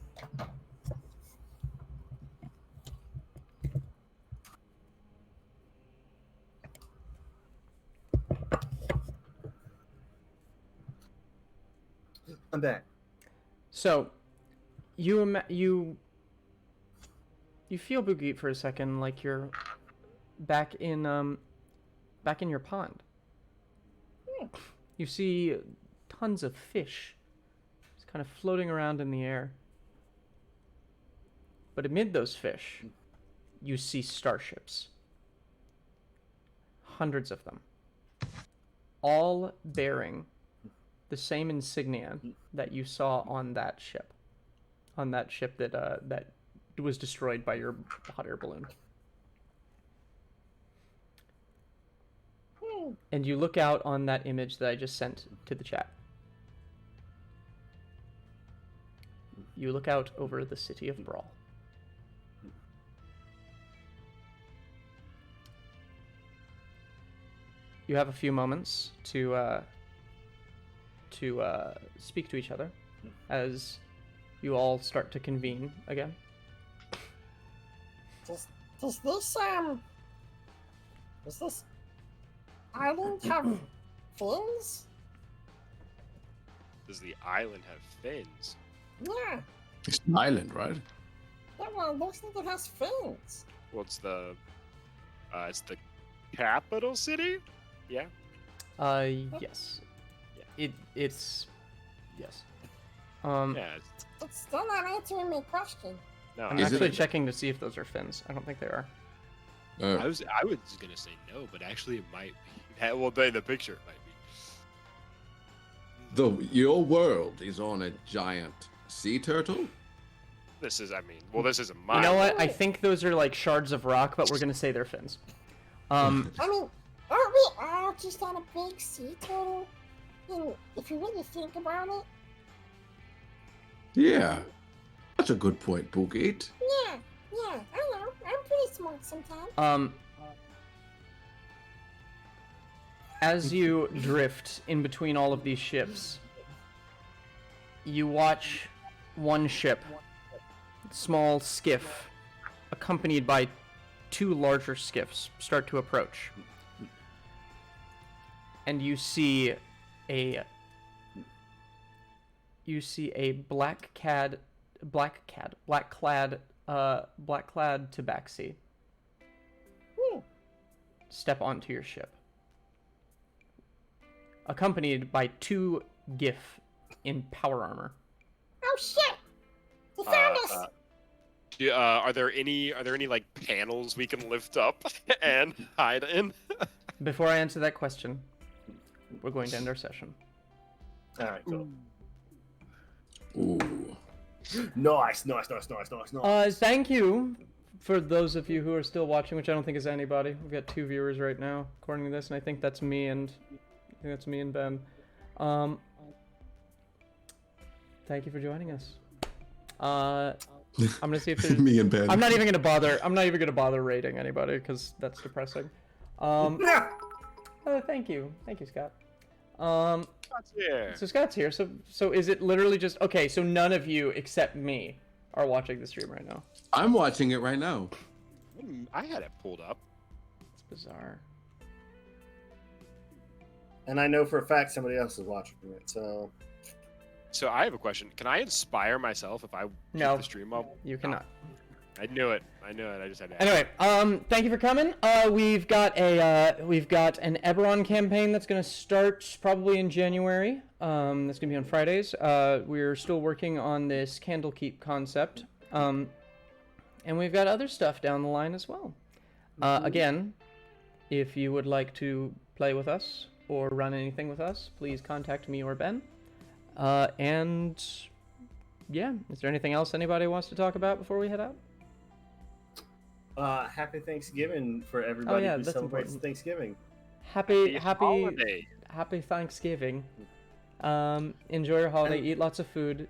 I'm back. So, you feel Boogie for a second like you're back in your pond. You see tons of fish just kind of floating around in the air. But amid those fish, you see starships. Hundreds of them. All bearing the same insignia that you saw on that ship. On that ship that that was destroyed by your hot air balloon. And you look out on that image that I just sent to the chat. You look out over the city of Brawl. You have a few moments to speak to each other as you all start to convene again. Does this island have fins? Does the island have fins? Yeah. It's an island, right? Yeah, well, it looks like it has fins. Well, it's the capital city. Yeah. Yes. It's yes. Yeah. It's still not answering my question. No, I'm Is it actually a- checking to see if those are fins. I don't think they are. I was gonna say no, but actually it might be. Well, the picture it might be. Your world is on a giant sea turtle? This is, this isn't You mine. know what? I think those are like shards of rock, but we're gonna say they're fins. I mean, aren't we all just on a big sea turtle? And if you really think about it, Yeah. That's a good point, Boogate. yeah, I know. I'm pretty smart sometimes. As you drift in between all of these ships, you watch one ship small skiff, accompanied by 2 larger skiffs, start to approach. And you see a black-clad tabaxi step onto your ship, accompanied by 2 GIF in power armor. Oh shit! He found us! Are there any like panels we can lift up and hide in? Before I answer that question, we're going to end our session. All right, cool. Ooh. Nice. Thank you for those of you who are still watching, which I don't think is anybody. We've got 2 viewers right now, according to this, and I think that's me and Ben. Thank you for joining us. I'm gonna see if there's Me and Ben. I'm not even gonna bother rating anybody because that's depressing. Thank you, Scott. Scott's here. So Scott's here. So is it literally just okay? So none of you except me are watching the stream right now. I'm watching it right now. I had it pulled up. It's bizarre. And I know for a fact somebody else is watching it, so... So I have a question. Can I inspire myself if I No. keep the stream up? You cannot. I knew it. I just had to ask. Anyway, thank you for coming. We've got an Eberron campaign that's going to start probably in January. That's going to be on Fridays. We're still working on this Candlekeep concept. And we've got other stuff down the line as well. Again, if you would like to play with us or run anything with us, please contact me or Ben. And yeah, is there anything else anybody wants to talk about before we head out? Happy Thanksgiving for everybody who that's celebrates important. Thanksgiving. Happy holiday. Happy Thanksgiving. Enjoy your holiday. Eat lots of food.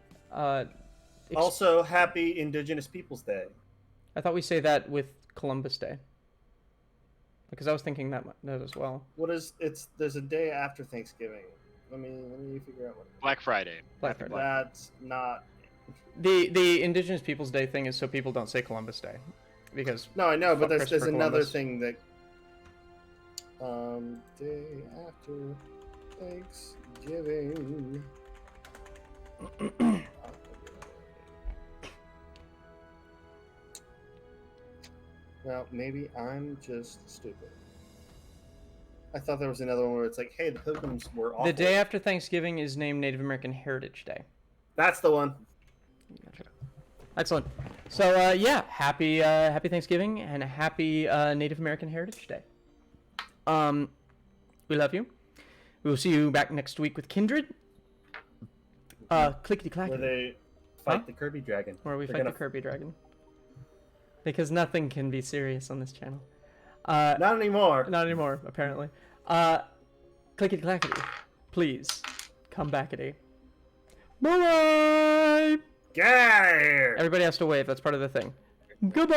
Also, Happy Indigenous Peoples Day. I thought we say that with Columbus Day. Because I was thinking that as well. There's a day after Thanksgiving. Let me figure out what. Black Friday. Black Friday. That's not. The Indigenous Peoples Day thing is so people don't say Columbus Day. Because No, I know, but there's Christopher another Columbus. thing that. Day after Thanksgiving. Well, maybe I'm just stupid. I thought there was another one where it's like, hey, the Pilgrims were awful. the day after Thanksgiving is named Native American Heritage Day. That's the one. Excellent. So yeah, happy Thanksgiving and a happy Native American Heritage Day. We love you. We will see you back next week with Kindred. Clickety clack. Where they fight the Kirby Dragon. Where we They're fight gonna- the Kirby Dragon. Because nothing can be serious on this channel. Not anymore. Not anymore, apparently. Clickety clackety. Please come backety. Bye. Get out of here! Everybody has to wave. That's part of the thing. Goodbye.